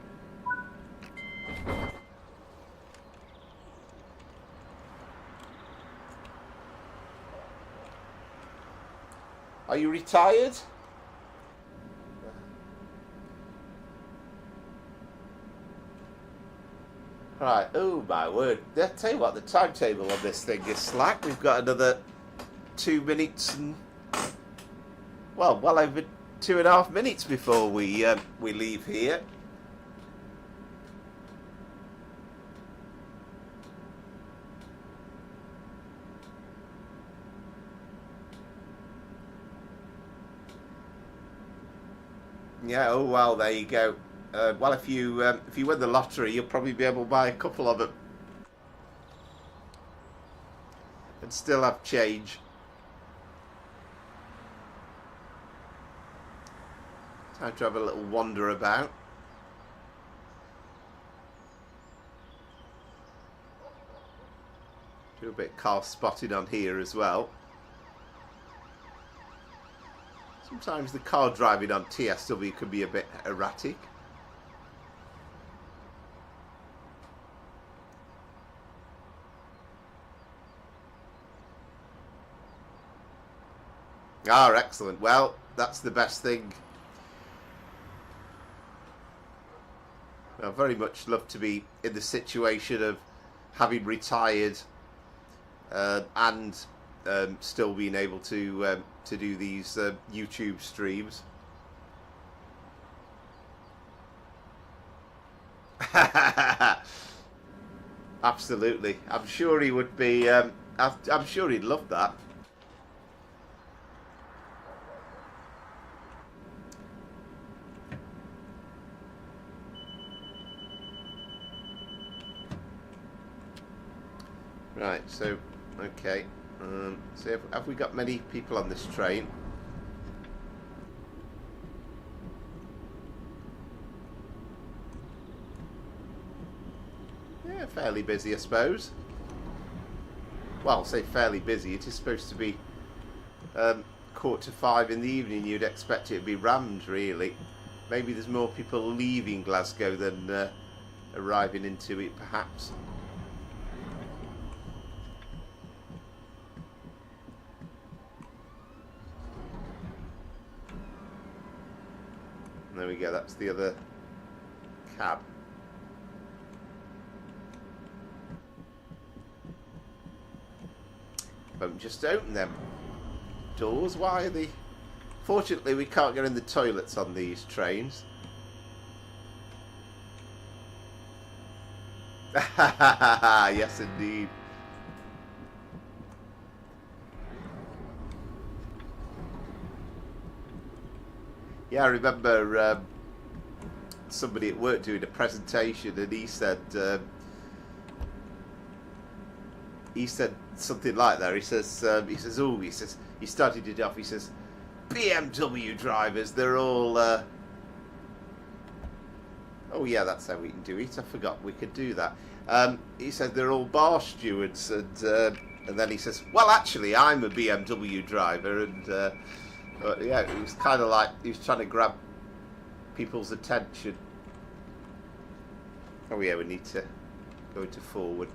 A: Are you retired? Right, oh my word. I'll tell you what, the timetable on this thing is slack. We've got another 2 minutes and, well over 2.5 minutes before we leave here. Yeah, oh well, there you go. Well, if you win the lottery, you'll probably be able to buy a couple of them and still have change. Time to have a little wander about. Do a bit of car spotting on here as well. Sometimes the car driving on TSW can be a bit erratic. Ah, excellent. Well, that's the best thing. I very much love to be in the situation of having retired and still being able to do these YouTube streams. Absolutely. I'm sure he would be. I'm sure he'd love that. Right, so, okay, so have we got many people on this train? Yeah, fairly busy, I suppose. Well, I'll say fairly busy. It is supposed to be 4:45 in the evening. You'd expect it to be rammed, really. Maybe there's more people leaving Glasgow than arriving into it, perhaps. There we go, that's the other cab. Won't just open them doors. Why are they? Fortunately, we can't get in the toilets on these trains. Yes, indeed. Yeah, I remember somebody at work doing a presentation, and he said something like that. He says, he started it off. He says, BMW drivers, they're all. Oh yeah, that's how we can do it. I forgot we could do that. He said they're all bar stewards, and then he says, well, actually, I'm a BMW driver, and. But yeah, it was kind of like he was trying to grab people's attention. Oh yeah, we need to go into forward.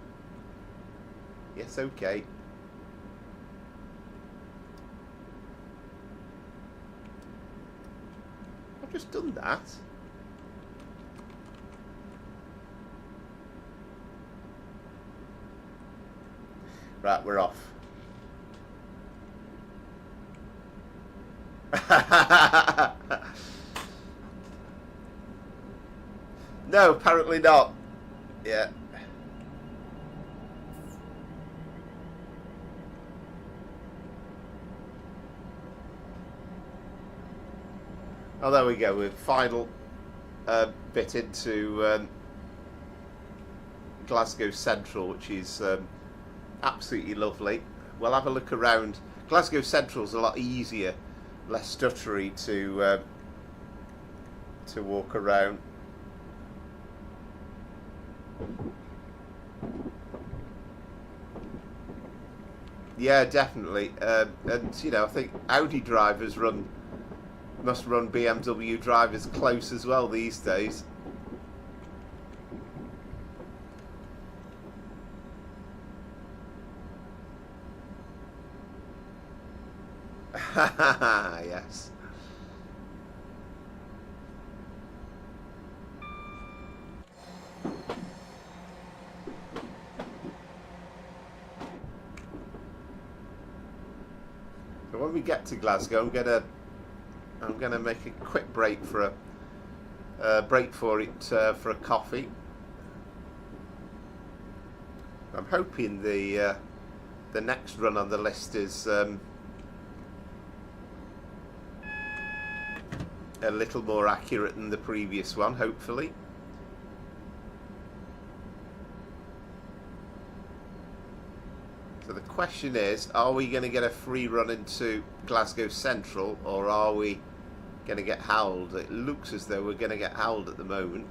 A: Yes, okay. I've just done that. Right, we're off. No, apparently not. Yeah. Oh, there we go. We're final bit into Glasgow Central, which is absolutely lovely. We'll have a look around. Glasgow Central's a lot easier, less stuttery to walk around. Yeah, definitely. And you know, I think Audi drivers must run BMW drivers close as well these days. Yes. So when we get to Glasgow, I'm gonna make a quick break for a coffee. I'm hoping the next run on the list is a little more accurate than the previous one, hopefully. So the question is, are we going to get a free run into Glasgow Central, or are we going to get howled? It looks as though we're going to get howled at the moment.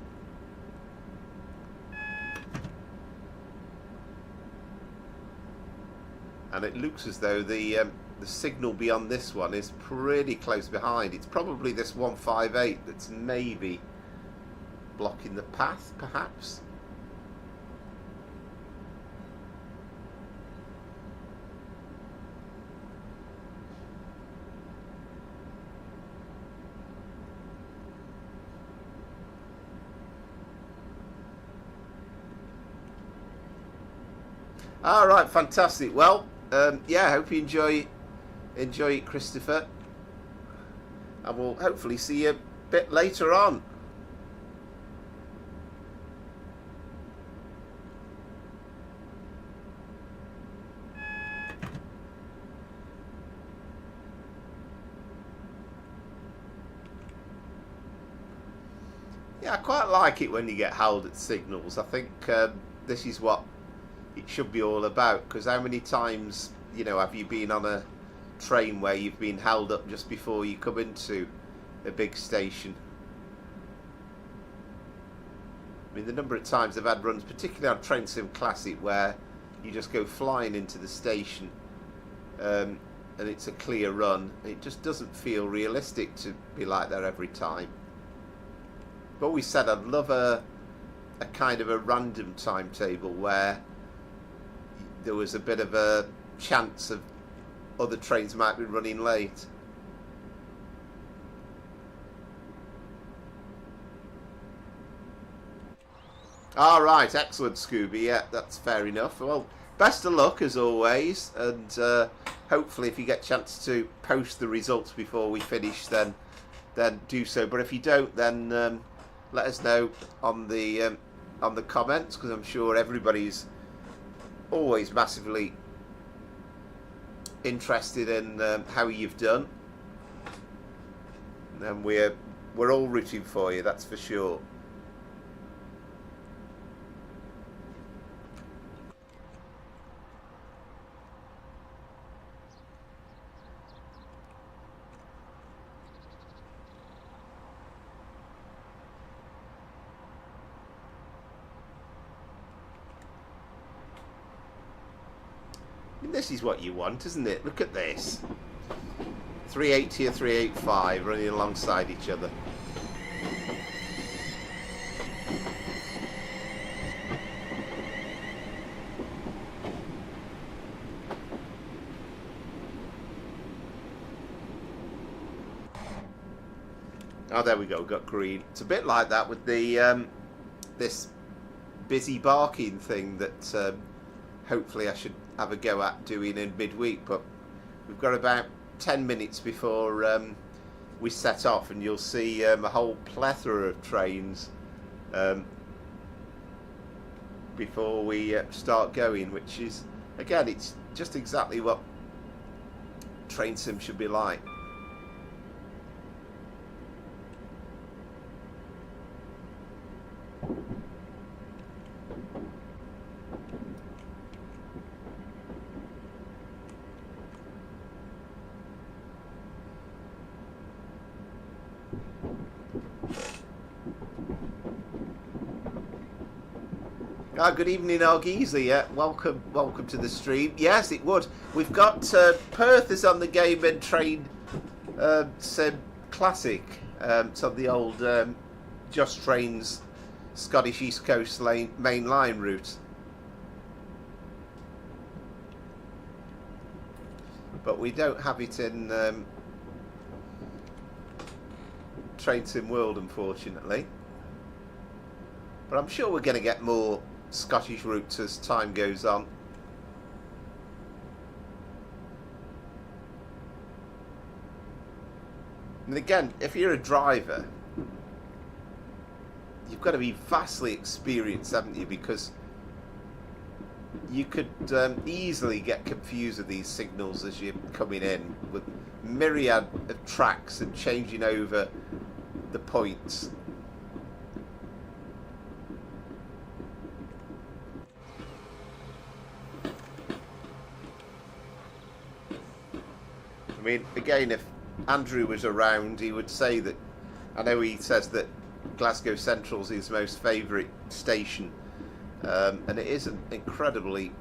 A: and it looks as though the signal beyond this one is pretty close behind. It's probably this 158 that's maybe blocking the path, perhaps. All right, fantastic. Well, yeah, I hope you enjoy it, Christopher, and we'll hopefully see you a bit later on. Yeah, I quite like it when you get held at signals. I think this is what it should be all about, because how many times, you know, have you been on a train where you've been held up just before you come into a big station? I mean, the number of times I've had runs, particularly on Train Sim Classic, where you just go flying into the station and it's a clear run. It just doesn't feel realistic to be like that every time. I've always said I'd love a kind of a random timetable where there was a bit of a chance of other trains might be running late. All right, excellent, Scooby. Yeah, that's fair enough. Well, best of luck as always, and hopefully if you get a chance to post the results before we finish, then do so. But if you don't, then let us know on the comments, because I'm sure everybody's always massively interested in how you've done, and we're all rooting for you, that's for sure. This is what you want, isn't it? Look at this. 380 or 385 running alongside each other. Oh, there we go, got green. It's a bit like that with the this busy barking thing that hopefully I should have a go at doing in midweek, but we've got about 10 minutes before we set off, and you'll see a whole plethora of trains before we start going, which is, again, it's just exactly what train sim should be like. Good evening, Argeezy. Yeah, welcome to the stream. Yes, it would. We've got Perth is on the Game and Train Sim Classic. It's on the old Just Trains Scottish East Coast main line route. But we don't have it in Train Sim World, unfortunately. But I'm sure we're going to get more Scottish routes as time goes on. And again, if you're a driver, you've got to be vastly experienced, haven't you? Because you could easily get confused with these signals as you're coming in, with myriad of tracks and changing over the points. I mean, again, if Andrew was around, he would say that, I know he says that Glasgow Central is his most favourite station, and it is an incredibly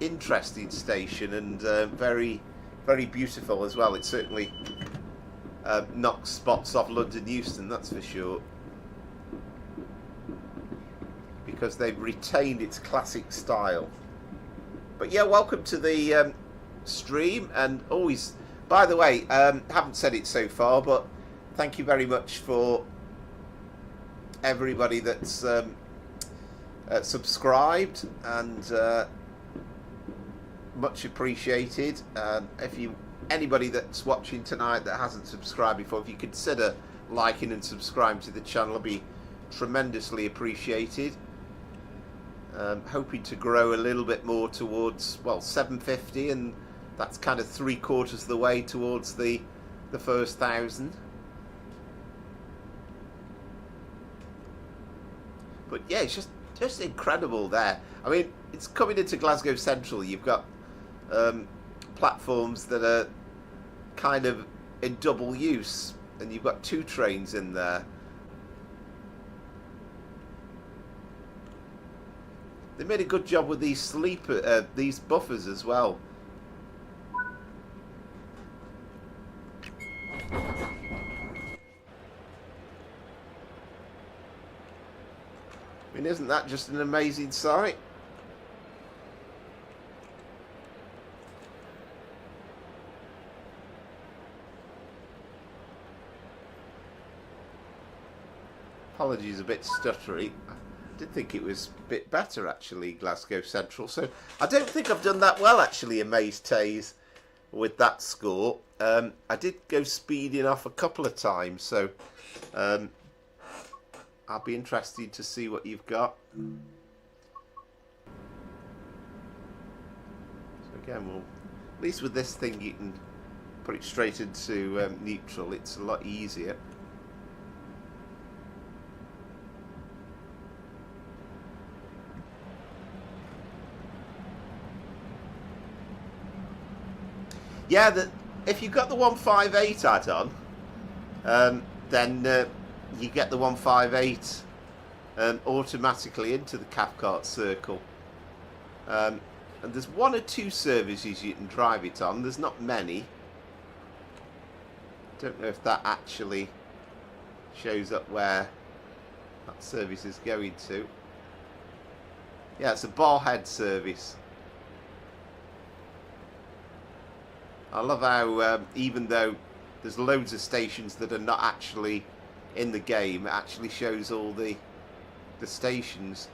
A: interesting station, and very, very beautiful as well. It certainly knocks spots off London Euston, that's for sure, because they've retained its classic style. But yeah, welcome to the stream, and always, by the way, haven't said it so far, but thank you very much for everybody that's subscribed, and much appreciated. If anybody that's watching tonight that hasn't subscribed before, if you consider liking and subscribing to the channel, it'll be tremendously appreciated. Hoping to grow a little bit more towards, well, 750, and that's kind of 3/4 of the way towards the first 1,000. But yeah, it's just incredible there. I mean, it's coming into Glasgow Central. You've got platforms that are kind of in double use, and you've got 2 trains in there. They made a good job with these these buffers as well. I mean, isn't that just an amazing sight? Apologies, a bit stuttery. I did think it was a bit better, actually, Glasgow Central. So I don't think I've done that well, actually, in Maze Tays with that score. I did go speeding off a couple of times, so I'll be interested to see what you've got. So again, well, at least with this thing you can put it straight into neutral. It's a lot easier. Yeah, if you've got the 158 add-on, then you get the 158 automatically into the Cathcart Circle. And there's 1 or 2 services you can drive it on. There's not many. Don't know if that actually shows up where that service is going to. Yeah, it's a Barhead service. I love how even though there's loads of stations that are not actually in the game, it actually shows all the stations.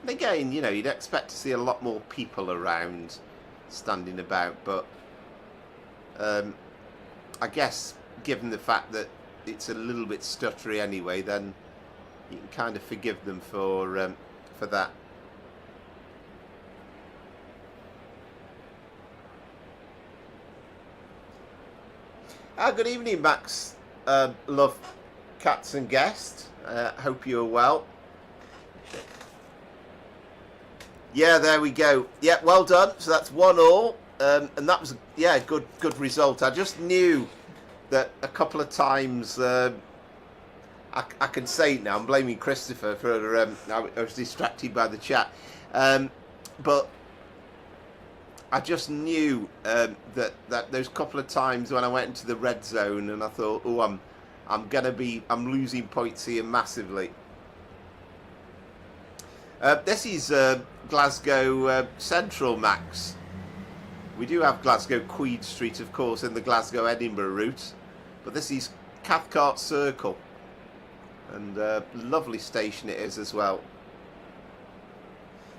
A: And again, you know, you'd expect to see a lot more people around standing about, but I guess given the fact that it's a little bit stuttery anyway, then you can kind of forgive them for that. Good evening, Max. Love cats and guests. Hope you're well. Yeah, there we go. Yeah, well done. So that's 1-1, and that was good result. I just knew that a couple of times. I can say it now. I'm blaming Christopher for. I was distracted by the chat, but I just knew that those couple of times when I went into the red zone, and I thought, oh, I'm losing points here massively. This is Glasgow Central, Max. We do have Glasgow Queen Street, of course, in the Glasgow-Edinburgh route, but this is Cathcart Circle, and lovely station it is as well.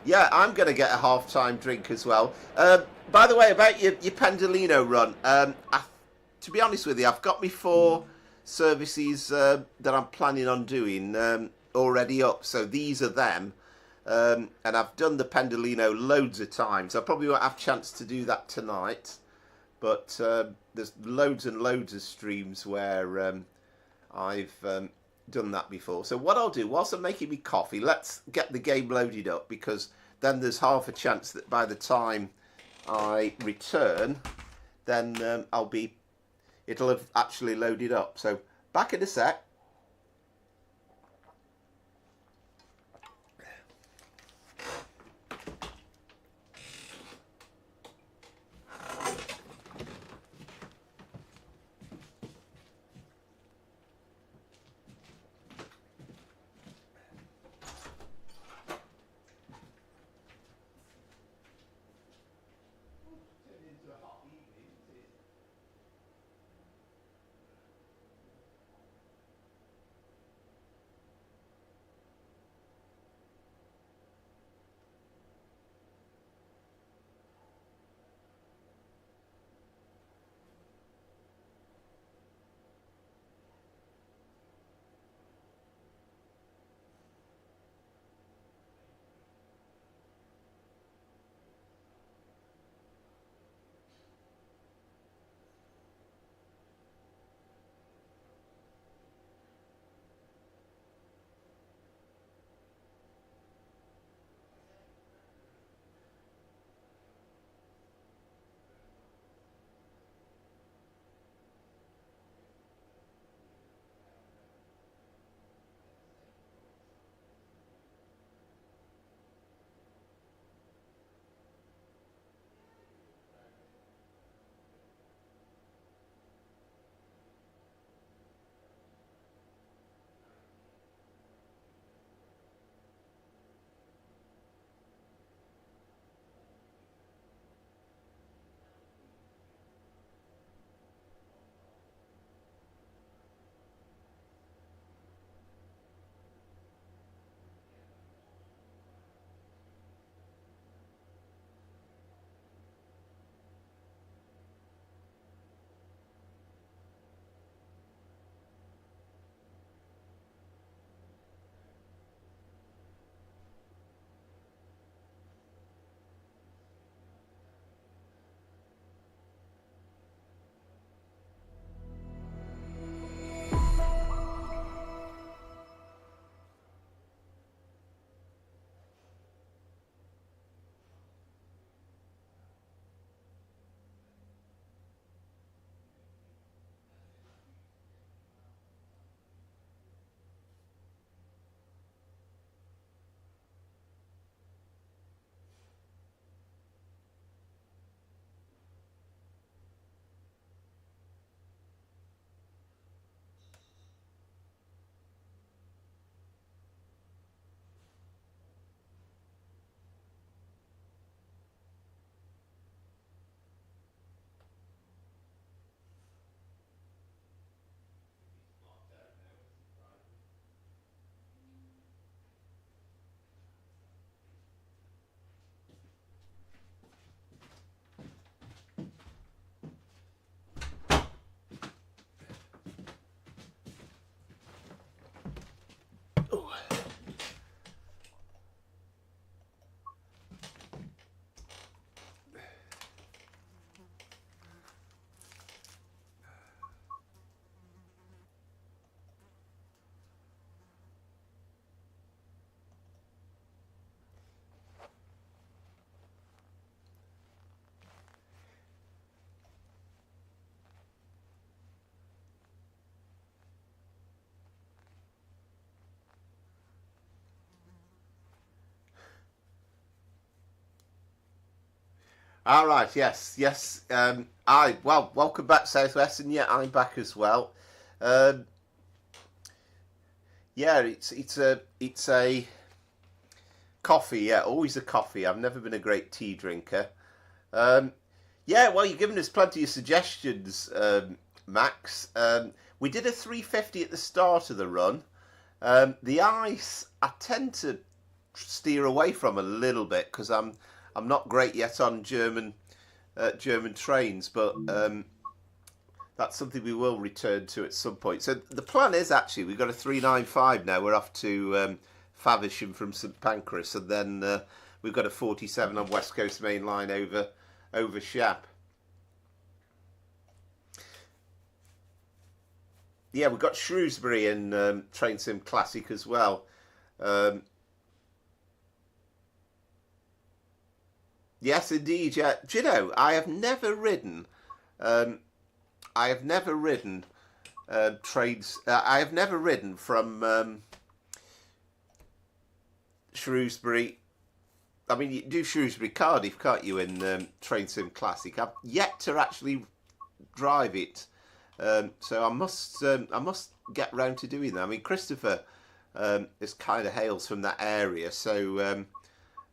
A: Yeah, I'm going to get a half-time drink as well. By the way, about your Pendolino run, to be honest with you, I've got me 4 services that I'm planning on doing already up, so these are them. And I've done the Pendolino loads of times. I probably won't have a chance to do that tonight, but there's loads and loads of streams where I've done that before. So what I'll do, whilst I'm making me coffee, let's get the game loaded up, because then there's half a chance that by the time I return, then I'll be it'll have actually loaded up. So back in a sec. All right, yes. Welcome back, Southwestern. Yeah, I'm back as well. Um, yeah, it's a coffee. Yeah, always a coffee. I've never been a great tea drinker. Um, yeah, well, you're giving us plenty of suggestions, Max. We did a 350 at the start of the run. The ice, I tend to steer away from a little bit because I'm not great yet on German trains, but that's something we will return to at some point. So the plan is actually we've got a 395 now. We're off to Faversham from St Pancras, and then we've got a 47 on West Coast Main Line over Shap. Yeah, we've got Shrewsbury in Train Sim Classic as well. Um, yes, indeed. Yeah, do you know I have never ridden. Um, I have never ridden trains. I have never ridden from Shrewsbury. I mean, you do Shrewsbury Cardiff, can't you, in Train Sim Classic? I've yet to actually drive it, so I must get round to doing that. I mean, Christopher is kind of hails from that area, so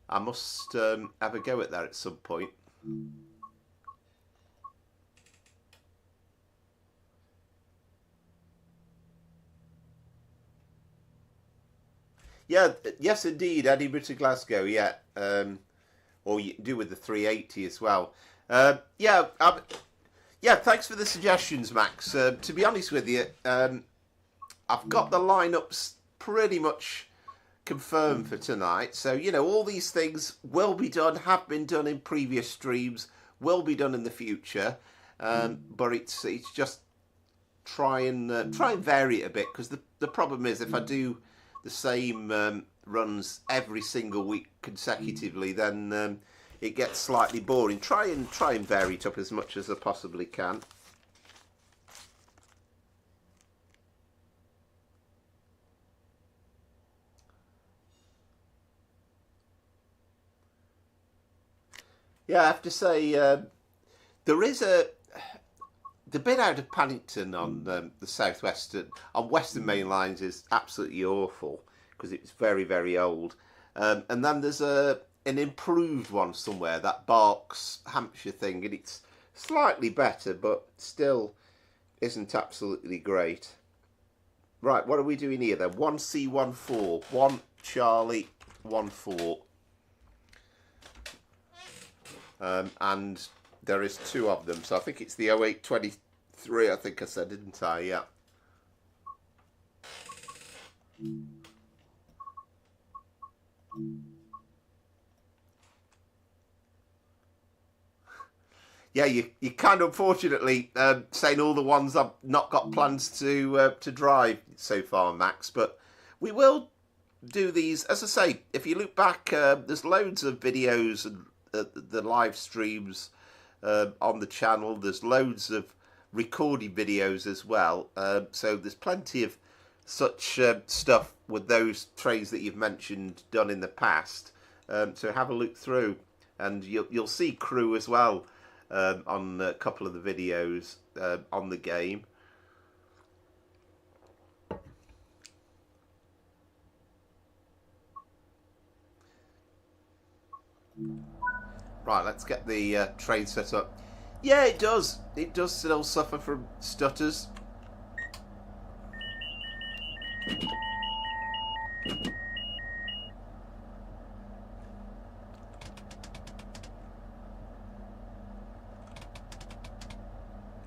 A: I must have a go at that at some point. Yeah, yes, indeed, Edinburgh to Glasgow. Yeah, or you do with the 380 as well. Yeah, yeah. Thanks for the suggestions, Max. To be honest with you, I've got the lineups pretty much confirmed for tonight. So you know, all these things will be done, have been done in previous streams, will be done in the future. But it's just try and vary it a bit, because the problem is, if I do the same runs every single week consecutively, then it gets slightly boring. Try and vary it up as much as I possibly can. Yeah, I have to say, there is the bit out of Paddington on the southwestern, on Western Main Lines, is absolutely awful because it's very, very old. And then there's an improved one somewhere, that Berks, Hampshire thing, and it's slightly better, but still isn't absolutely great. Right, what are we doing here then? 1C14, 1 Charlie, 1 4. And there is 2 of them, so I think it's the 0823, I think I said, didn't I? Yeah. Yeah, you kind of unfortunately saying all the ones I've not got plans to drive so far, Max, but we will do these. As I say, if you look back, there's loads of videos and the live streams on the channel. There's loads of recorded videos as well, so there's plenty of such stuff with those trains that you've mentioned done in the past, so have a look through, and you'll see crew as well on a couple of the videos on the game. Right, let's get the train set up. Yeah, it does. It does still suffer from stutters.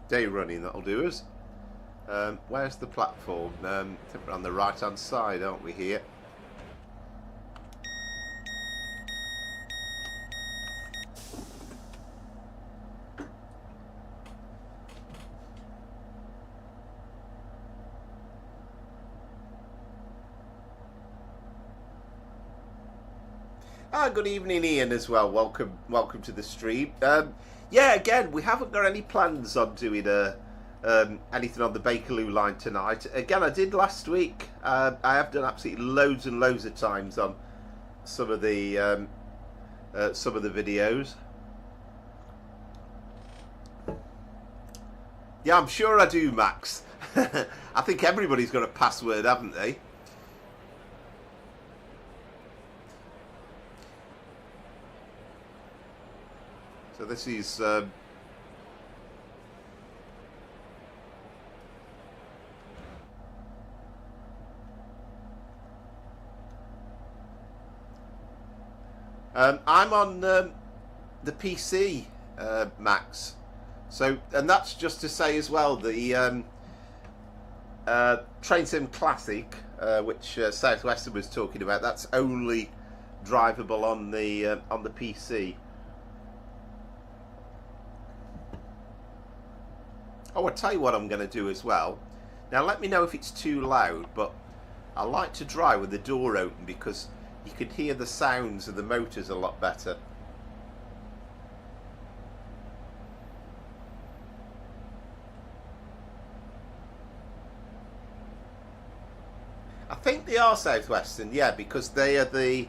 A: Day running, that'll do us. Where's the platform? I think we're on the right hand side, aren't we, here? Good evening, Ian, as well. Welcome to the stream. Yeah, again, we haven't got any plans on doing anything on the Bakerloo line tonight. Again, I did last week. I have done absolutely loads and loads of times on some of the videos. Yeah, I'm sure I do, Max. I think everybody's got a password, haven't they? So this is I'm on the PC, Max. So, and that's just to say as well, the Train Sim Classic, which Southwestern was talking about, that's only drivable on the PC. Oh, I'll tell you what I'm going to do as well. Now, let me know if it's too loud, but I like to drive with the door open because you can hear the sounds of the motors a lot better. think they are Southwestern, yeah, because they are the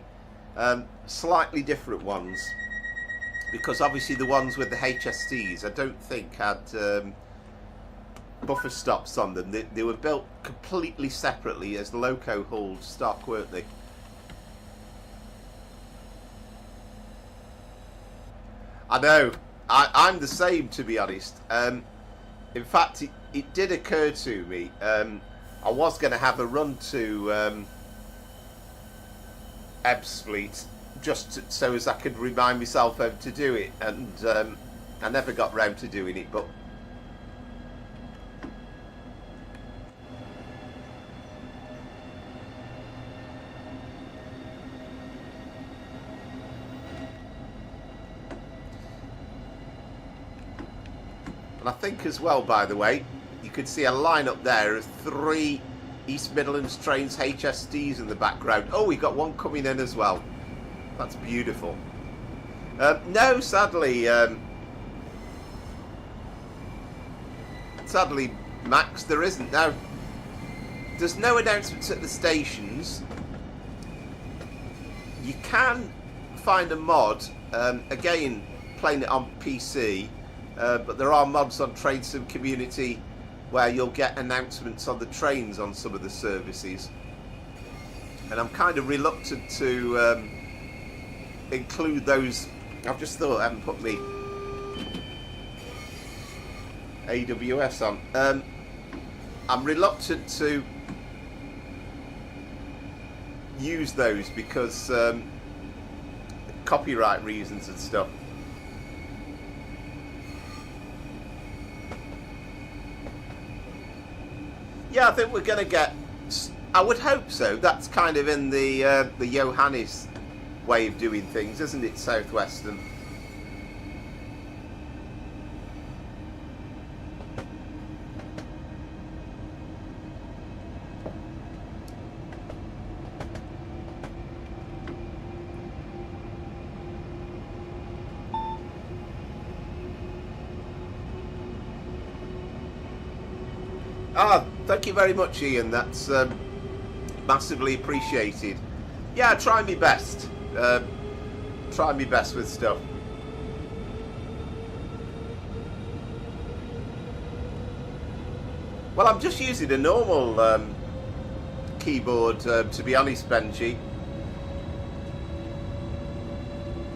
A: slightly different ones. Because obviously the ones with the HSTs, I don't think had buffer stops on them. They were built completely separately as loco hauled stock, weren't they? I know. I'm the same, to be honest. In fact, it did occur to me. I was going to have a run to Ebbsfleet just so as I could remind myself how to do it, and I never got round to doing it. But and I think as well, by the way, you could see a line up there of 3 East Midlands Trains HSDs in the background. Oh, we got one coming in as well. That's beautiful. No, sadly, Max, there isn't. Now, there's no announcements at the stations. You can find a mod, again, playing it on PC, but there are mods on Train Sim Community where you'll get announcements on the trains on some of the services. And I'm kind of reluctant to include those. I've just thought I haven't put me AWS on. I'm reluctant to use those because copyright reasons and stuff. Yeah, I think we're going to get, I would hope so. That's kind of in the Johannes way of doing things, isn't it, Southwestern? Ah, thank you very much, Ian. That's massively appreciated. Yeah, I try my best. Try my best with stuff. Well, I'm just using a normal keyboard, to be honest, Benji.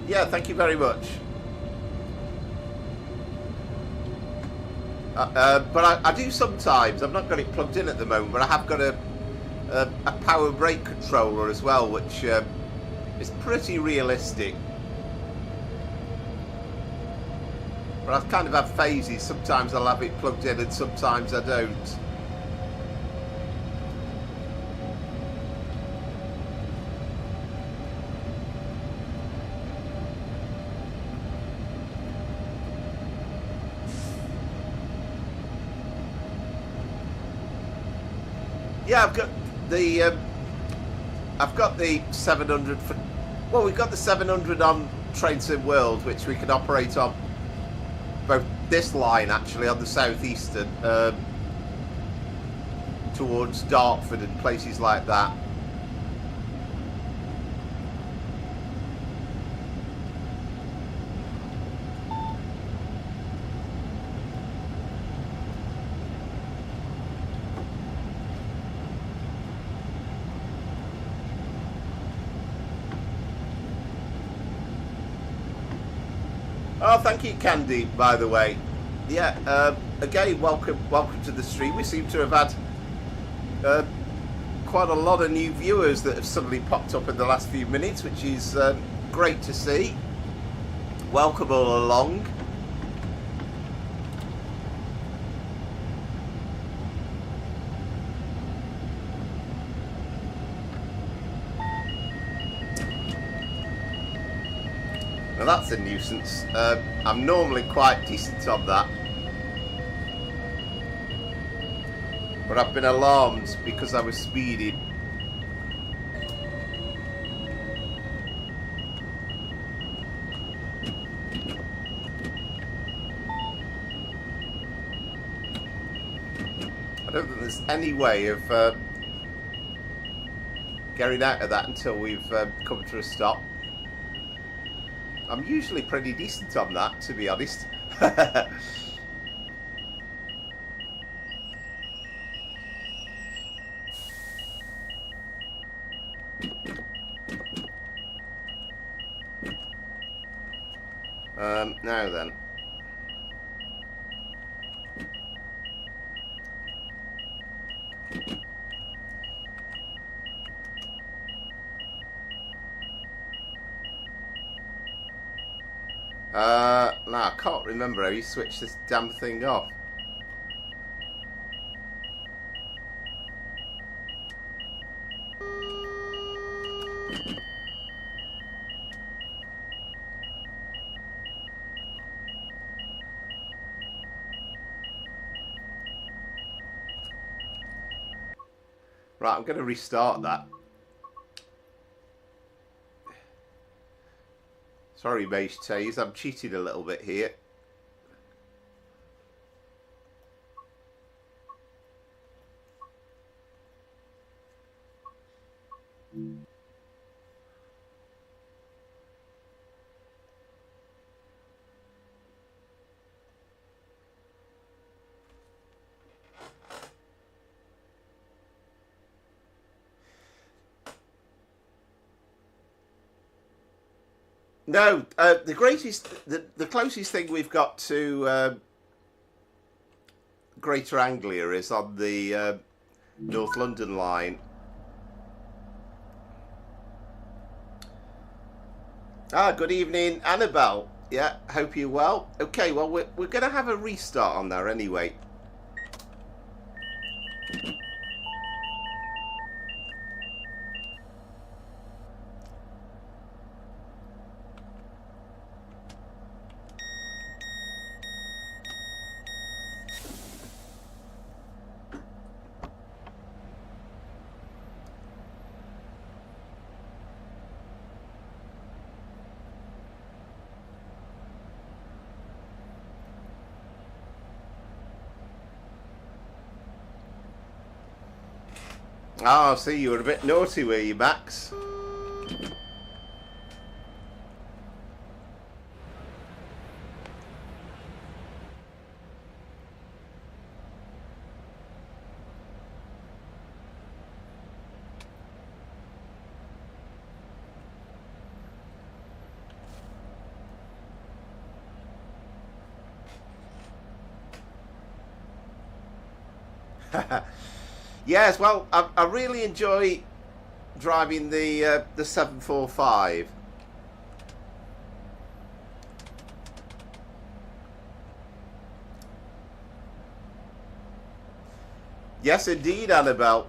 A: Yeah, thank you very much. But I do sometimes. I've not got it plugged in at the moment, but I have got a power brake controller as well, which is pretty realistic. But I kind of have phases. Sometimes I'll have it plugged in and sometimes I don't. Yeah, I've got the 700 for, well, we've got the 700 on Train Sim World, which we can operate on both this line actually on the Southeastern towards Dartford and places like that. Oh, thank you, Candy, by the way. Yeah, again, welcome to the stream. We seem to have had quite a lot of new viewers that have suddenly popped up in the last few minutes, which is great to see. Welcome all along. Now that's a nuisance. I'm normally quite decent on that, but I've been alarmed because I was speeding. I don't think there's any way of getting out of that until we've come to a stop. I'm usually pretty decent on that, to be honest. Now then. No, I can't remember how you switch this damn thing off. Right, I'm going to restart that. Sorry, mateys, I'm cheating a little bit here. No, the closest thing we've got to Greater Anglia is on the North London line. Good evening, Annabelle. Yeah, hope you're well. Okay, well, we're going to have a restart on there anyway. Oh, see, you were a bit naughty, were you, Max? Yes, well, I really enjoy driving the 745. Yes, indeed, Annabelle.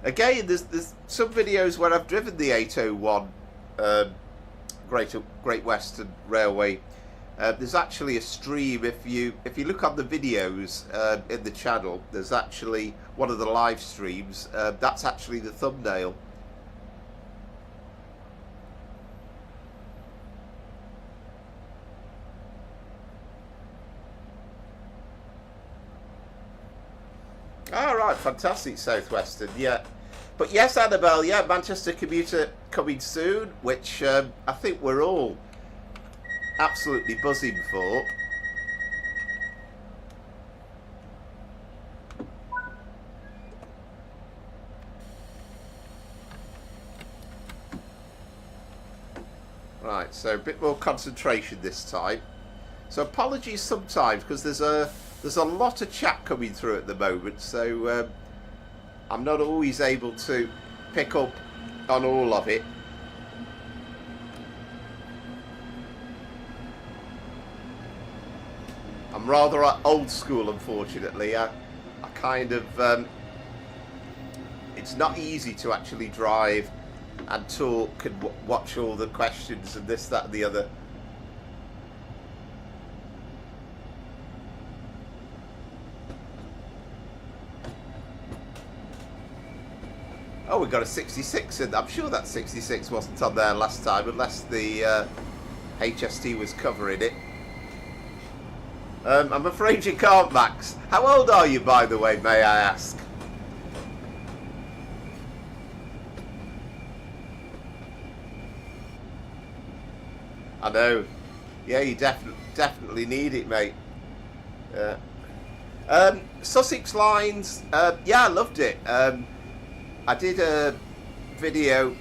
A: Again, there's some videos where I've driven the 801 Great Western Railway. There's actually a stream. If you look on the videos in the channel, there's actually one of the live streams. That's actually the thumbnail. All right, fantastic, Southwestern. Yeah, but yes, Annabelle. Yeah, Manchester commuter coming soon, which I think we're all absolutely buzzing for. Right, so a bit more concentration this time. So apologies sometimes because there's a lot of chat coming through at the moment, so I'm not always able to pick up on all of it. I'm rather old school, unfortunately. I kind of it's not easy to actually drive and talk and watch all the questions and this, that and the other. Oh, we got a 66 in. I'm sure that 66 wasn't on there last time, unless the HST was covering it. I'm afraid you can't, Max. How old are you, by the way, may I ask? I know. Yeah, you definitely need it, mate. Yeah. Sussex Lines. Yeah, I loved it. I did a video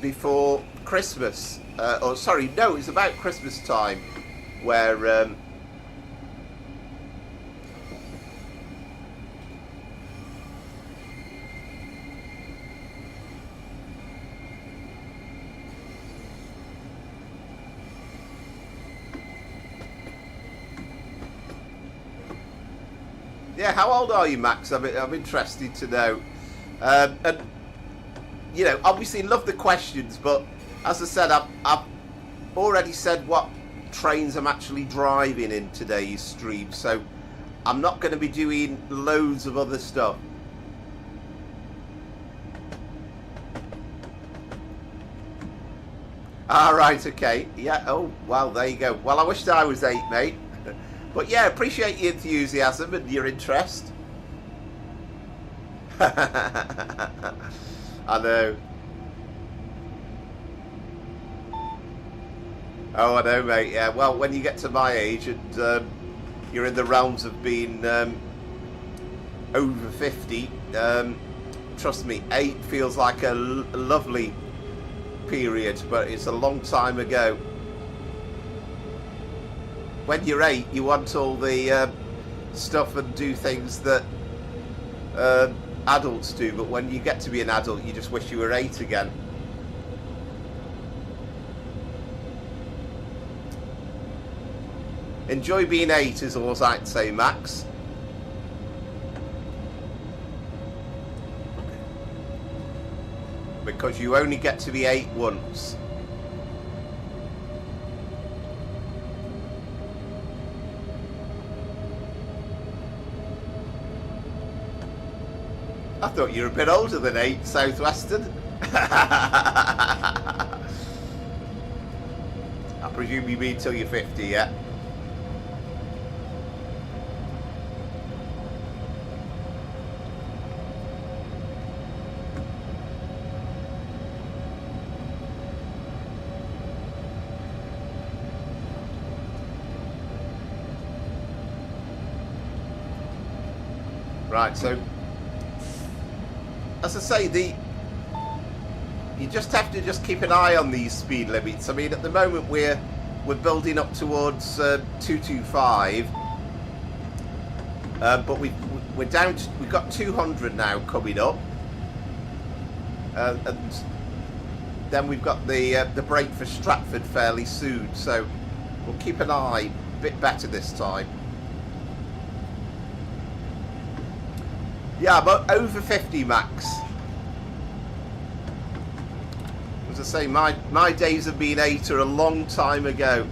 A: before Christmas. Or sorry, no, it was about Christmas time, where yeah, how old are you, Max? I'm interested to know. And you know, obviously love the questions, but as I said, I've already said what trains I'm actually driving in today's stream, so I'm not going to be doing loads of other stuff. All right, okay, yeah. Oh, well, there you go. Well, I wished I was 8, mate. But yeah, appreciate your enthusiasm and your interest. I know. Oh, I know, mate. Yeah. Well, when you get to my age and you're in the realms of being over 50, trust me, 8 feels like a lovely period, but it's a long time ago. When you're 8, you want all the stuff and do things that adults do, but when you get to be an adult, you just wish you were 8 again. Enjoy being 8 is all I'd say, Max. Because you only get to be 8 once. I thought you were a bit older than 8, Southeastern. I presume you mean till you're 50, yeah? Right, so as I say, you just have to just keep an eye on these speed limits. I mean, at the moment we're building up towards 225, but we're down to, we've got 200 now coming up, and then we've got the break for Stratford fairly soon. So we'll keep an eye, a bit better this time. Yeah, but over 50, Max. As I say, my days of being 8 are a long time ago.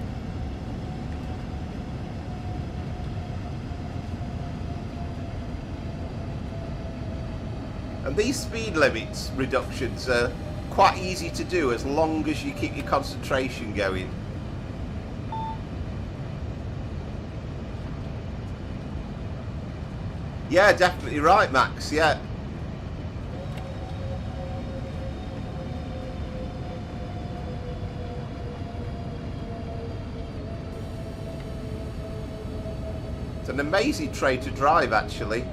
A: And these speed limits reductions are quite easy to do as long as you keep your concentration going. Yeah, definitely right, Max, yeah. It's an amazing train to drive, actually.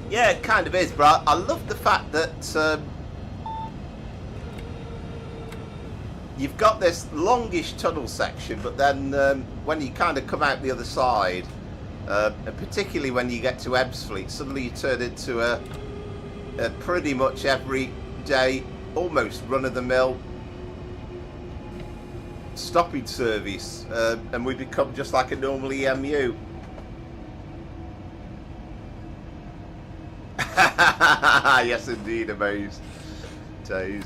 A: Yeah, it kind of is, but I love the fact that you've got this longish tunnel section, but then when you kind of come out the other side, and particularly when you get to Ebbsfleet, suddenly you turn into a pretty much every day, almost run-of-the-mill stopping service, and we become just like a normal EMU. Yes, indeed, amazed. Days.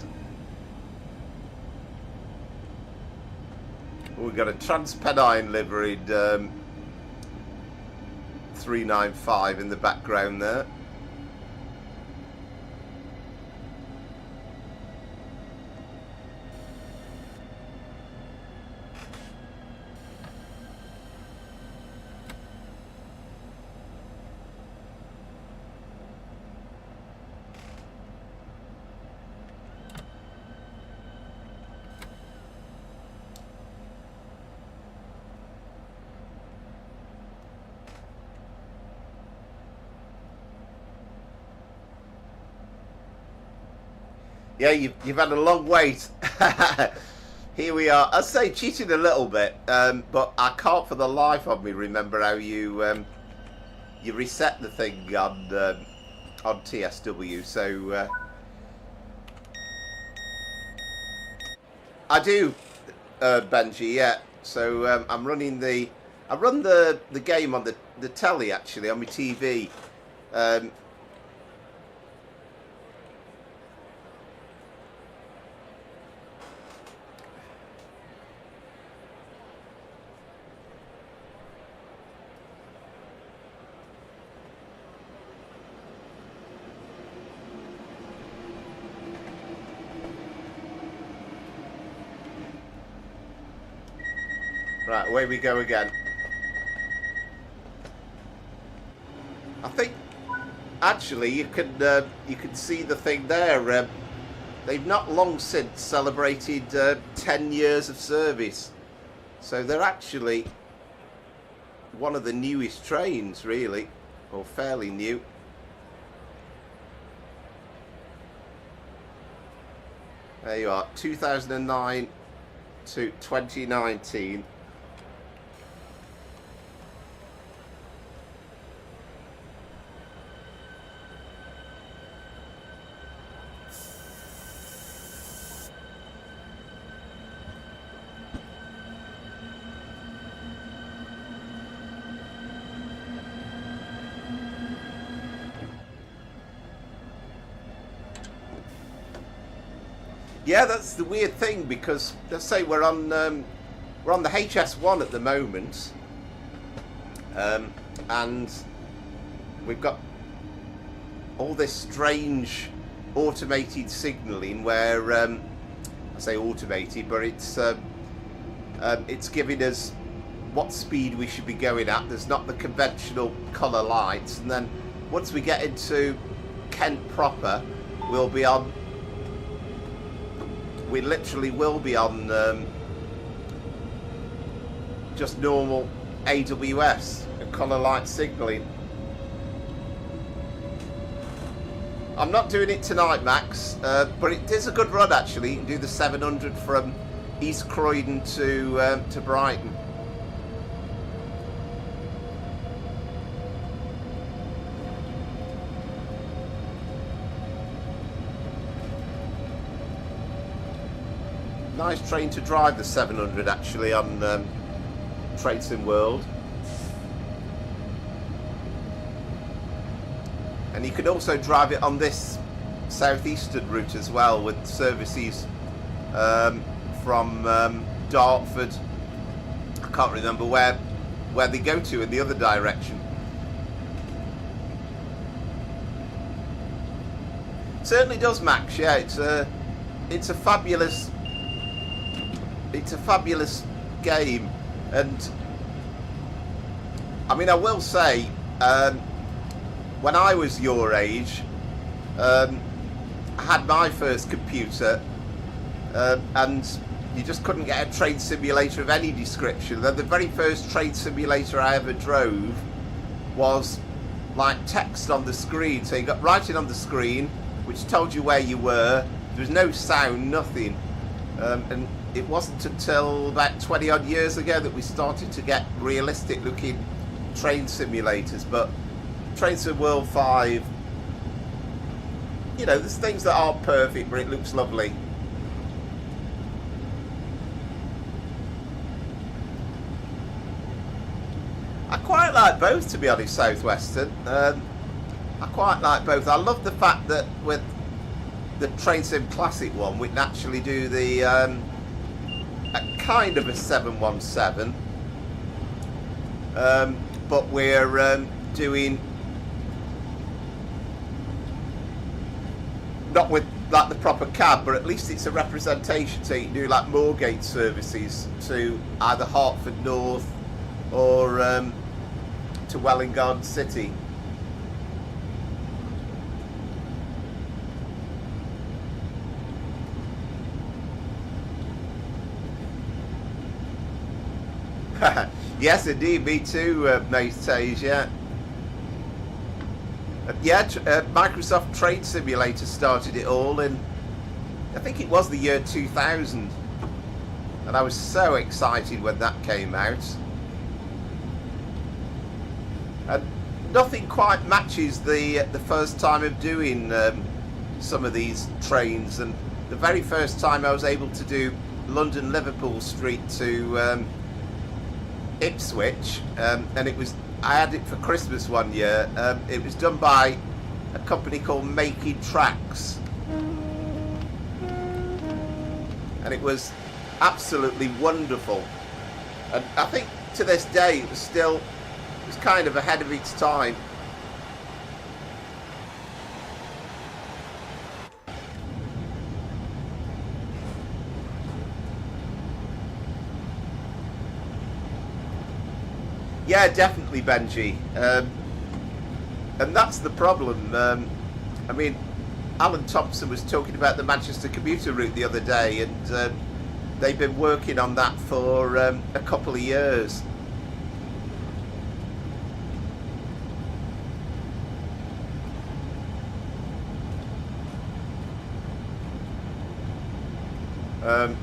A: We've got a Transpennine liveried 395 in the background there. Yeah, you've had a long wait. Here we are. I say cheating a little bit, but I can't for the life of me remember how you reset the thing on TSW. So I do, Benji. Yeah. So I run the game on the telly actually on my TV. Right, away we go again. I think actually you can see the thing there. They've not long since celebrated 10 years of service, so they're actually one of the newest trains, really, or fairly new. There you are, 2009 to 2019. Yeah, that's the weird thing, because let's say we're on the HS1 at the moment, and we've got all this strange automated signalling where I say automated, but it's giving us what speed we should be going at. There's not the conventional colour lights, and then once we get into Kent proper, we literally will be on just normal AWS and colour light signalling. I'm not doing it tonight, Max, but it is a good run actually. You can do the 700 from East Croydon to Brighton. Nice train to drive, the 700 actually, on Tradesim World. And you could also drive it on this Southeastern route as well, with services from Dartford. I can't remember where they go to in the other direction. Certainly does, Max. Yeah, it's a fabulous game, and I mean, I will say, when I was your age, I had my first computer, and you just couldn't get a train simulator of any description. The very first train simulator I ever drove was like text on the screen, so you got writing on the screen which told you where you were. There was no sound, nothing, and it wasn't until about 20 odd years ago that we started to get realistic looking train simulators. But Tradesim World 5, you know, there's things that aren't perfect, but it looks lovely. I quite like both, to be honest, Southwestern. I quite like both. I love the fact that with the Train Sim Classic one, we can actually do the a kind of a 717, but we're doing not with like the proper cab, but at least it's a representation, so you can do like Moorgate services to either Hertford North or to Welwyn Garden City. Yes, indeed, me too, mateys, yeah. Microsoft Train Simulator started it all in, I think it was the year 2000. And I was so excited when that came out. And nothing quite matches the first time of doing some of these trains. And the very first time I was able to do London Liverpool Street to Ipswich, and it was, I had it for Christmas one year. It was done by a company called Making Tracks, and it was absolutely wonderful. And I think to this day it was kind of ahead of its time. Yeah, definitely, Benji. And that's the problem. I mean, Alan Thompson was talking about the Manchester commuter route the other day, and they've been working on that for a couple of years.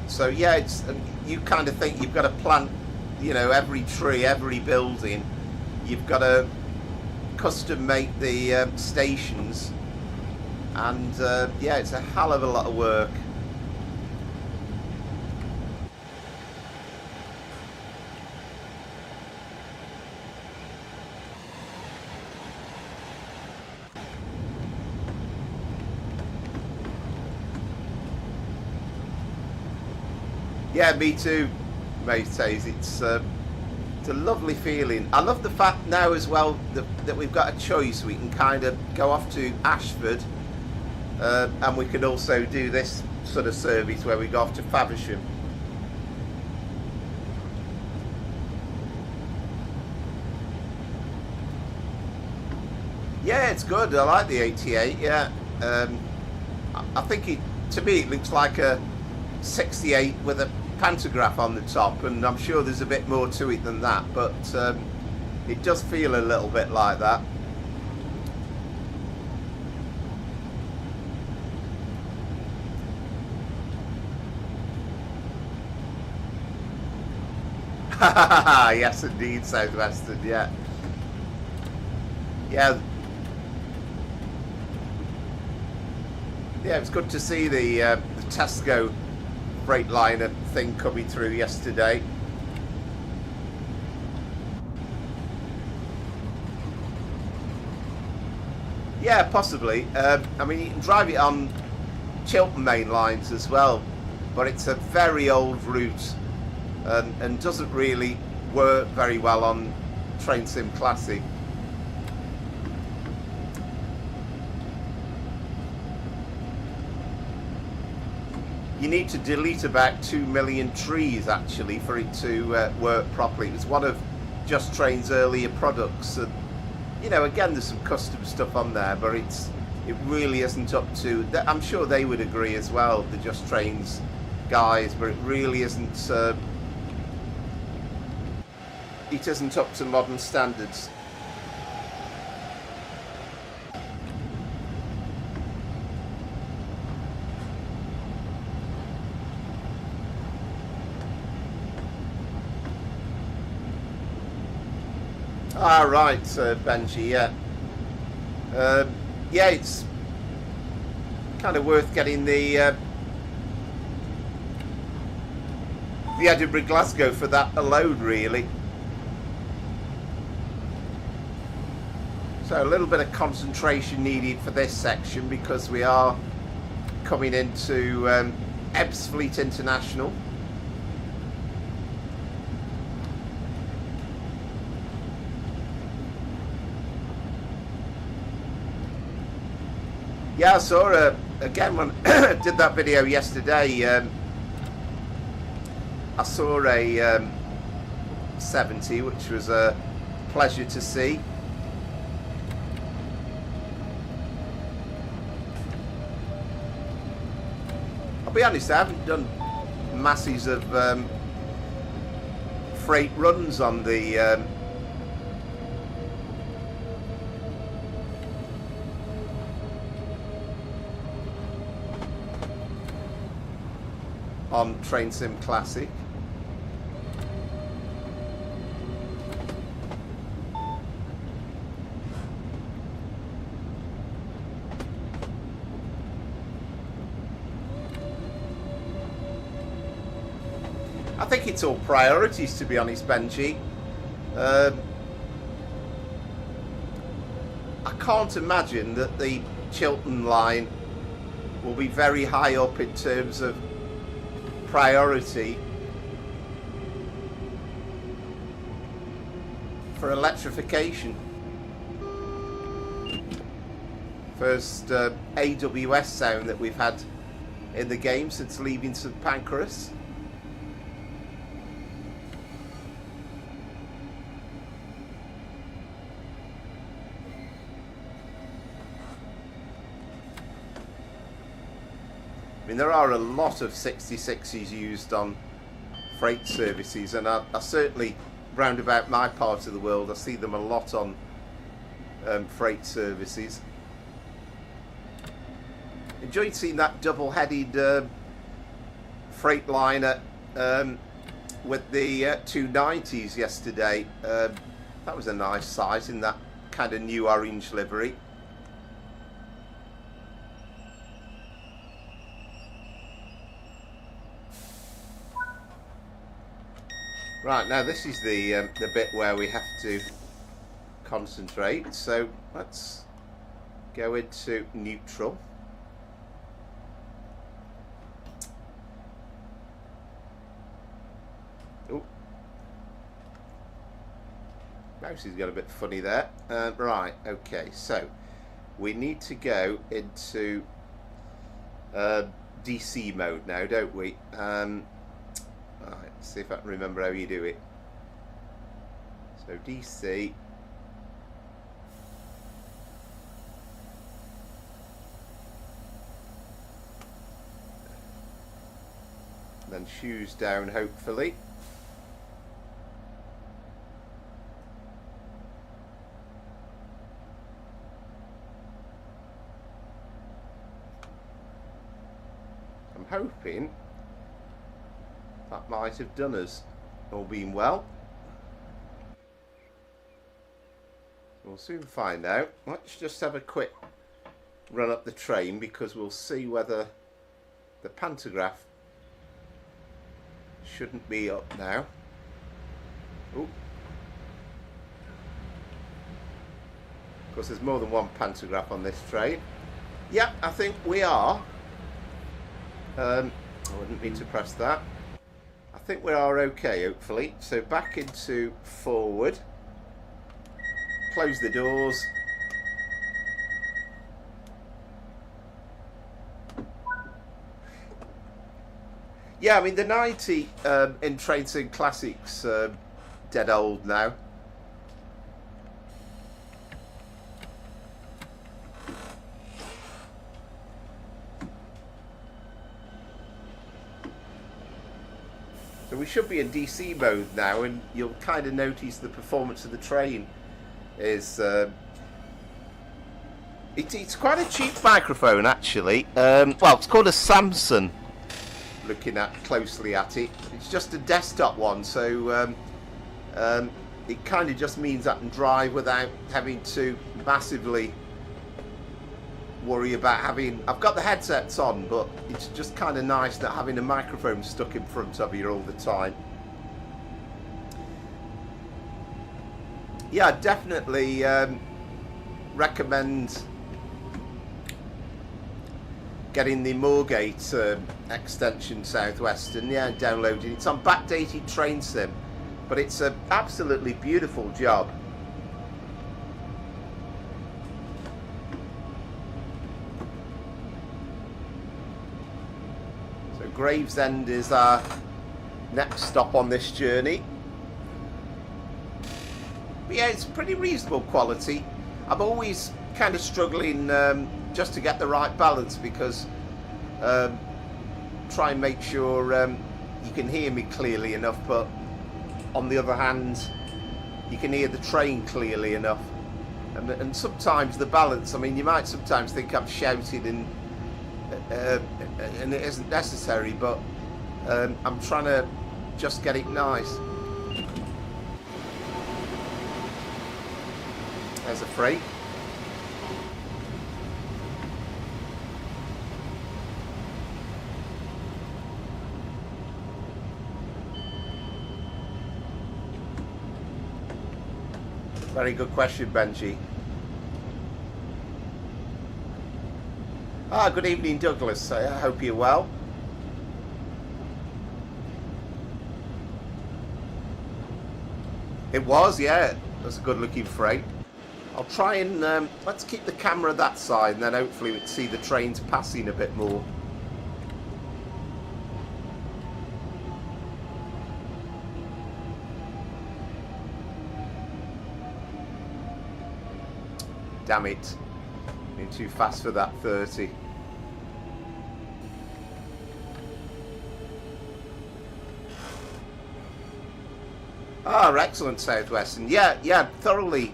A: So yeah, you kind of think you've got to plant, you know, every tree, every building. You've got to custom make the stations, and yeah, it's a hell of a lot of work. Yeah, me too, mateys. It's a lovely feeling. I love the fact now as well that we've got a choice. We can kind of go off to Ashford, and we can also do this sort of service where we go off to Faversham. Yeah, it's good. I like the 88. Yeah, I think to me it looks like a 68 with a pantograph on the top, and I'm sure there's a bit more to it than that, but it does feel a little bit like that. Yes, indeed, Southwestern. Yeah, yeah, yeah. It's good to see the Tesco Freightliner thing coming through yesterday. Yeah, possibly. I mean, you can drive it on Chiltern main lines as well, but it's a very old route, and doesn't really work very well on Train Sim Classic. You need to delete about 2 million trees actually for it to work properly. It was one of Just Train's earlier products, and you know, again, there's some custom stuff on there, but it really isn't up to. I'm sure they would agree as well, the Just Train's guys, but it really isn't. It isn't up to modern standards. Ah, right, Benji, yeah. Yeah, it's kind of worth getting the Edinburgh Glasgow for that alone, really. So a little bit of concentration needed for this section because we are coming into Ebbsfleet International. Yeah, I saw again when I did that video yesterday. I saw a 70, which was a pleasure to see. I'll be honest, I haven't done masses of freight runs on the on Train Sim Classic. I think it's all priorities, to be honest, Benji. I can't imagine that the Chiltern line will be very high up in terms of priority for electrification. First AWS sound that we've had in the game since leaving St Pancras. I mean, there are a lot of 66s used on freight services, and I certainly, round about my part of the world, I see them a lot on freight services. Enjoyed seeing that double-headed freight liner with the 290s yesterday. That was a nice sight in that kind of new orange livery. Right, now this is the bit where we have to concentrate, so let's go into neutral. Oh, mouse has got a bit funny there. Right, okay, so we need to go into DC mode now, don't we? Right, let's see if I can remember how you do it. So DC. Then shoes down, hopefully. I'm hoping that might have done us, all being well. We'll soon find out. Let's just have a quick run up the train because we'll see whether the pantograph shouldn't be up now. Ooh. Of course, there's more than one pantograph on this train. Yeah, I think we are. I wouldn't mean to press that. I think we are okay, hopefully. So back into forward. Close the doors. Yeah, I mean the 90 in Train Sim Classics dead old now. So we should be in DC mode now, and you'll kind of notice the performance of the train is it's quite a cheap microphone actually. Well, it's called a Samsung. Looking at closely at it, it's just a desktop one, so it kind of just means I can drive without having to massively worry about having. I've got the headsets on, but it's just kind of nice not having a microphone stuck in front of you all the time. Yeah, definitely recommend getting the Moorgate extension Southwestern. Yeah, downloading. It's on backdated train sim, but it's an absolutely beautiful job. So Gravesend is our next stop on this journey. But yeah, it's pretty reasonable quality. I'm always kind of struggling just to get the right balance, because try and make sure you can hear me clearly enough, but on the other hand you can hear the train clearly enough, and sometimes the balance, I mean, you might sometimes think I'm shouting and it isn't necessary, but I'm trying to just get it nice. There's a freight. Very good question, Benji. Good evening, Douglas. I hope you're well. It was, yeah. It was a good looking freight. I'll try and let's keep the camera that side, and then hopefully we can see the trains passing a bit more. Damn it, being too fast for that 30. Excellent, Southwestern. Yeah, thoroughly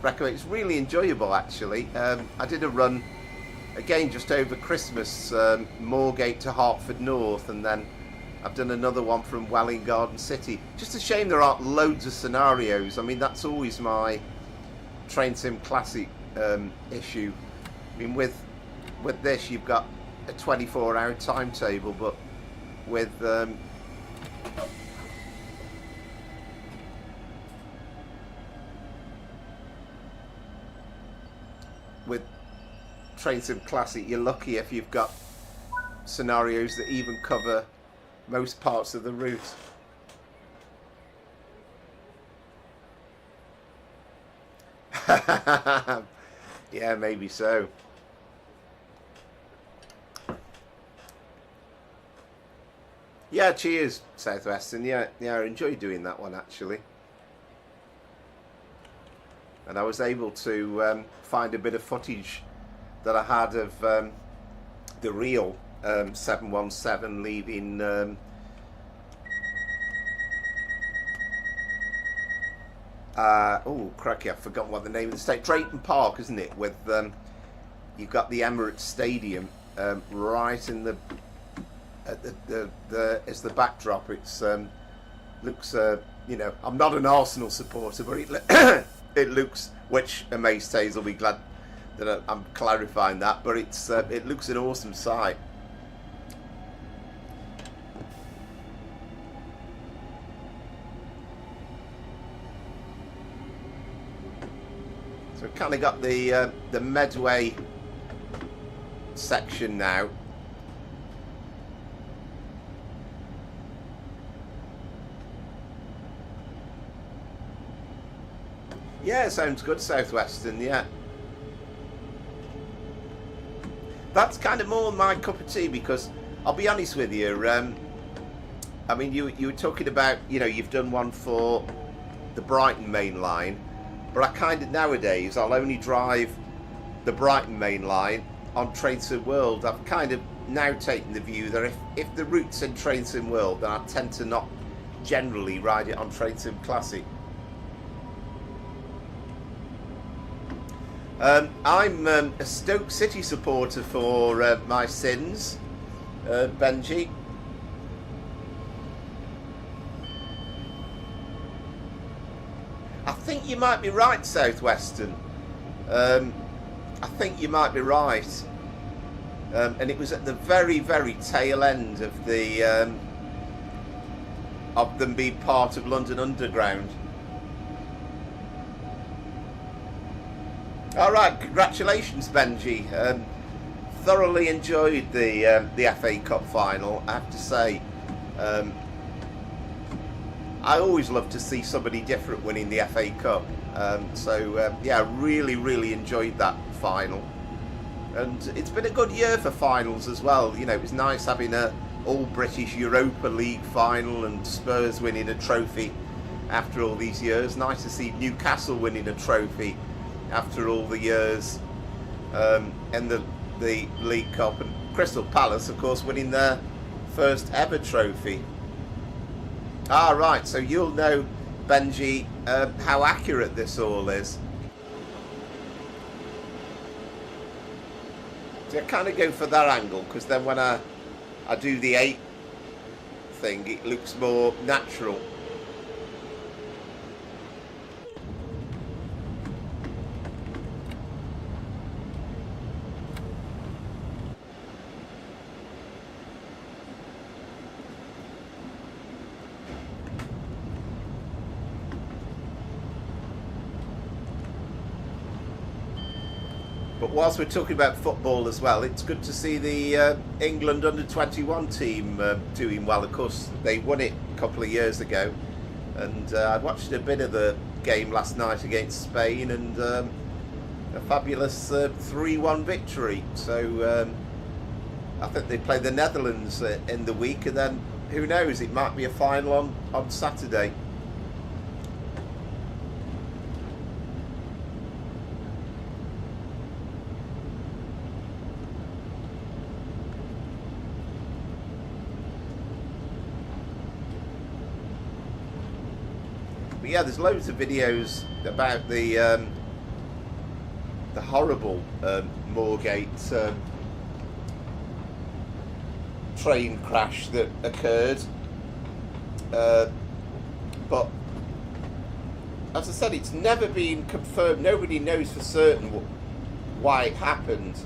A: recommend. It's really enjoyable, actually. I did a run again just over Christmas, Moorgate to Hertford North, and then I've done another one from Welwyn Garden City. Just a shame there aren't loads of scenarios. I mean, that's always my Train Sim Classic issue. I mean, with this you've got a 24-hour timetable, but with Train Sim Classic, you're lucky if you've got scenarios that even cover most parts of the route. Yeah, maybe so. Yeah, cheers, Southwestern. Yeah, I enjoyed doing that one, actually. And I was able to find a bit of footage that I had of the real 717 leaving oh cracky, I've forgotten what the name of the state, Drayton Park, isn't it, with you've got the Emirates Stadium right in the as the backdrop. It's looks you know, I'm not an Arsenal supporter, but it looks, which Amazed Tays will be glad that I'm clarifying that, but it's it looks an awesome sight. So we've kind of got the Medway section now. Yeah, sounds good, Southwestern, yeah. That's kind of more my cup of tea, because I'll be honest with you, I mean, you were talking about, you know, you've done one for the Brighton main line, but I kind of nowadays, I'll only drive the Brighton main line on Train Sim World. I've kind of now taken the view that if the route's in Train Sim World, then I tend to not generally ride it on Train Sim Classic. I'm a Stoke City supporter for my sins, Benji. I think you might be right, Southwestern. I think you might be right. And it was at the very, very tail end of the of them being part of London Underground. All right, congratulations, Benji. Thoroughly enjoyed the FA Cup final. I have to say, I always love to see somebody different winning the FA Cup. Yeah, really enjoyed that final. And it's been a good year for finals as well. You know, it was nice having a all-British Europa League final and Spurs winning a trophy after all these years. Nice to see Newcastle winning a trophy after all the years in the League Cup. And Crystal Palace, of course, winning their first ever trophy. Ah, right, so you'll know, Benji, how accurate this all is. So I kind of go for that angle, because then when I do the 8 thing, it looks more natural. But whilst we're talking about football as well, it's good to see the England under-21 team doing well. Of course, they won it a couple of years ago, and I watched a bit of the game last night against Spain, and a fabulous 3-1 victory. So I think they play the Netherlands in the week, and then who knows, it might be a final on Saturday. Yeah, there's loads of videos about the horrible Moorgate train crash that occurred. But as I said, it's never been confirmed. Nobody knows for certain why it happened.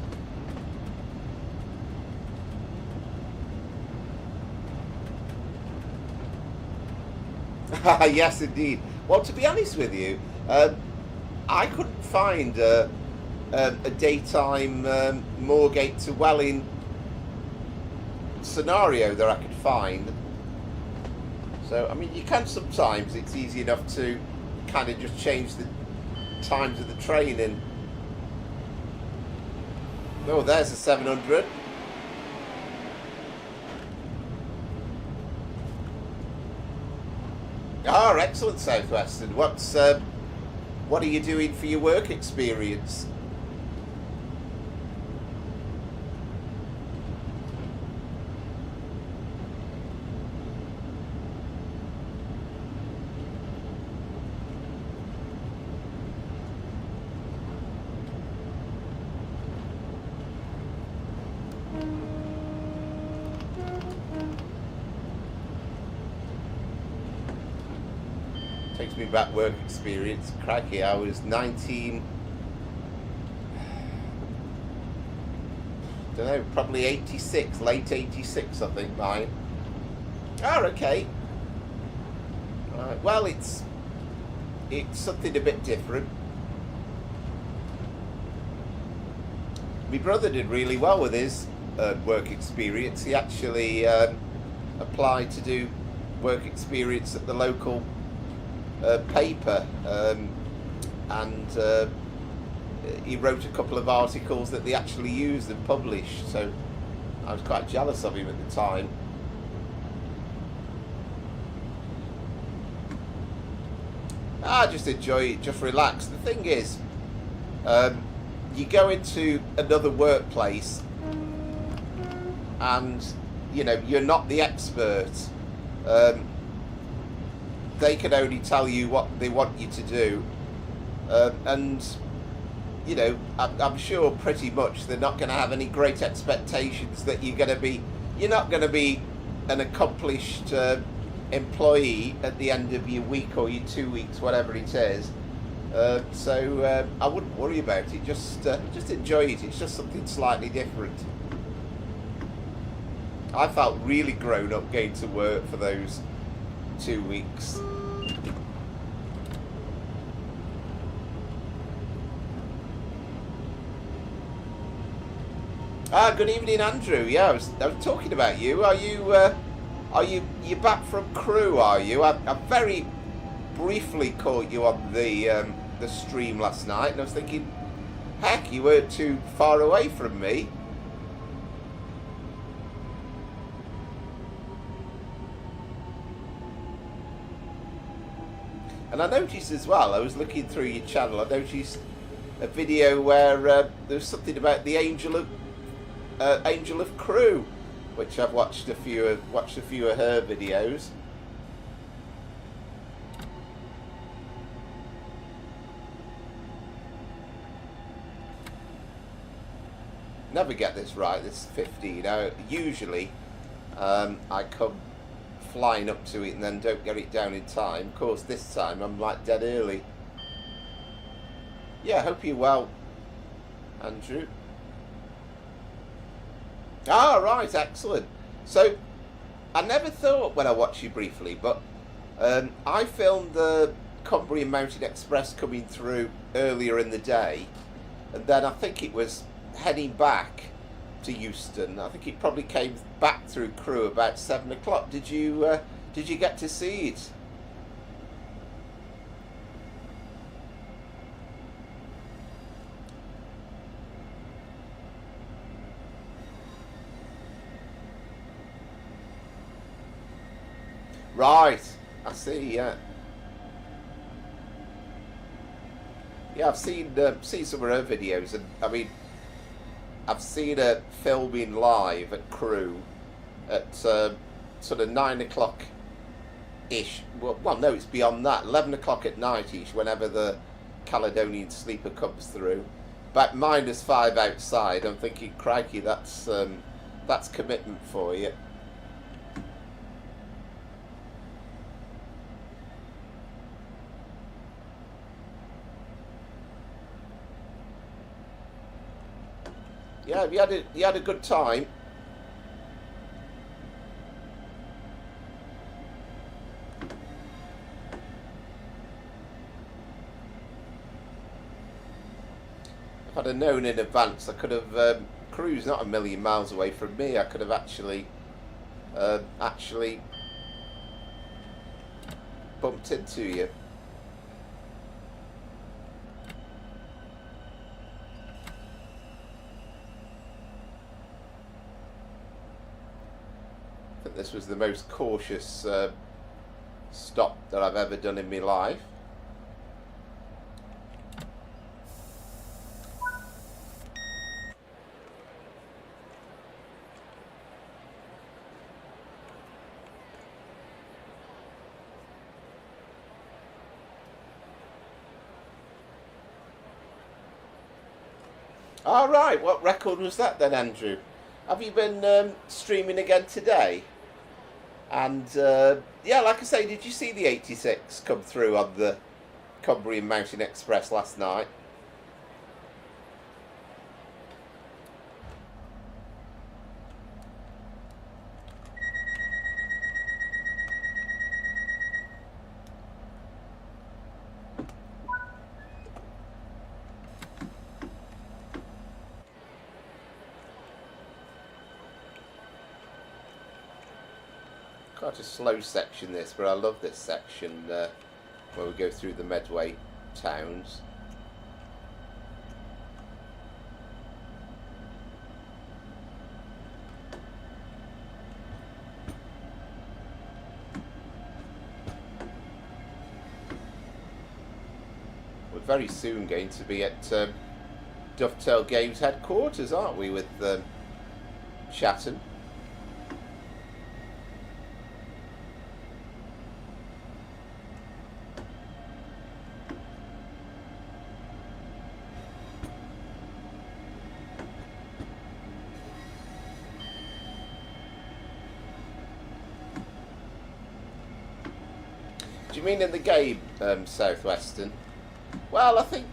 A: Yes, indeed. Well, to be honest with you, I couldn't find a daytime Moorgate to Welling scenario that I could find. So, I mean, you can sometimes, it's easy enough to kind of just change the times of the train. And oh, there's a 700. Ah, excellent, Southwestern. What are you doing for your work experience? Takes me back work experience. Crikey, I was 19, don't know, probably 86, late 86 I think mine. Oh, okay. Right, well, it's something a bit different. My brother did really well with his work experience. He actually applied to do work experience at the local paper, and he wrote a couple of articles that they actually used and published, so I was quite jealous of him at the time. I just enjoy it, just relax. The thing is, you go into another workplace and, you know, you're not the expert. They can only tell you what they want you to do, and you know, I'm sure pretty much they're not going to have any great expectations that you're not going to be an accomplished employee at the end of your week or your 2 weeks, whatever it is. So I wouldn't worry about it. Just enjoy it. It's just something slightly different. I felt really grown up going to work for those 2 weeks. Good evening, Andrew. Yeah, I was talking about you. You back from Crewe? Are you? I very briefly caught you on the stream last night, and I was thinking, heck, you weren't too far away from me. And I noticed as well, I was looking through your channel, I noticed a video where there was something about the Angel of Crewe, which I've watched a few of her videos. Never get this right. This is 15. Usually, I come flying up to it and then don't get it down in time. Of course, this time I'm like dead early. Yeah, hope you're well, Andrew. Ah, right, excellent. So, I never thought when I watched you briefly, but I filmed the Cumbrian Mountain Express coming through earlier in the day, and then I think it was heading back to Euston. I think it probably came back through Crewe about 7 o'clock. Did you get to see it? Right, I see. Yeah, yeah. I've seen some of her videos, and I mean, I've seen her filming live at Crewe at sort of 9 o'clock ish. Well, no, it's beyond that. 11 o'clock at night ish. Whenever the Caledonian Sleeper comes through, about -5 outside. I'm thinking, crikey, that's commitment for you. Yeah, you had a good time. If I'd have known in advance, I could have. Crewe's not a million miles away from me. I could have actually bumped into you. I think this was the most cautious stop that I've ever done in my life. All right, what record was that then, Andrew? Have you been streaming again today? And yeah, like I say, did you see the 86 come through on the Cumbrian Mountain Express last night? Quite a slow section this, but I love this section where we go through the Medway towns. We're very soon going to be at Dovetail Games headquarters, aren't we, with Chatham? Do you mean in the game, Southeastern? Well, I think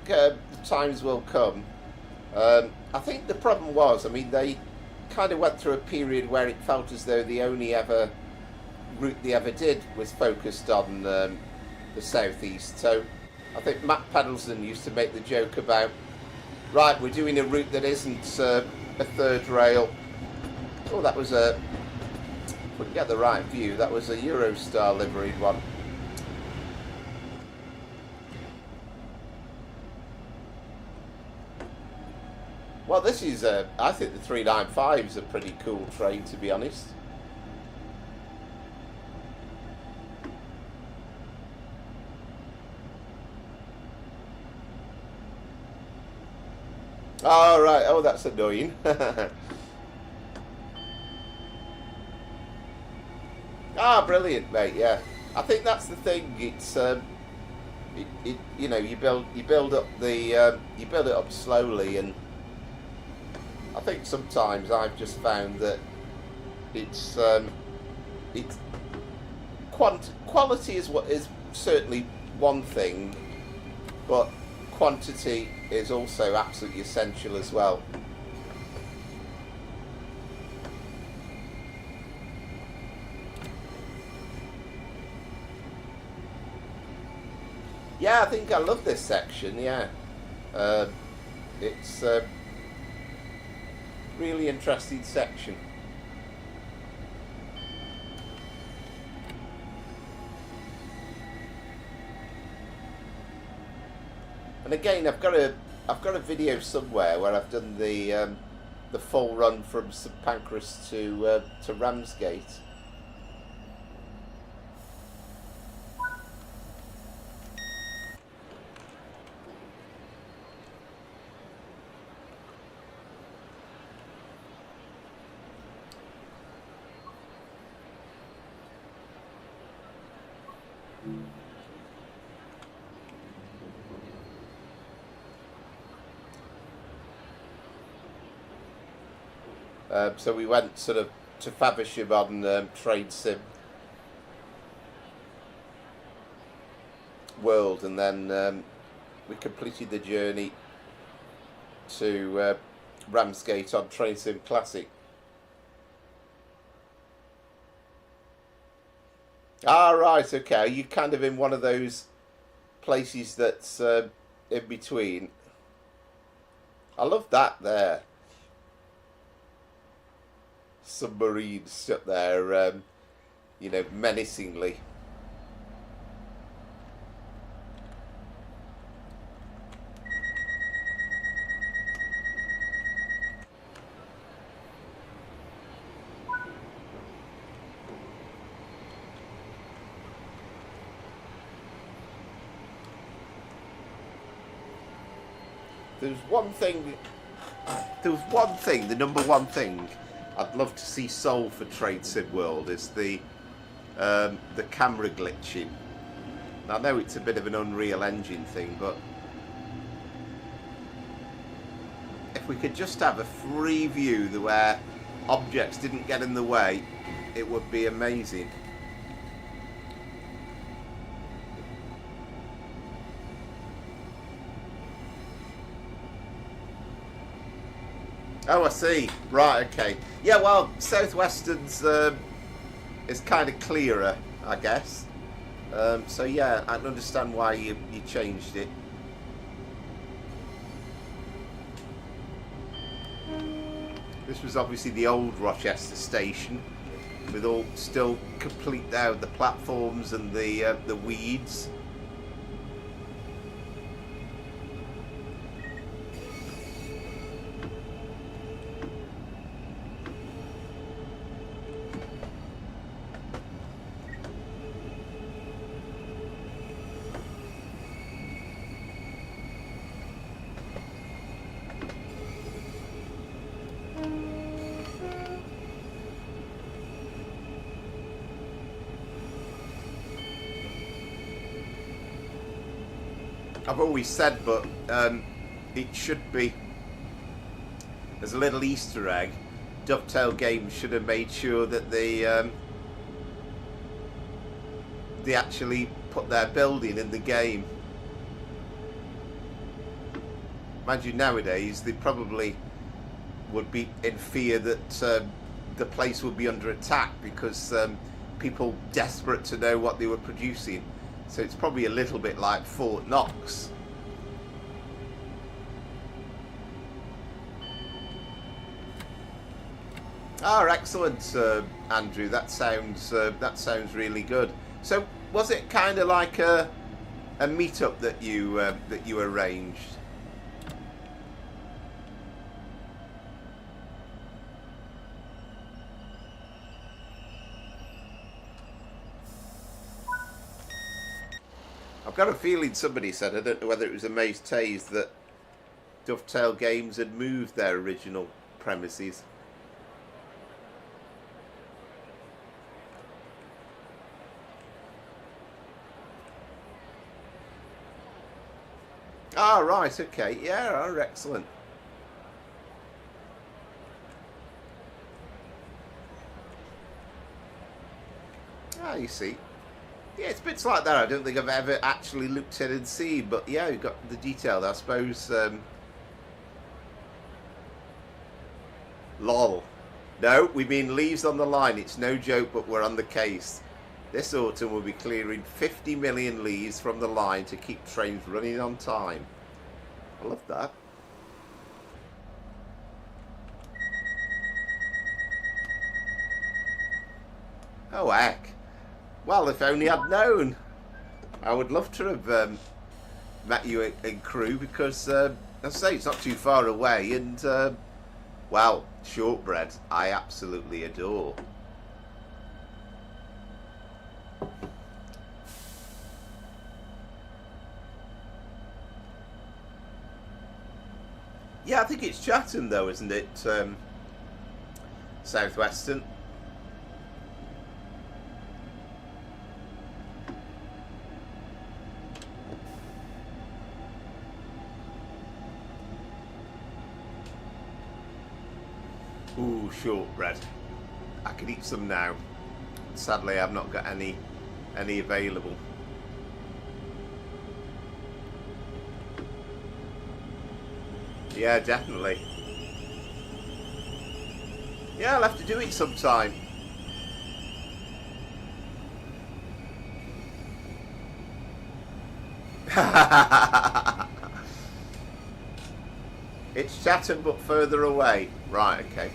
A: the times will come. I think the problem was, I mean, they kind of went through a period where it felt as though the only route they ever did was focused on the southeast. So I think Matt Peddleson used to make the joke about Right, we're doing a route that isn't a third rail. Oh, that was a... If we can get the right view, that was a Eurostar liveried one. Well, this is I think the 395 is a pretty cool train, to be honest. Oh, right. Oh, that's annoying. Ah, brilliant, mate. Yeah, I think that's the thing. It's you know, you build up the you build it up slowly, and I think sometimes I've just found that it's quality is what is certainly one thing, but quantity is also absolutely essential as well. Yeah, I think I love this section. Yeah, it's a really interesting section. And again, I've got a video somewhere where I've done the full run from St Pancras to Ramsgate. So we went sort of to Faversham on Trade Sim World, and then we completed the journey to Ramsgate on Train Sim Classic. Ah, right, okay. You're kind of in one of those places that's in between. I love that there. Submarines stuck there, you know, menacingly. There was one thing, the number one thing I'd love to see solved for Trade Sim World is the camera glitching. I know it's a bit of an Unreal Engine thing, but if we could just have a free view where objects didn't get in the way, it would be amazing. Oh, I see. Right, okay. Yeah, well, Southwestern's is kind of clearer, I guess. So yeah, I can understand why you changed it. This was obviously the old Rochester station, with all still complete now, the platforms and the weeds. I've always said, but it should be, as a little Easter egg, Dovetail Games should have made sure that they actually put their building in the game. Mind you, nowadays they probably would be in fear that the place would be under attack because people desperate to know what they were producing. So it's probably a little bit like Fort Knox. Oh, excellent, Andrew. That sounds really good. So, was it kind of like a meetup that you arranged? I've got a feeling somebody said, I don't know whether it was a Maze Taze, that Dovetail Games had moved their original premises. Ah, right, okay, yeah, oh, excellent. Ah, you see. Yeah, it's bits like that I don't think I've ever actually looked at and seen, but yeah, you've got the detail, I suppose. Lol. No, we mean leaves on the line. It's no joke, but we're on the case. This autumn we'll be clearing 50 million leaves from the line to keep trains running on time. I love that. Oh, heck. Well, if only I'd known. I would love to have met you in Crewe because, as I say, it's not too far away. And, well, shortbread, I absolutely adore. Yeah, I think it's Chatham, though, isn't it? Southwestern. Ooh, shortbread. I could eat some now. Sadly, I've not got any available. Yeah, definitely. Yeah, I'll have to do it sometime. It's Chatham but further away. Right, okay.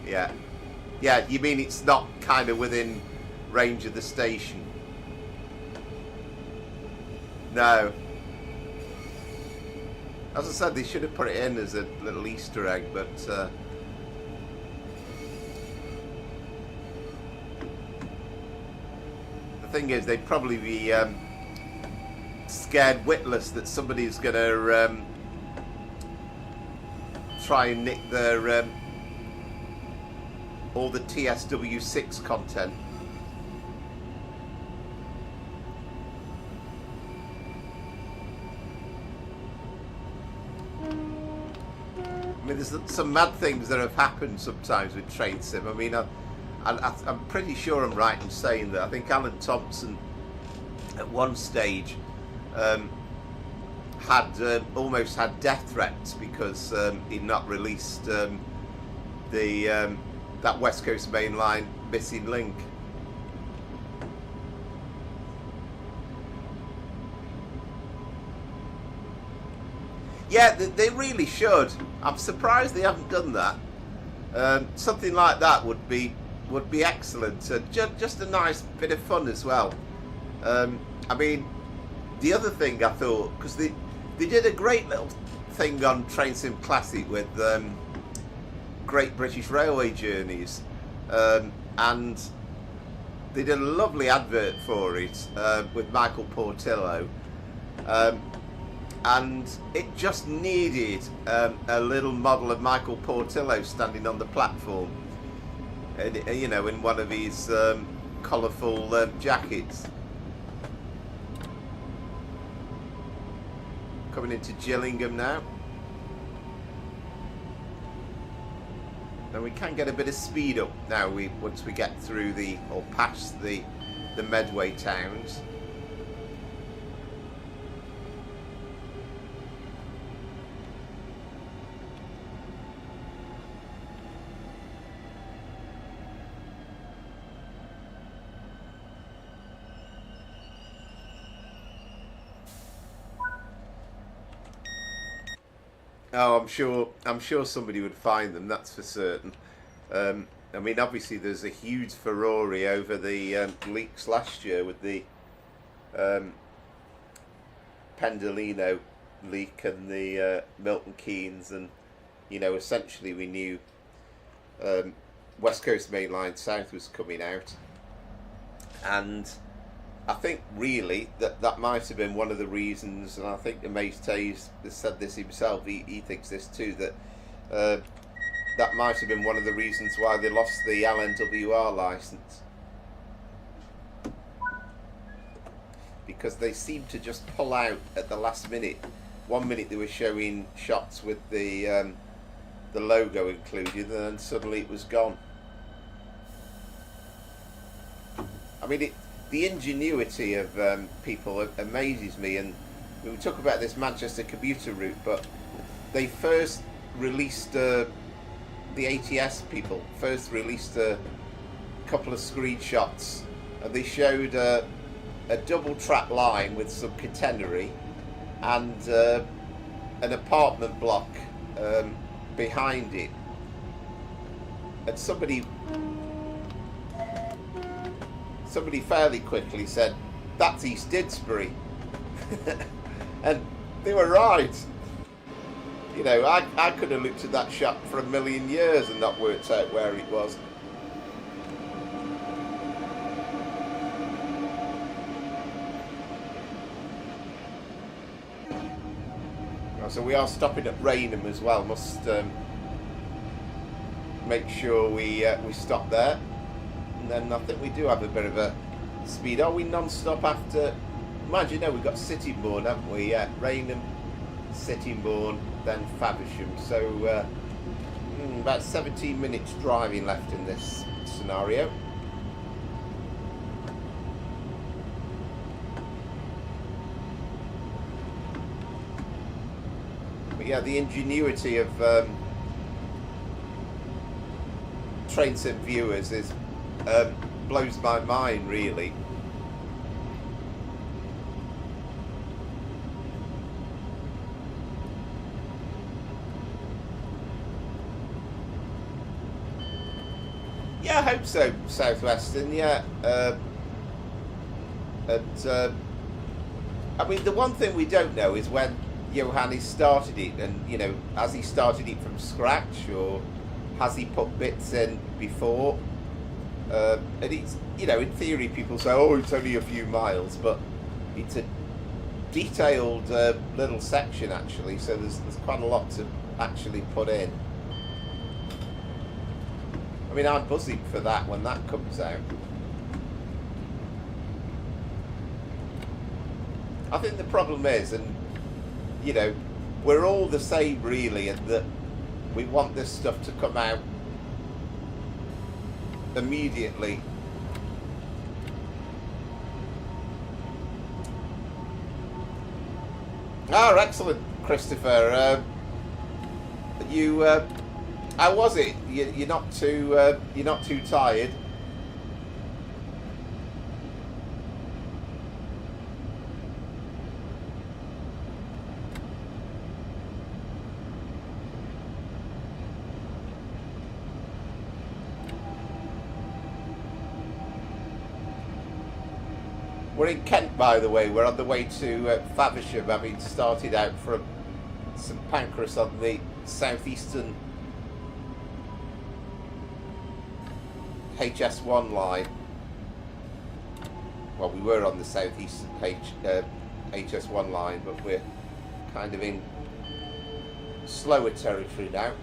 A: Yeah. Yeah, you mean it's not kind of within range of the station? No. As I said, they should have put it in as a little Easter egg, but the thing is, they'd probably be scared witless that somebody's going to try and nick their all the TSW6 content. I mean, there's some mad things that have happened sometimes with Train Sim. I mean, I'm pretty sure I'm right in saying that I think Alan Thompson at one stage had almost had death threats because he'd not released that West Coast Main Line missing link. Yeah, they really should. I'm surprised they haven't done that. Something like that would be excellent. Just a nice bit of fun as well. I mean, the other thing I thought, because they did a great little thing on Train Sim Classic with Great British Railway Journeys, and they did a lovely advert for it with Michael Portillo, and it just needed a little model of Michael Portillo standing on the platform, you know, in one of his colourful jackets. Coming into Gillingham now. And we can get a bit of speed up now once we get through or past the Medway towns. Oh, I'm sure somebody would find them, that's for certain. I mean, obviously there's a huge furore over the leaks last year with the Pendolino leak and the Milton Keynes, and essentially we knew West Coast Main Line South was coming out, and I think really that might have been one of the reasons, and I think the Mace Tays has said this himself, he thinks this too, that that might have been one of the reasons why they lost the LNWR licence, because they seemed to just pull out at the last minute. 1 minute they were showing shots with the logo included, and then suddenly it was gone. I mean, the ingenuity of people amazes me, and we talk about this Manchester commuter route, but they first released the ATS people first released a couple of screenshots, and they showed a double track line with some catenary and an apartment block behind it, and somebody fairly quickly said, "That's East Didsbury," and they were right. I could have looked at that shop for a million years and not worked out where it was. So we are stopping at Rainham as well. Must make sure we stop there, and then I think we do have a bit of a speed. Are we non-stop after? Mind you, we've got Sittingbourne, haven't we? Yeah, Rainham, Sittingbourne, then Faversham. So about 17 minutes driving left in this scenario. But yeah, the ingenuity of train sim viewers is blows my mind, really. Yeah, I hope so, Southwestern, yeah. I mean, the one thing we don't know is when Johannes started it, and, has he started it from scratch, or has he put bits in before? And it's, in theory people say, oh, it's only a few miles, but it's a detailed little section, actually, so there's quite a lot to actually put in. I mean, I'm buzzing for that when that comes out. I think the problem is, and we're all the same really, and that we want this stuff to come out immediately. Oh, excellent, Christopher. How was it? You're not too tired? We're in Kent, by the way. We're on the way to Faversham, having started out from St Pancras on the Southeastern HS1 line. Well, we were on the Southeastern HS1 line, but we're kind of in slower territory now.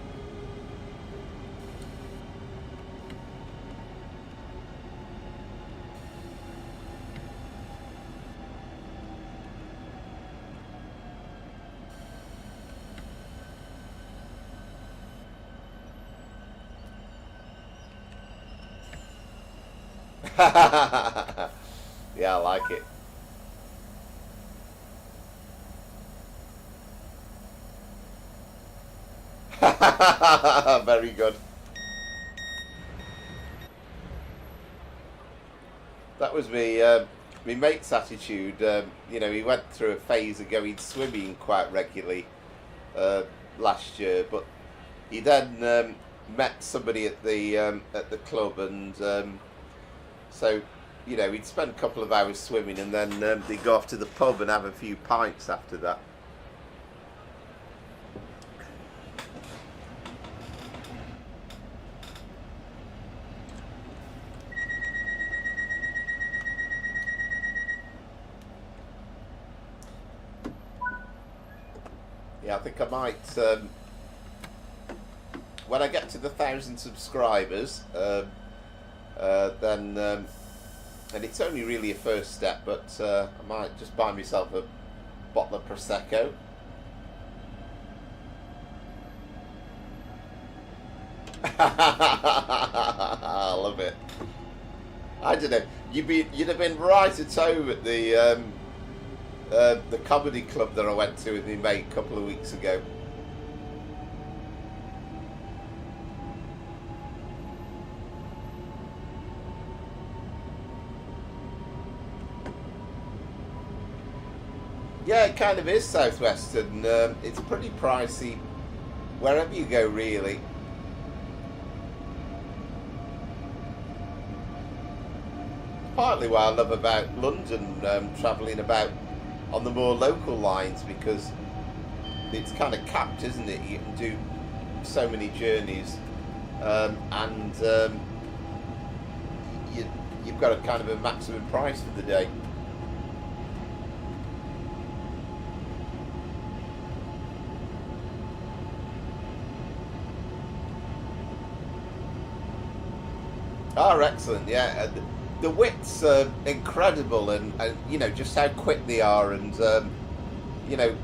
A: Yeah, I like it. Very good. That was me mate's attitude. He went through a phase of going swimming quite regularly last year, but he then met somebody at the club, and so he'd spend a couple of hours swimming, and then they'd go off to the pub and have a few pints after that. Yeah, I think I might, when I get to the 1,000 subscribers, then, and it's only really a first step, but I might just buy myself a bottle of Prosecco. I love it. I don't know, you'd have been right at home at the comedy club that I went to with my mate a couple of weeks ago. Yeah, it kind of is Southwestern. It's pretty pricey wherever you go, really. Partly what I love about London, travelling about on the more local lines, because it's kind of capped, isn't it? You can do so many journeys, and you've got a kind of a maximum price for the day. Oh, excellent! Yeah, the widths are incredible, and just how quick they are, and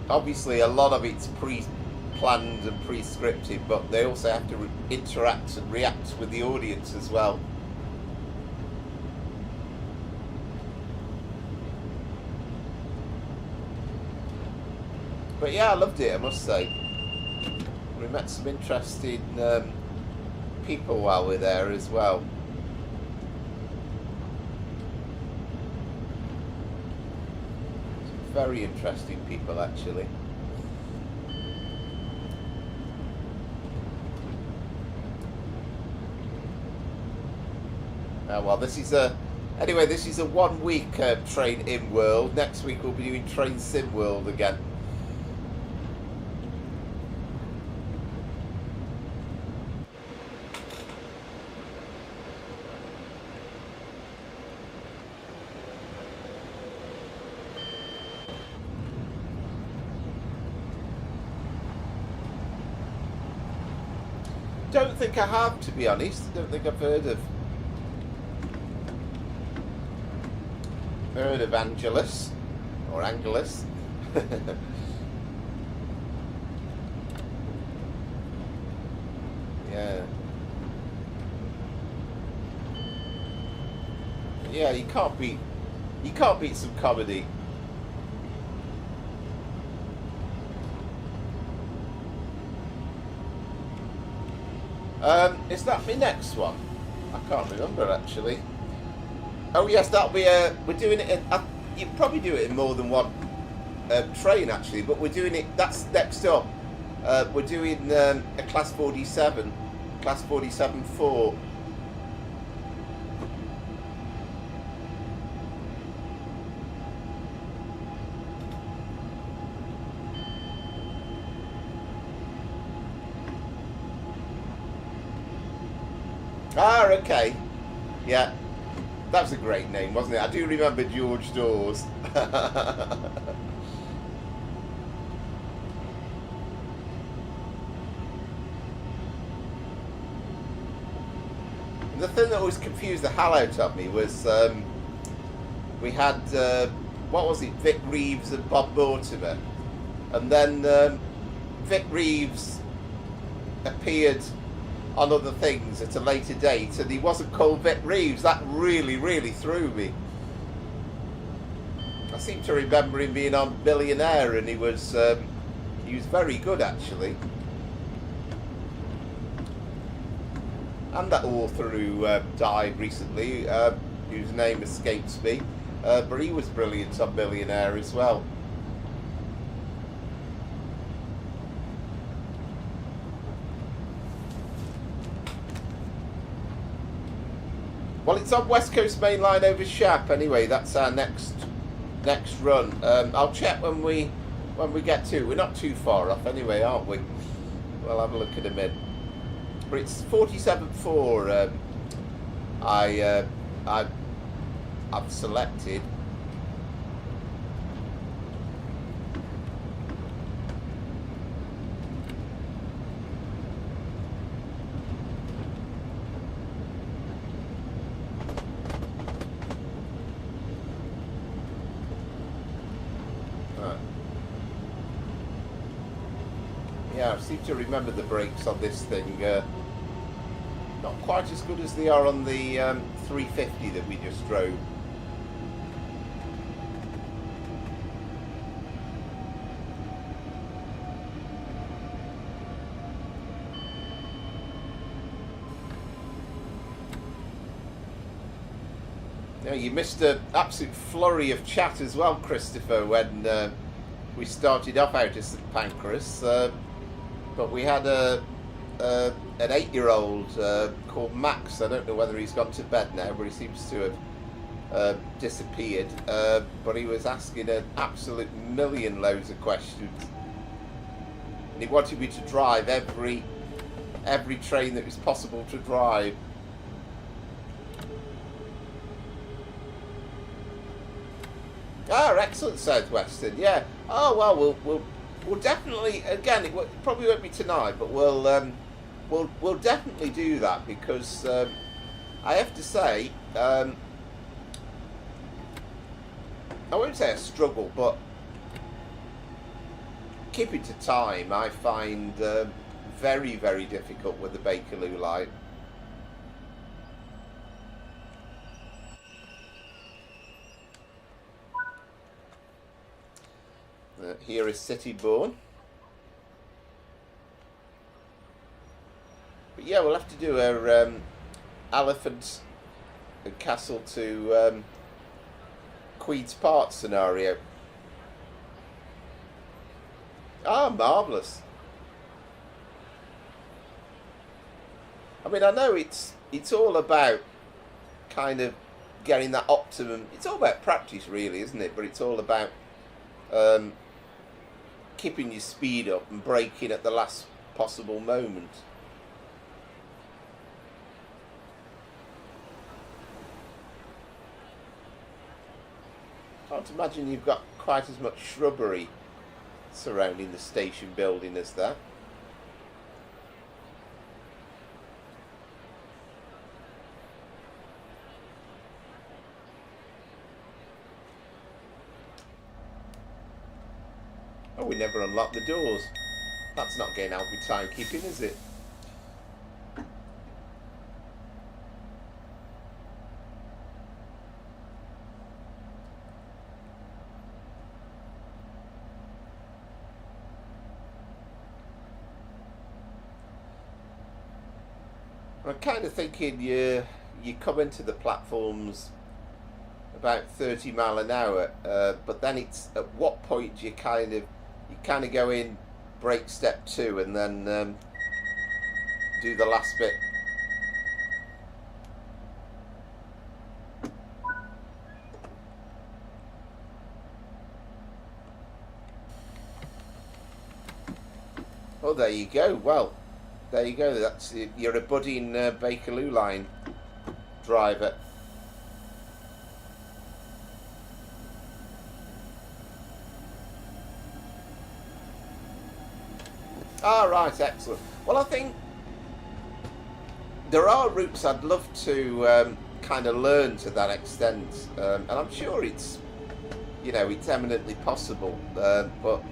A: obviously a lot of it's pre-planned and pre-scripted, but they also have to interact and react with the audience as well. But yeah, I loved it, I must say. We met some interesting people while we're there as well. Very interesting people, actually. Well, this is a 1 week train in world. Next week we'll be doing train sim world again. Don't think I have, to be honest. I don't think I've heard of Angelus or Angelus. Yeah, you can't beat some comedy. Is that my next one? I can't remember, actually. Oh yes, that'll be we're doing it in, you probably do it in more than one train, actually, but we're doing it, that's next up. We're doing a Class 47 4. Ah, okay. Yeah, that was a great name, wasn't it? I do remember George Dawes. The thing that always confused the hell out of me was we had, what was it, Vic Reeves and Bob Mortimer. And then Vic Reeves appeared on other things at a later date, and he wasn't called Vic Reeves. That really, really threw me. I seem to remember him being on Billionaire, and he was very good, actually. And that author who died recently, whose name escapes me, but he was brilliant on Billionaire as well. Well, it's on West Coast Main Line over Shap. Anyway, that's our next run. I'll check when we get to. We're not too far off anyway, aren't we? We'll have a look at a minute. But it's 47.4. I've selected. Yeah, I seem to remember the brakes on this thing. Not quite as good as they are on the 350 that we just drove. Now, you missed an absolute flurry of chat as well, Christopher, when we started off out of St Pancras. But we had an 8-year-old called Max. I don't know whether he's gone to bed now, but he seems to have disappeared. But he was asking an absolute million loads of questions. And he wanted me to drive every train that was possible to drive. Ah, excellent, Southwestern. Yeah. Oh well, we'll definitely, again, it probably won't be tonight, but we'll definitely do that, because I have to say, I won't say a struggle, but keeping to time I find very, very difficult with the Bakerloo line. Here is Cityborn. But yeah, we'll have to do a Elephant and Castle to Queen's Park scenario. Ah, marvellous. I mean, I know it's all about kind of getting that optimum. It's all about practice, really, isn't it? But it's all about keeping your speed up and braking at the last possible moment. Can't imagine you've got quite as much shrubbery surrounding the station building as that. Oh, we never unlocked the doors. That's not getting out with timekeeping, is it? I'm kind of thinking you come into the platforms about 30 mile an hour, but then it's at what point do you kind of go in, brake step 2, and then do the last bit. Oh, there you go. Well, there you go. That's, you're a budding Bakerloo line driver. Ah, right, excellent. Well, I think there are routes I'd love to kind of learn to that extent, and I'm sure it's, it's eminently possible, but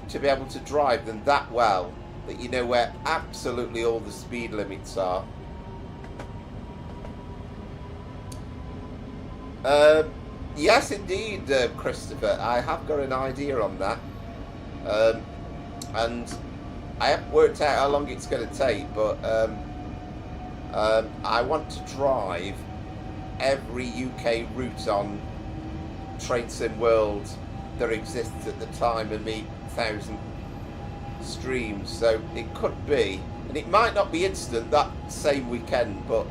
A: to be able to drive them that well that you know where absolutely all the speed limits are. Yes, indeed, Christopher, I have got an idea on that, and I haven't worked out how long it's going to take, but I want to drive every UK route on Train Sim World that exists at the time and meet 1,000 streams. So it could be, and it might not be instant that same weekend, but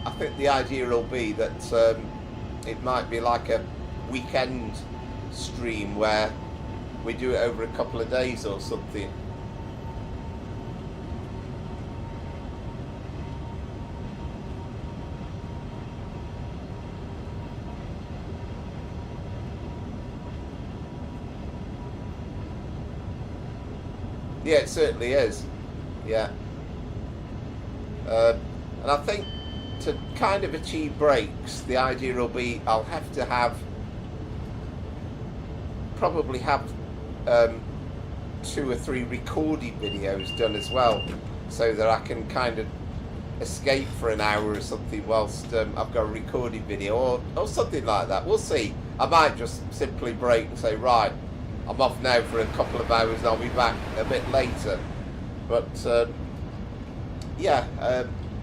A: I think the idea will be that it might be like a weekend stream where we do it over a couple of days or something. Yeah, it certainly is. Yeah. And I think to kind of achieve breaks, the idea will be I'll have to probably have 2 or 3 recorded videos done as well, so that I can kind of escape for an hour or something whilst I've got a recorded video, or something like that. We'll see. I might just simply break and say, right, I'm off now for a couple of hours and I'll be back a bit later. But yeah,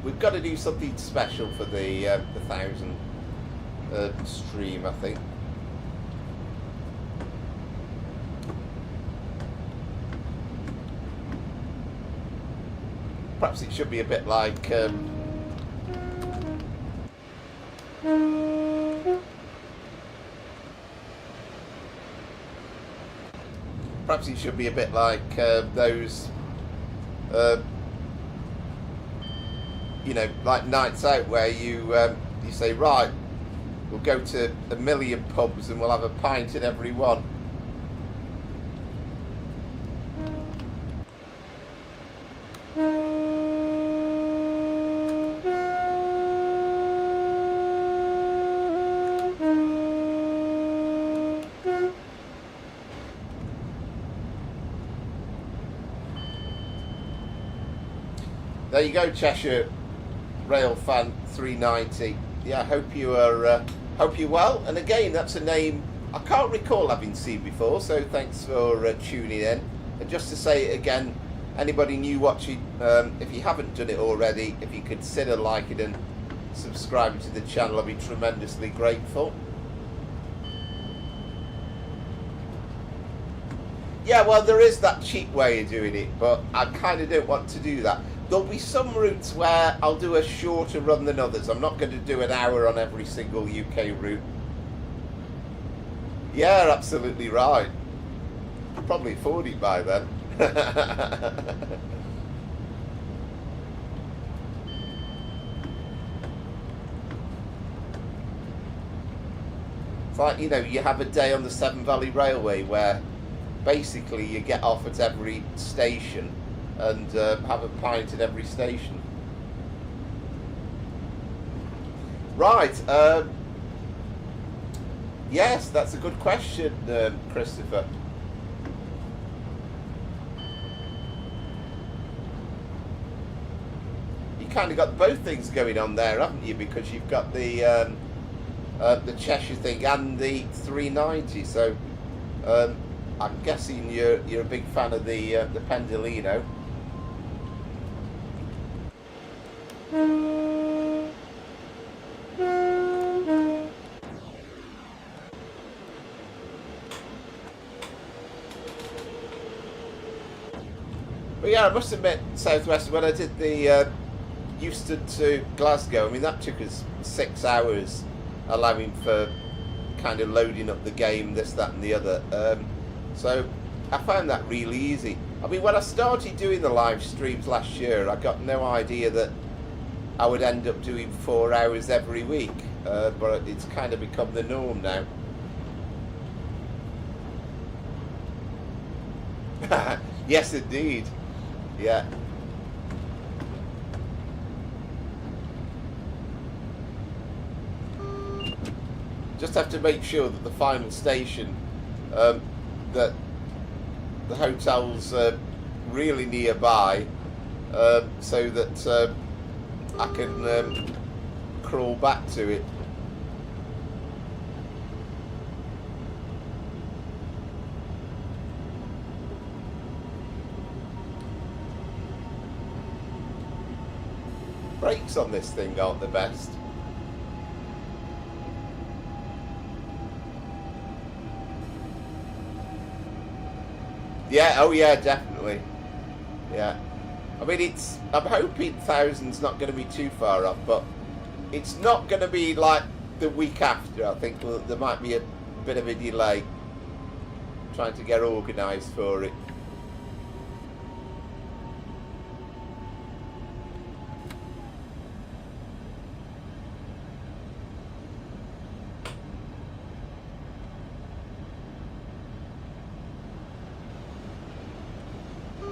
A: we've got to do something special for the 1,000 stream, I think. Perhaps it should be a bit like perhaps it should be a bit like those you know, like nights out where you say, right, we'll go to 1 million pubs and we'll have a pint in every one. There you go, Cheshire Rail Fan 390. Yeah, I hope you are hope you're well. And again, that's a name I can't recall having seen before, so thanks for tuning in. And just to say it again, anybody new watching, if you haven't done it already, if you consider liking and subscribing to the channel, I'd be tremendously grateful. Yeah, well, there is that cheap way of doing it, but I kind of don't want to do that. There'll be some routes where I'll do a shorter run than others. I'm not going to do an hour on every single UK route. Yeah, absolutely right. Could probably afford it by then. It's like, you know, you have a day on the Severn Valley Railway where basically you get off at every station and have a pint at every station. Right. Yes, that's a good question, Christopher. You kind of got both things going on there, haven't you? Because you've got the Cheshire thing and the 390. So I'm guessing you're a big fan of the Pendolino. But yeah, I must admit, Southwest, when I did the Euston to Glasgow, I mean, that took us 6 hours, allowing for kind of loading up the game, this, that and the other. So I found that really easy. I mean, when I started doing the live streams last year, I got no idea that I would end up doing 4 hours every week, but it's kind of become the norm now. Yes, indeed. Yeah. Just have to make sure that the final station, that the hotel's really nearby, so that I can crawl back to it. Brakes on this thing aren't the best. Yeah, oh yeah, definitely. Yeah. I mean, I'm hoping 1000's not going to be too far off, but It's not going to be like the week after. I think there might be a bit of a delay trying to get organised for it.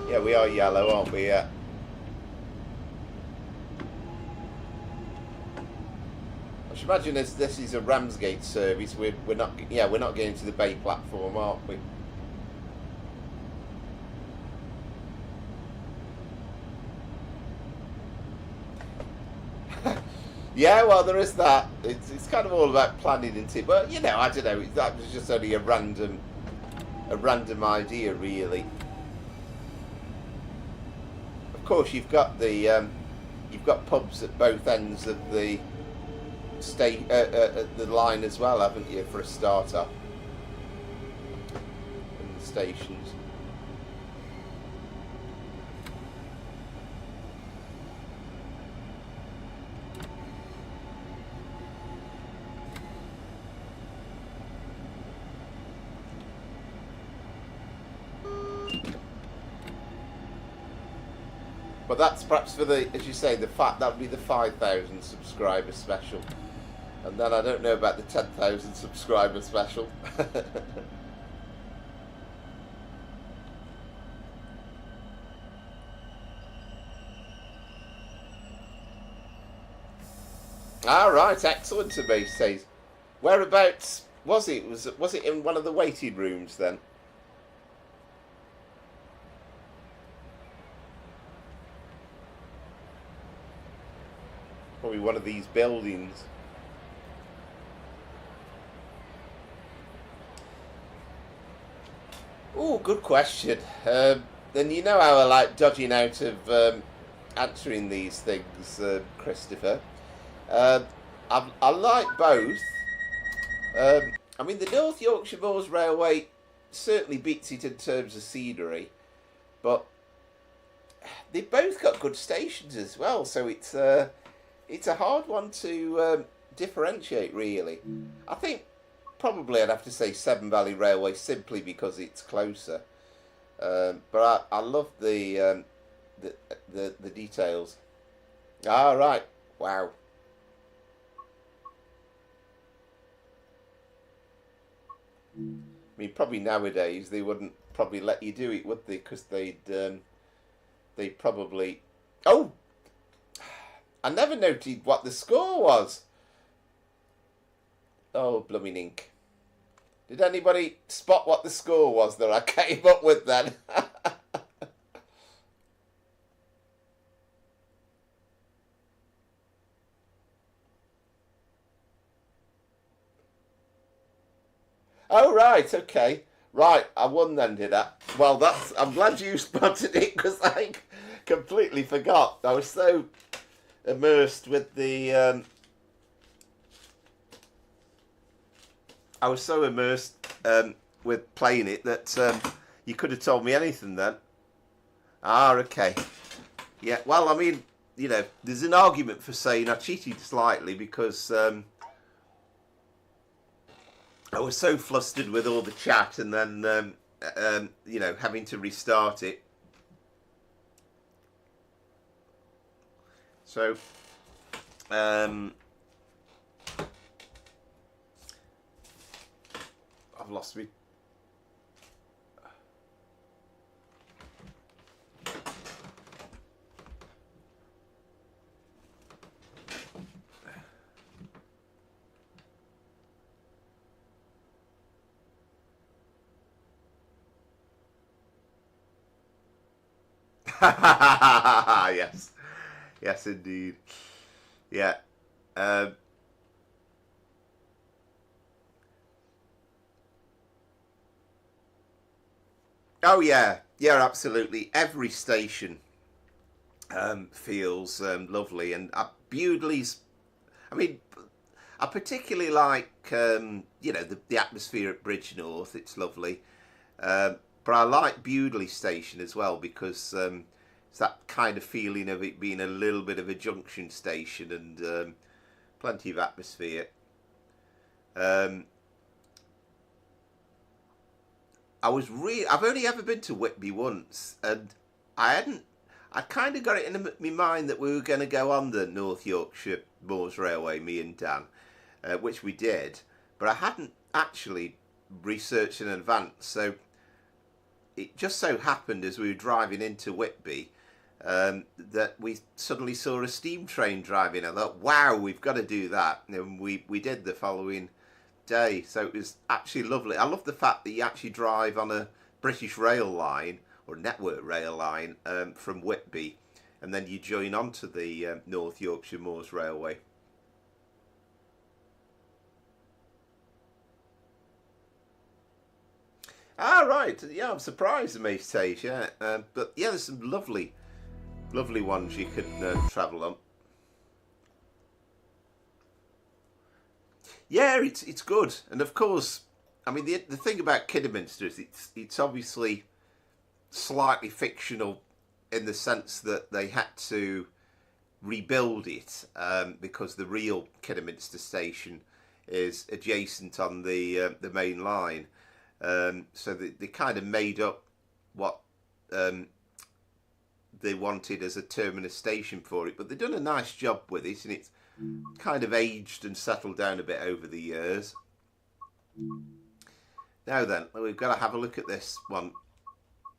A: Yeah, we are yellow, aren't we? Yeah. I should imagine as this is a Ramsgate service, we're not. Yeah, we're not getting to the Bay platform, aren't we? Yeah, well, there is that. It's kind of all about planning, isn't it? But you know, I don't know. That was just only a random idea, really. Of course, you've got pubs at both ends of the the line as well, haven't you, for a starter? And the stations. But that's perhaps for the, as you say, that would be the 5,000 subscriber special. And then I don't know about the 10,000 subscriber special. All right, excellent. Toby says, whereabouts was it? Was it in one of the waiting rooms then? Probably one of these buildings. Oh, good question. Then you know how I like dodging out of answering these things, Christopher. I like both. I mean, the North Yorkshire Moors Railway certainly beats it in terms of scenery, but they've both got good stations as well, so it's a hard one to differentiate, really. I think probably I'd have to say Severn Valley Railway simply because it's closer. But I love the details. Ah, right. Wow. I mean, probably nowadays they wouldn't probably let you do it, would they? Because they'd probably. Oh, I never noted what the score was. Oh, blooming ink. Did anybody spot what the score was that I came up with then? Oh, right, okay. Right, I won then, did I? Well, I'm glad you spotted it because I completely forgot. I was so immersed with the with playing it that you could have told me anything then. Ah, okay. Yeah, well, I mean, you know, there's an argument for saying I cheated slightly because I was so flustered with all the chat and then, you know, having to restart it. So, I've lost me. Yes, yes, indeed. Yeah. Oh yeah, yeah, absolutely. Every station feels lovely, and Bewdley's. I mean, I particularly like you know the atmosphere at Bridgnorth. It's lovely, but I like Bewdley Station as well because it's that kind of feeling of it being a little bit of a junction station, and plenty of atmosphere. I've only ever been to Whitby once, and I kind of got it in my mind that we were going to go on the North Yorkshire Moors Railway, me and Dan, which we did, but I hadn't actually researched in advance. So it just so happened as we were driving into Whitby that we suddenly saw a steam train driving. I thought, wow, we've got to do that, and we did the following day. So it was actually lovely. I love the fact that you actually drive on a British rail line or network rail line from Whitby, and then you join onto the North Yorkshire Moors Railway. Ah, right. Yeah, I'm surprised at Mace Tage, yeah. But yeah, there's some lovely ones you can travel on. Yeah, it's good, and of course, I mean the thing about Kidderminster is it's obviously slightly fictional in the sense that they had to rebuild it because the real Kidderminster station is adjacent on the main line, so they kind of made up what they wanted as a terminus station for it, but they've done a nice job with it, and it's kind of aged and settled down a bit over the years. Now then, we've got to have a look at this one.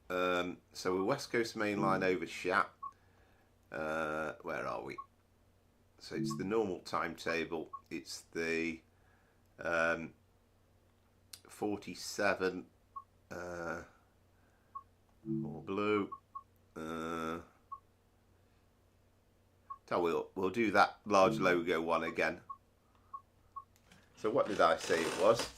A: So we're West Coast Main Line over Shap. Where are we? So it's the normal timetable. It's the 47 more blue. So we'll do that large logo one again. So what did I say it was?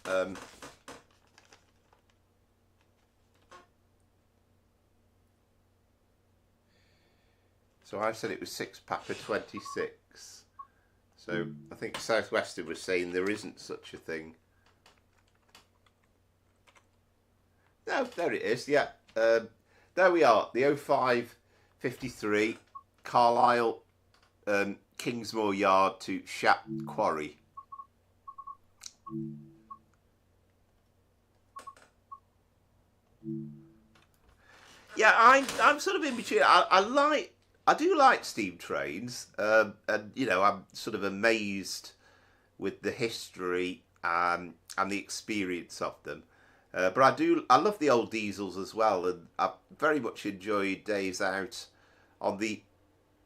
A: So I said it was 6 Papa 26. So I think Southwestern was saying there isn't such a thing. No, there it is. Yeah, there we are. The 0553 Carlisle Kingsmoor Yard to Shap Quarry. Yeah, I'm sort of in between. I do like steam trains, and you know, I'm sort of amazed with the history and the experience of them. But I love the old diesels as well, and I very much enjoyed days out on the.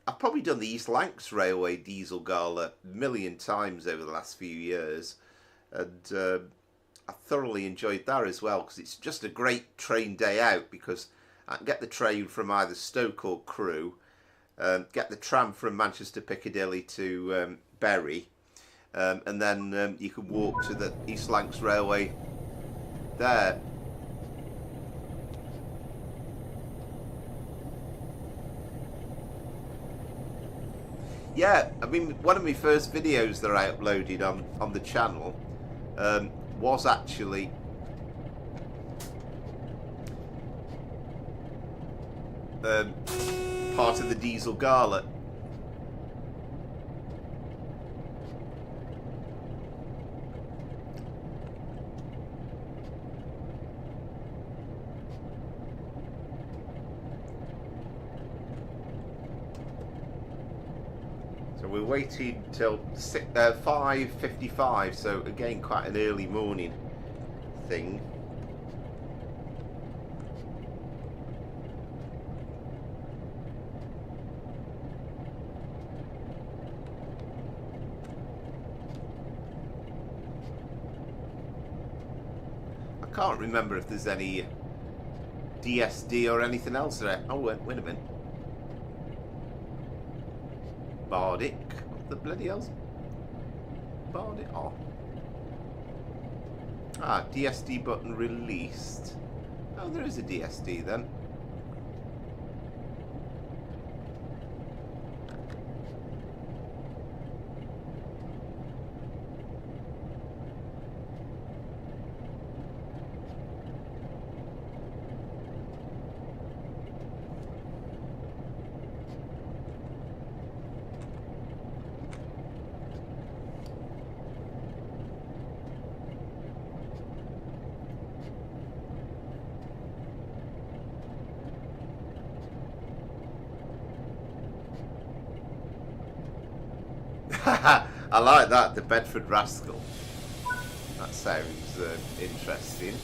A: I've probably done the East Lancs Railway diesel gala a million times over the last few years, and I thoroughly enjoyed that as well, because it's just a great train day out, because I can get the train from either Stoke or Crewe, get the tram from Manchester Piccadilly to Bury, and then you can walk to the East Lancs Railway there. Yeah, I mean, one of my first videos that I uploaded on the channel was actually part of the diesel gala. So we're waiting till 5:55, so again quite an early morning thing. I can't remember if there's any DSD or anything else there. Oh, wait a minute. Bardic? What the bloody hell's Bardic? Oh. Ah, DSD button released. Oh, there is a DSD then. I like that, the Bedford Rascal. That sounds interesting.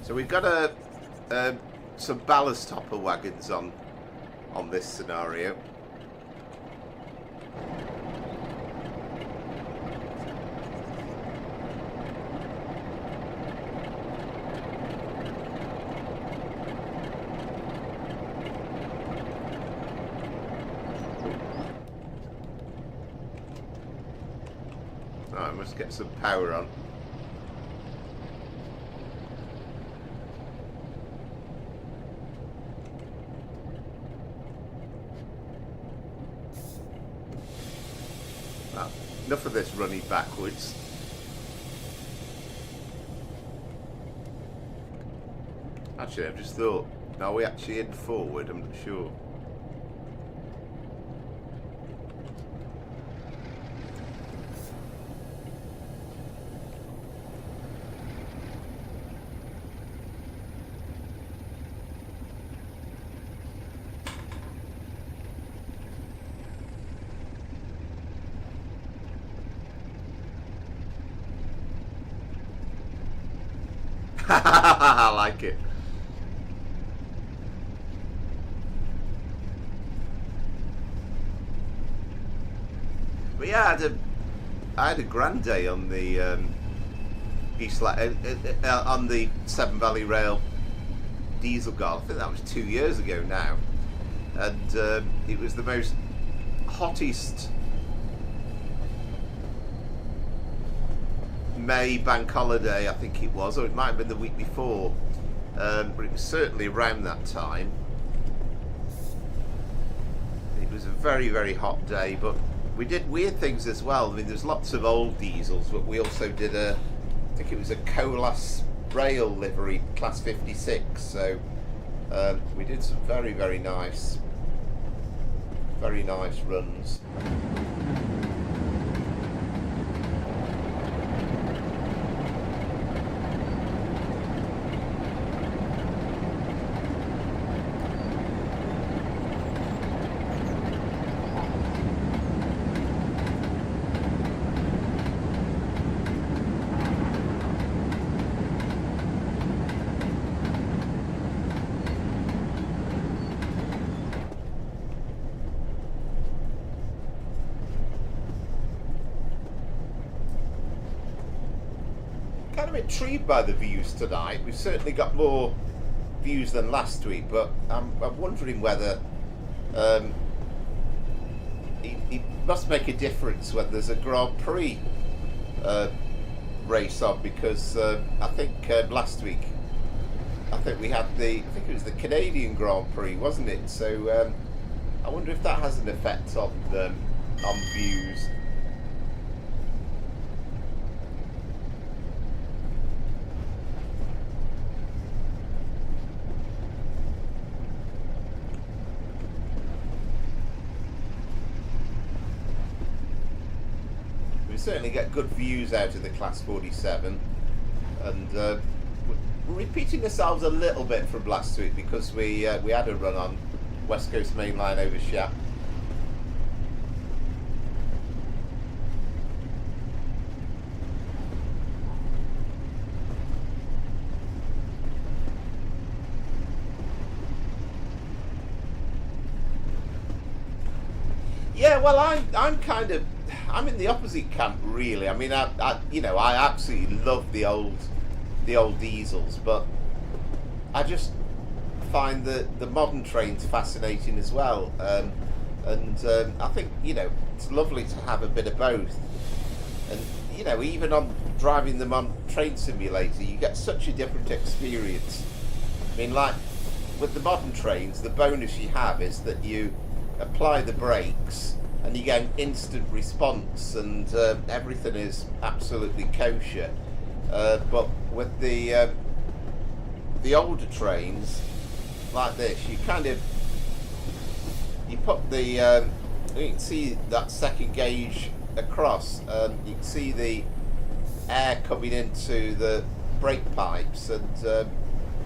A: So we've got some ballast hopper wagons on this scenario. Right, I must get some power on. Well, enough of this running backwards. Actually, I've just thought, are we actually in forward? I'm not sure. I like it. But yeah, I had a grand day on the on the Severn Valley Rail diesel guard. I think that was 2 years ago now, and it was the most hottest May bank holiday, I think it was, or it might have been the week before, but it was certainly around that time. It was a very, very hot day, but we did weird things as well. I mean, there's lots of old diesels, but we also did I think it was a Colas rail livery, class 56, so we did some very, very nice runs. Kind of intrigued by the views tonight. We've certainly got more views than last week, but I'm wondering whether it must make a difference when there's a Grand Prix race on, because I think last week we had I think it was the Canadian Grand Prix, wasn't it? So I wonder if that has an effect on views. Certainly get good views out of the Class 47, and we're repeating ourselves a little bit from last week because we had a run on West Coast Main Line over Shap. Yeah, well, I'm in the opposite camp, really. I mean, I absolutely love the old diesels, but I just find the modern trains fascinating as well. And I think it's lovely to have a bit of both. And even on driving them on Train Simulator, you get such a different experience. I mean, like with the modern trains, the bonus you have is that you apply the brakes and you get an instant response, and everything is absolutely kosher. But with the older trains like this, you put the you can see that second gauge across. You can see the air coming into the brake pipes, and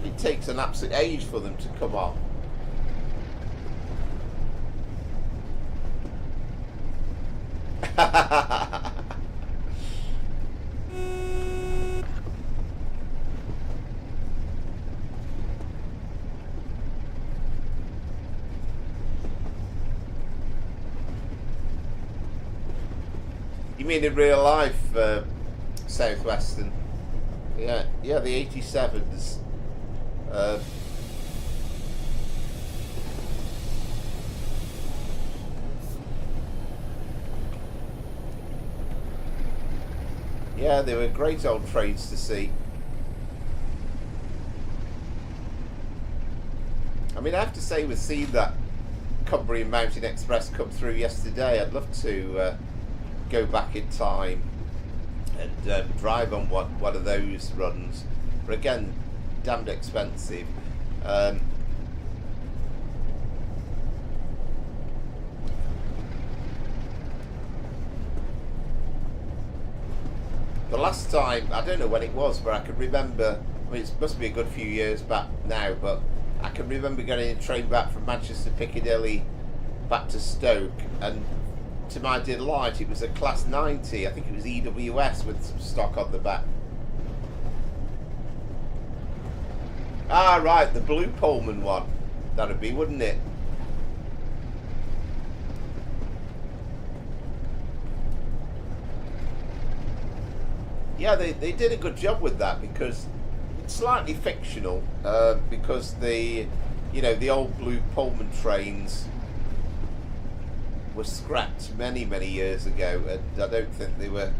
A: it takes an absolute age for them to come on. You mean in real life, Southwestern? Yeah, yeah, the 87s. Yeah, they were great old trains to see. I mean, I have to say, we've seen that Cumbrian Mountain Express come through yesterday. I'd love to go back in time and drive on one of those runs. But again, damned expensive. The last time, I don't know when it was, but I can remember, I mean, it must be a good few years back now, but I can remember getting a train back from Manchester Piccadilly back to Stoke, and to my delight, it was a Class 90. I think it was EWS with some stock on the back. Ah, right, the blue Pullman one. That'd be, wouldn't it? Yeah, they did a good job with that, because it's slightly fictional, because the old blue Pullman trains were scrapped many years ago, and I don't think they were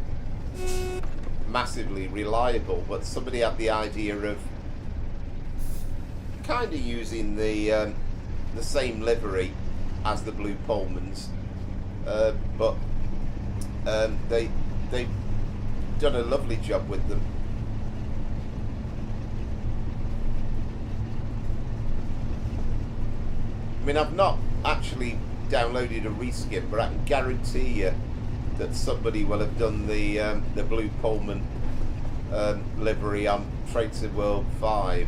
A: massively reliable, but somebody had the idea of kind of using the same livery as the blue Pullmans, but they've done a lovely job with them. I mean, I've not actually downloaded a reskin, but I can guarantee you that somebody will have done the blue Pullman livery on TSW5.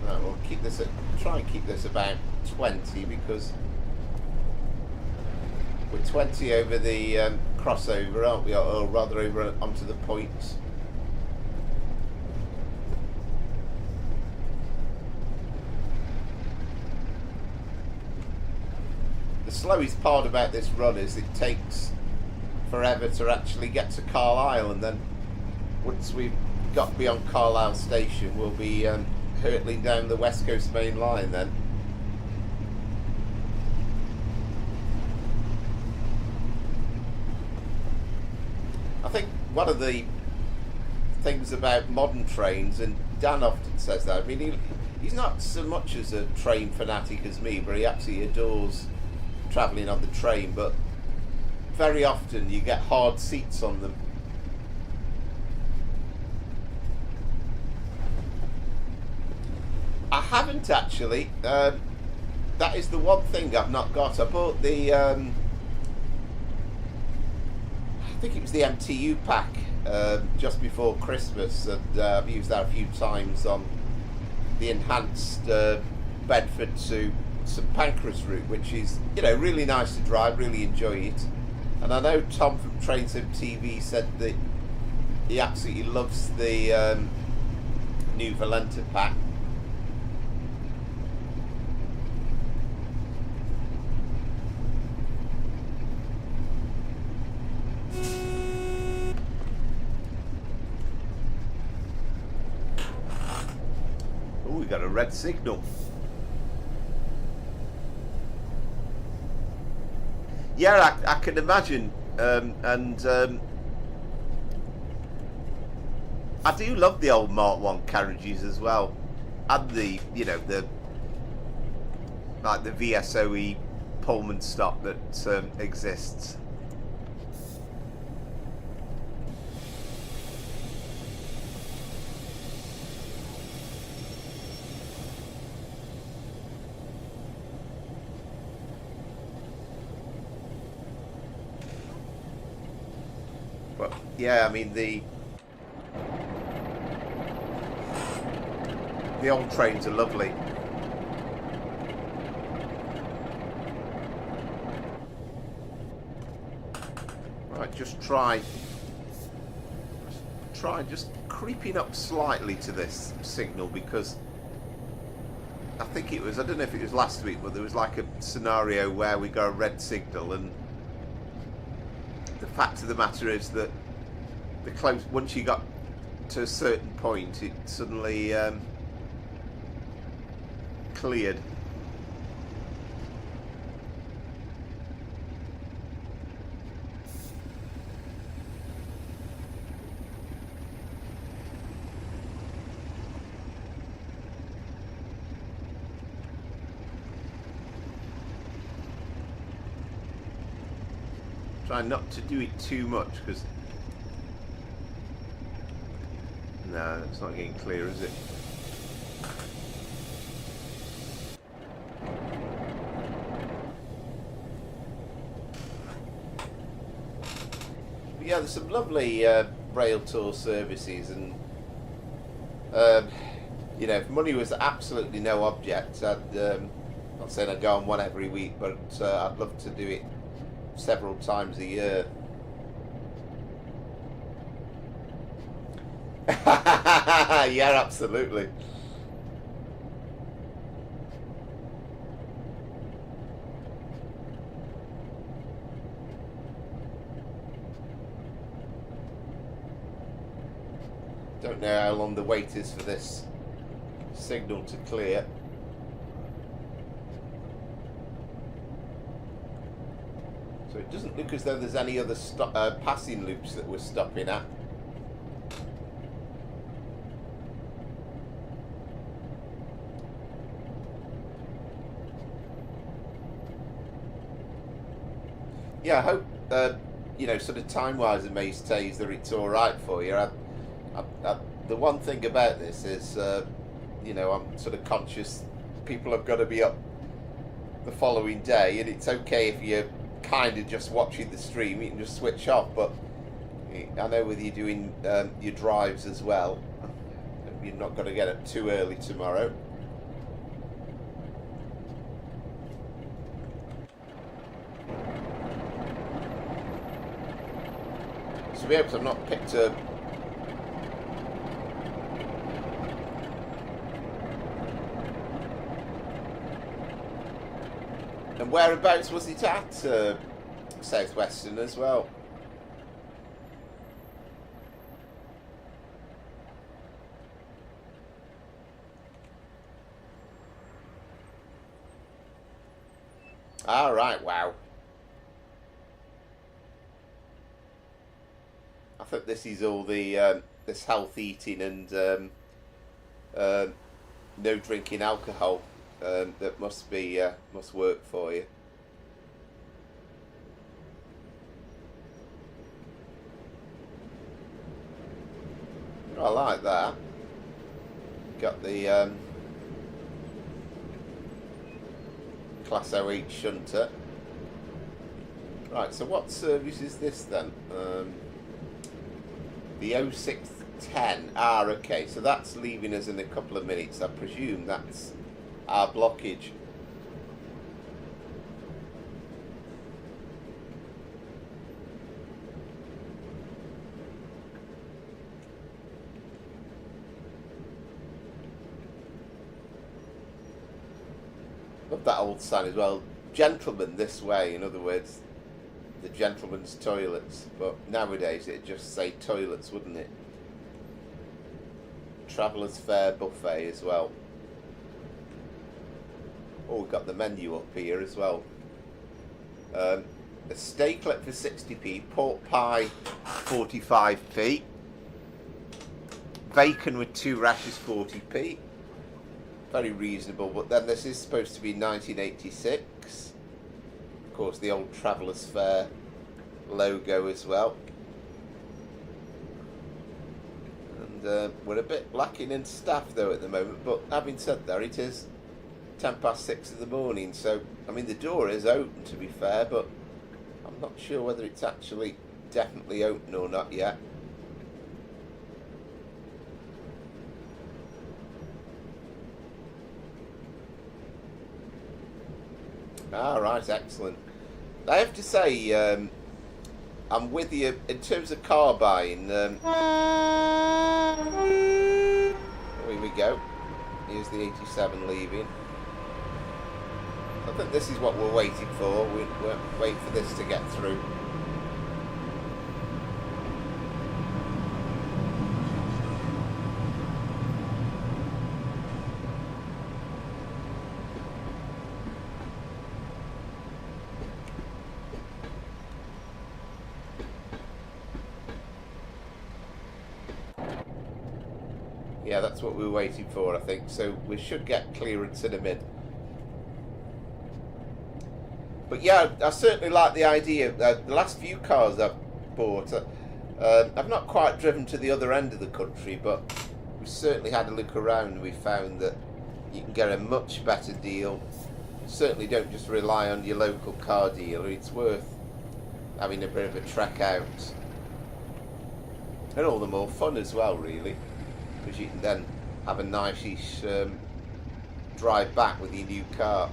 A: Right, we'll keep this try and keep this about 20, because we're 20 over the crossover, aren't we? Or rather over onto the points. The slowest part about this run is it takes forever to actually get to Carlisle, and then once we've got beyond Carlisle station, we'll be hurtling down the West Coast main line then. I think one of the things about modern trains, and Dan often says that, I mean, he's not so much as a train fanatic as me, but he absolutely adores travelling on the train, but very often you get hard seats on them. I haven't actually. That is the one thing I've not got. I bought the I think it was the MTU pack just before Christmas, and I've used that a few times on the enhanced Bedford to St Pancras route, which is, you know, really nice to drive, really enjoy it. And I know Tom from TrainSim TV said that he absolutely loves the new Valenta pack. Oh, we got a red signal. Yeah, I can imagine, and I do love the old Mark 1 carriages as well, and the, you know, the like the VSOE Pullman stock that exists. But yeah, I mean, the The old trains are lovely. Right, just try just creeping up slightly to this signal, because I think it was, I don't know if it was last week, but there was like a scenario where we got a red signal, and the fact of the matter is that once you got to a certain point, it suddenly cleared. Try not to do it too much, because no, it's not getting clear, is it? But yeah, there's some lovely rail tour services, and you know, if money was absolutely no object, not saying I'd go on one every week, but I'd love to do it several times a year. Yeah, absolutely. Don't know how long the wait is for this signal to clear. So it doesn't look as though there's any other passing loops that we're stopping at. Yeah, I hope, you know, sort of time-wise in Maze Tays that it's all right for you. The one thing about this is, you know, I'm sort of conscious people have got to be up the following day, and it's okay if you're kind of just watching the stream, you can just switch off, but I know with you doing your drives as well, you're not going to get up too early tomorrow. So we hope I've not picked a And whereabouts was it at? Southwestern as well. All right, wow. I think this is all the this health eating and no drinking alcohol. That must work for you. I like that. Got the Class OH shunter. Right, so what service is this then? The 0610. Ah, okay, so that's leaving us in a couple of minutes. I presume that's our blockage. Love that old sign as well. Gentlemen this way, in other words, the gentlemen's toilets. But nowadays it'd just say toilets, wouldn't it? Traveller's fare buffet as well. Oh, we've got the menu up here as well. A steaklet for 60p, pork pie 45p, bacon with 2 rashers 40p. Very reasonable, but then this is supposed to be 1986. Of course, the old Traveller's Fare logo as well. And we're a bit lacking in staff though at the moment, but having said that, it is 6:10 in the morning, so I mean the door is open to be fair, but I'm not sure whether it's actually definitely open or not yet. Ah, right, excellent. I have to say, I'm with you in terms of car buying. Here we go. Here's the 87 leaving. I think this is what we're waiting for. We're waiting for this to get through. Yeah, that's what we were waiting for, I think. So we should get clearance in a minute. But yeah, I certainly like the idea. The last few cars I've bought, I've not quite driven to the other end of the country, but we certainly had a look around and we found that you can get a much better deal. Certainly don't just rely on your local car dealer. It's worth having a bit of a trek out. And all the more fun as well, really, because you can then have a nice-ish drive back with your new car.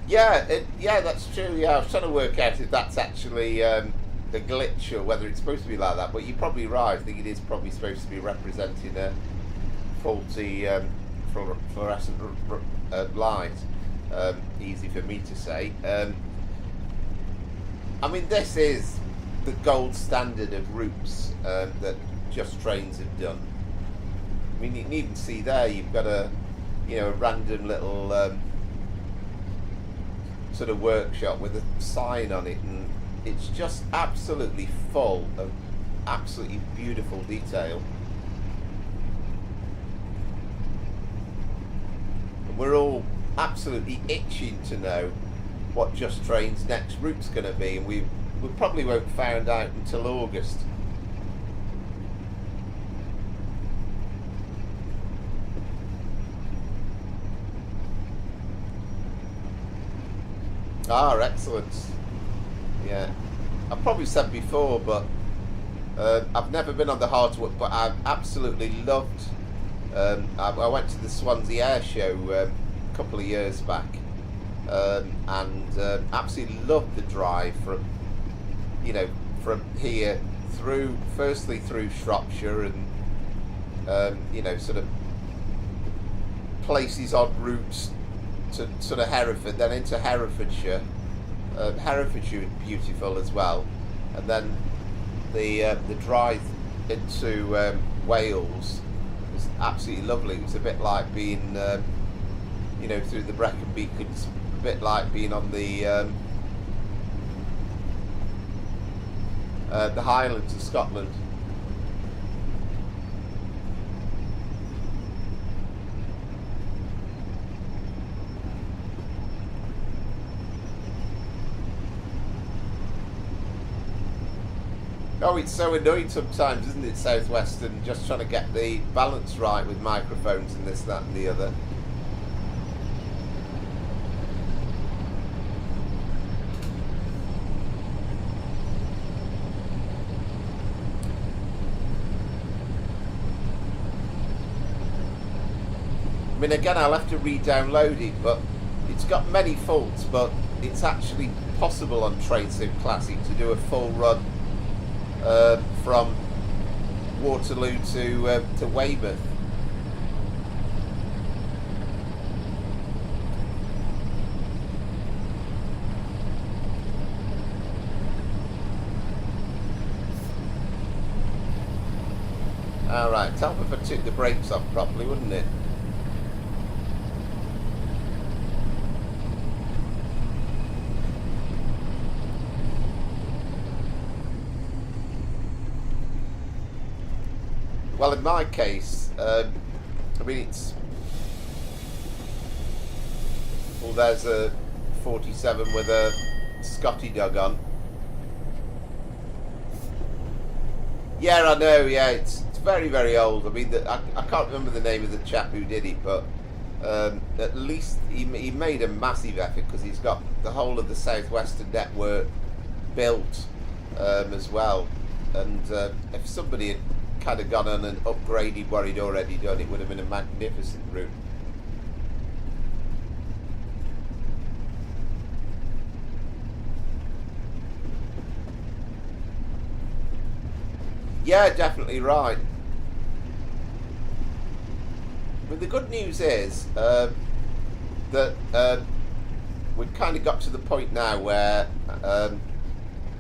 A: Yeah, that's true. Yeah, I was trying to work out if that's actually a glitch or whether it's supposed to be like that. But you're probably right. I think it is probably supposed to be representing a faulty fluorescent light. Easy for me to say. I mean, this is the gold standard of routes that Just Trains have done. I mean, you can even see there you've got a random little sort of workshop with a sign on it, and it's just absolutely full of absolutely beautiful detail. And we're all absolutely itching to know what Just Train's next route's going to be, and we probably won't find out until August. Ah, excellent. Yeah, I've probably said before, but I've never been on the Hardwood, but I've absolutely loved. I went to the Swansea Air Show a couple of years back, and absolutely loved the drive from here through, firstly through Shropshire and sort of places on routes to sort of Hereford, then into Herefordshire. Herefordshire is beautiful as well, and then the drive into Wales was absolutely lovely. It was a bit like being through the Brecon Beacons, a bit like being on the Highlands of Scotland. Oh, it's so annoying sometimes, isn't it, Southwestern, just trying to get the balance right with microphones and this, that and the other. I mean, again, I'll have to re-download it, but it's got many faults, but it's actually possible on TrainSim Classic to do a full run from Waterloo to Weymouth. Alright, tell me if I took the brakes off properly, wouldn't it? Well, in my case, I mean, it's... Well, there's a 47 with a Scotty dug on. Yeah, I know. Yeah, it's very, very old. I mean, I can't remember the name of the chap who did it, but at least he made a massive effort, because he's got the whole of the Southwestern network built as well. And if somebody had kind of gone on and upgraded what he'd already done, it would have been a magnificent route. Yeah, definitely right. But the good news is that we've kind of got to the point now where,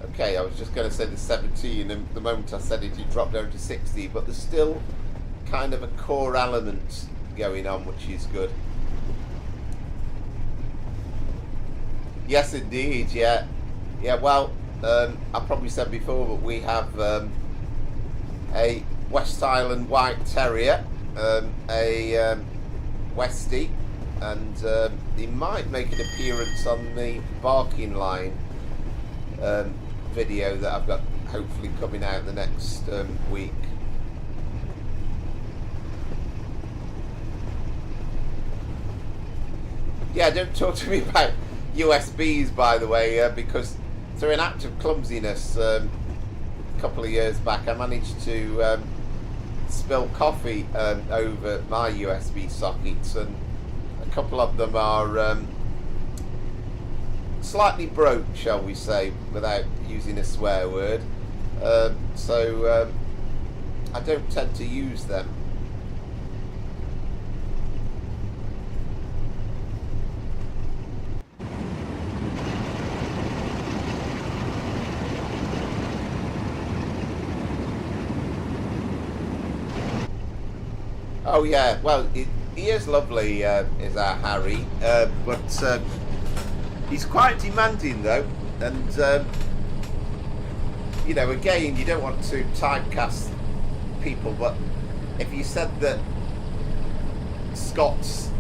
A: okay, I was just going to say the 17, and the moment I said it, it dropped down to 60, but there's still kind of a core element going on, which is good. Yes, indeed, yeah. Yeah, well, I probably said before, but we have a West Island White Terrier, a Westie, and he might make an appearance on the barking line video that I've got hopefully coming out the next week. Yeah, don't talk to me about USBs, by the way, because through an act of clumsiness a couple of years back, I managed to spill coffee over my USB sockets, and a couple of them are slightly broke, shall we say, without using a swear word. So I don't tend to use them. Oh yeah, well, he is lovely, is our Harry, but he's quite demanding though, and you know, again, you don't want to typecast people, but if you said that Scots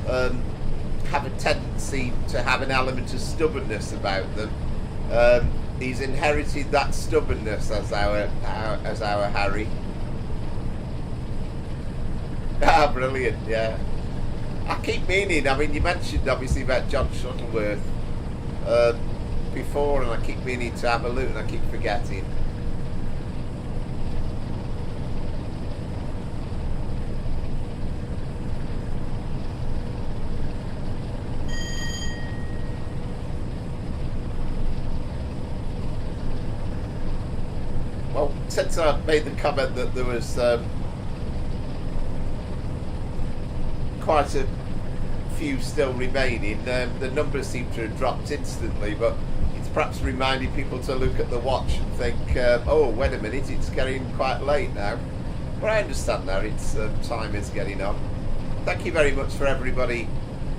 A: have a tendency to have an element of stubbornness about them, he's inherited that stubbornness as our Harry. Ah, brilliant, yeah. I keep meaning, I mean, you mentioned obviously about John Shuttleworth before, and I keep meaning to have a look, and I keep forgetting. Well, since I made the comment that there was quite a few still remaining, the numbers seem to have dropped instantly, but it's perhaps reminding people to look at the watch and think, oh, wait a minute, it's getting quite late now. But I understand that, it's time is getting on. Thank you very much for everybody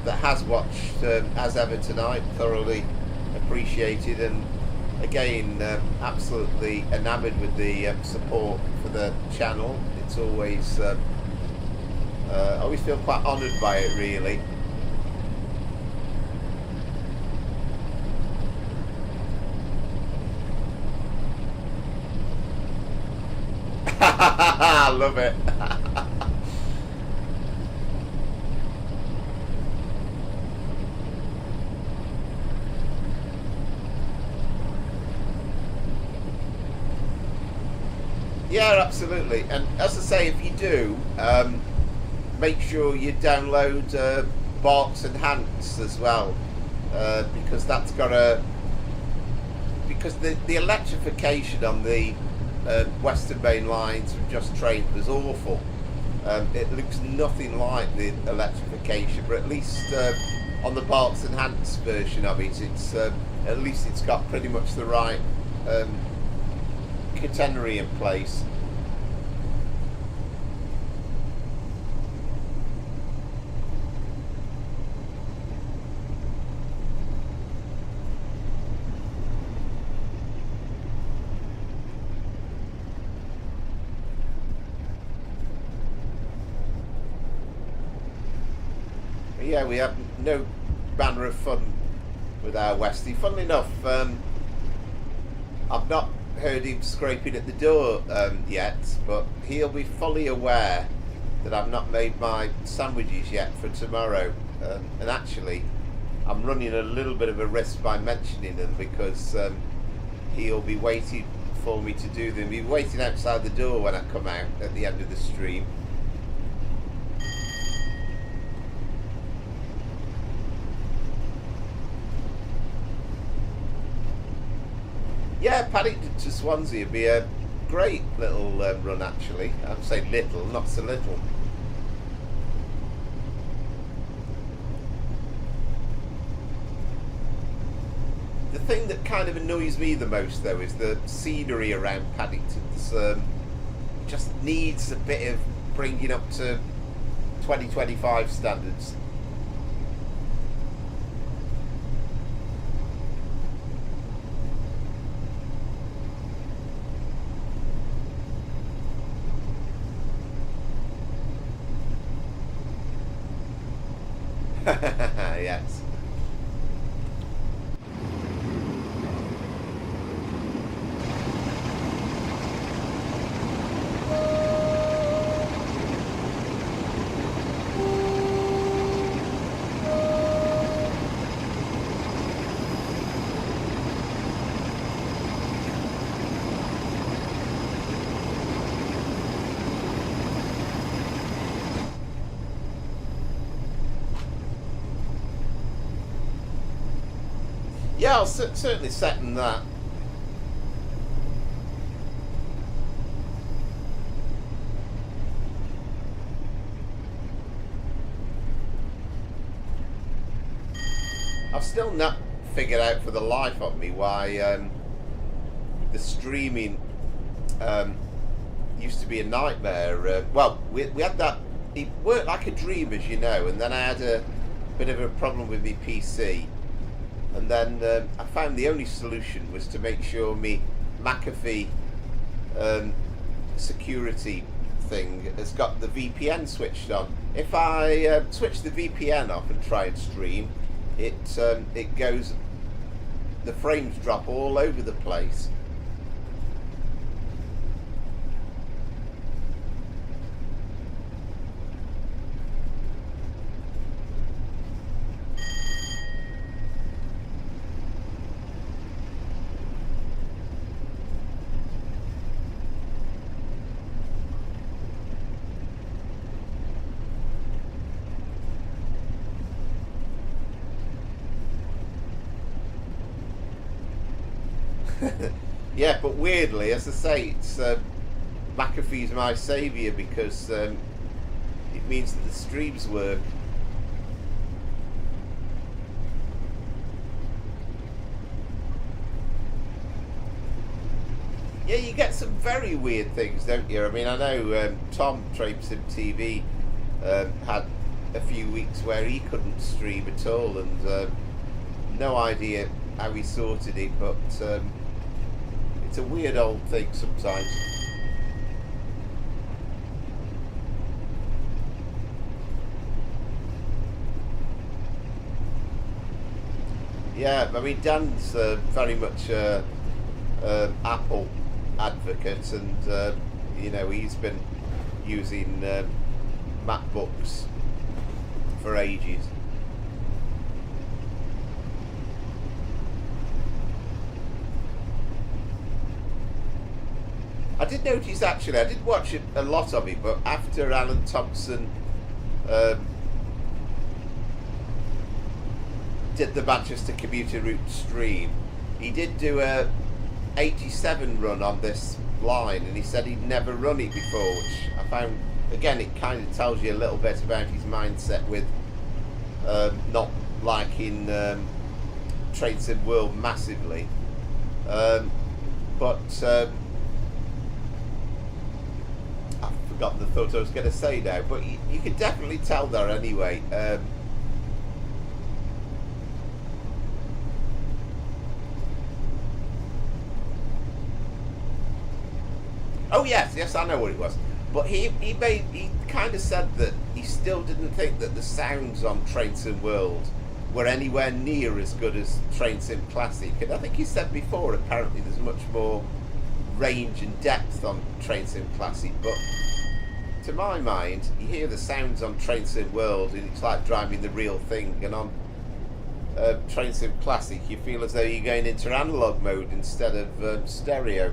A: that has watched as ever tonight, thoroughly appreciated, and again, absolutely enamoured with the support for the channel. It's always I always feel quite honoured by it, really. I love it. Yeah, absolutely. And as I say, if you do, make sure you download Barks and Hants as well, because that's got because the electrification on the Western Main lines from Just Train was awful. It looks nothing like the electrification, but at least on the Barks and Hants version of it, it's at least it's got pretty much the right catenary in place. Yeah, we have no manner of fun with our Westie. Funnily enough, I've not heard him scraping at the door yet, but he'll be fully aware that I've not made my sandwiches yet for tomorrow. And actually, I'm running a little bit of a risk by mentioning them, because he'll be waiting for me to do them. He'll be waiting outside the door when I come out at the end of the stream. Yeah, Paddington to Swansea would be a great little run, actually. I'd say little, not so little. The thing that kind of annoys me the most, though, is the scenery around Paddington. Just needs a bit of bringing up to 2025 standards. Yes. Yeah, I'll certainly second that. I've still not figured out for the life of me why the streaming used to be a nightmare. Well, we had that, it worked like a dream, as you know, and then I had a bit of a problem with my PC. And then I found the only solution was to make sure my McAfee security thing has got the VPN switched on. If I switch the VPN off and try and stream, it goes, the frames drop all over the place. Yeah, but weirdly, as I say, it's McAfee's my saviour, because it means that the streams work. Yeah, you get some very weird things, don't you? I mean, I know Tom Trapesim TV had a few weeks where he couldn't stream at all, and no idea how he sorted it, but it's a weird old thing sometimes. Yeah, I mean, Dan's very much Apple advocate, and you know, he's been using MacBooks for ages. I did notice, actually, I did watch a lot of it, but after Alan Thompson did the Manchester commuter route stream, he did do a 87 run on this line, and he said he'd never run it before, which I found, again, it kind of tells you a little bit about his mindset with not liking Train Sim World massively, but I've forgotten the thought I was going to say now, but you could definitely tell there anyway. Oh yes, I know what it was. But he kind of said that he still didn't think that the sounds on Train Sim World were anywhere near as good as Train Sim Classic. And I think you said before, apparently there's much more range and depth on Train Sim Classic, but to my mind, you hear the sounds on Train Sim World and it's like driving the real thing, and on Train Sim Classic you feel as though you're going into analog mode instead of stereo.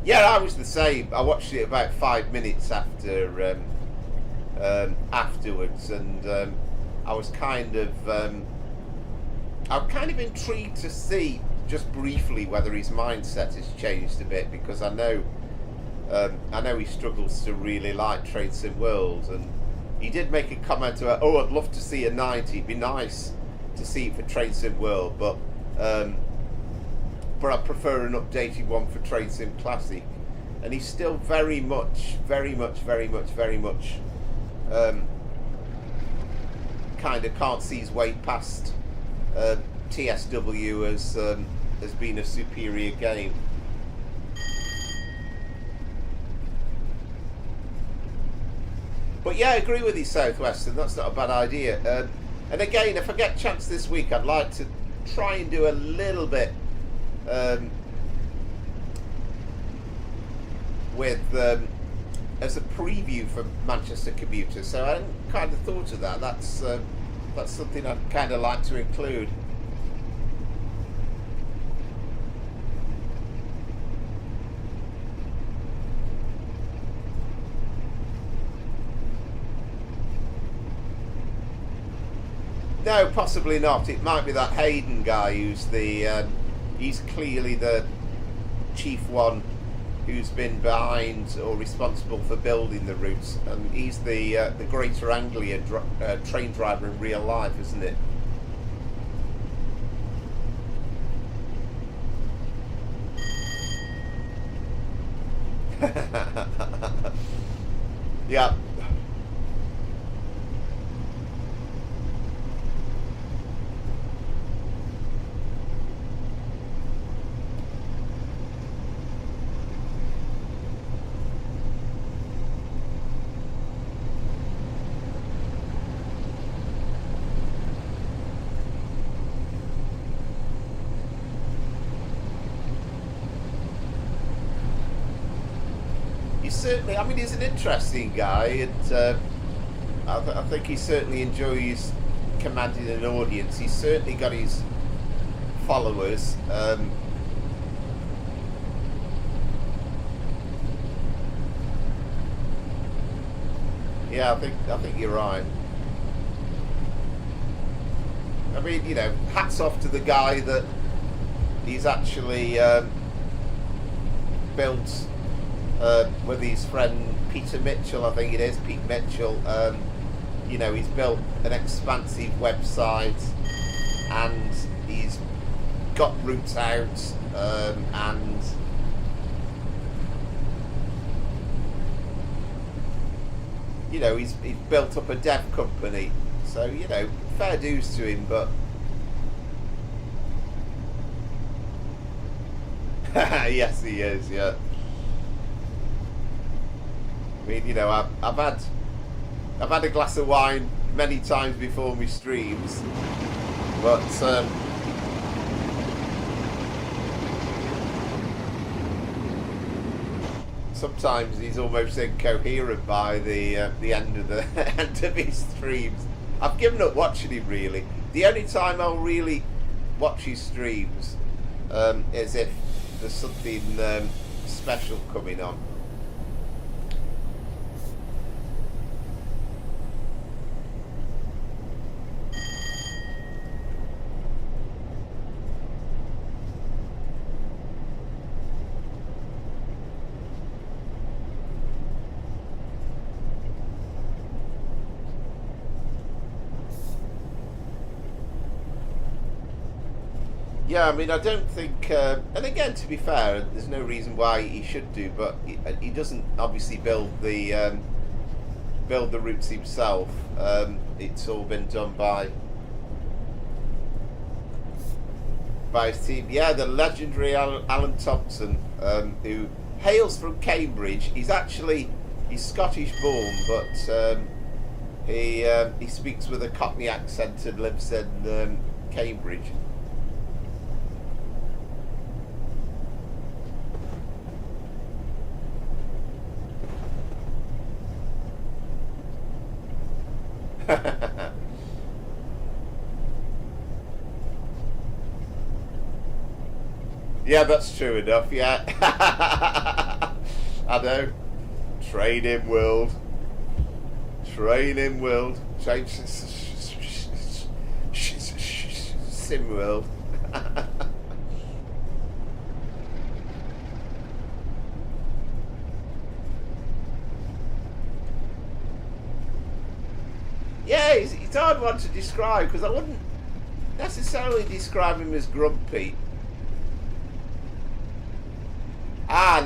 A: Yeah, I was the same. I watched it about 5 minutes after afterwards, and I was kind of I'm kind of intrigued to see just briefly whether his mindset has changed a bit, because I know he struggles to really like Train Sim World, and he did make a comment about, oh, I'd love to see a 90. It'd be nice to see it for Train Sim World, but I prefer an updated one for Train Sim Classic. And he's still very much kind of can't see his way past TSW as being a superior game. But yeah, I agree with you, Southwestern. That's not a bad idea. And again, if I get a chance this week, I'd like to try and do a little bit with as a preview for Manchester commuters. So I hadn't kind of thought of that. That's something I'd kind of like to include. No, possibly not. It might be that Hayden guy who's he's clearly the chief one who's been behind or responsible for building the routes, and he's the Greater Anglia train driver in real life, isn't it? Yeah. Certainly, I mean, he's an interesting guy, and I think he certainly enjoys commanding an audience. He's certainly got his followers. Yeah, I think you're right. I mean, you know, hats off to the guy that he's actually built. With his friend Peter Mitchell, I think it is, Pete Mitchell, you know, he's built an expansive website and he's got routes out, and you know, he's built up a dev company, so, you know, fair dues to him. But yes, he is, yeah. I mean, you know, I've had a glass of wine many times before my streams, but sometimes he's almost incoherent by the end of the end of his streams. I've given up watching him, really. The only time I'll really watch his streams is if there's something special coming on. Yeah, I mean, I don't think, and again, to be fair, there's no reason why he should do, but he doesn't obviously build the routes himself. It's all been done by his team. Yeah, the legendary Alan Thompson, who hails from Cambridge. He's Scottish born, but he speaks with a Cockney accent and lives in Cambridge. Yeah, that's true enough, yeah. I know. Training world. Sim world. Yeah, it's a hard one to describe because I wouldn't necessarily describe him as grumpy.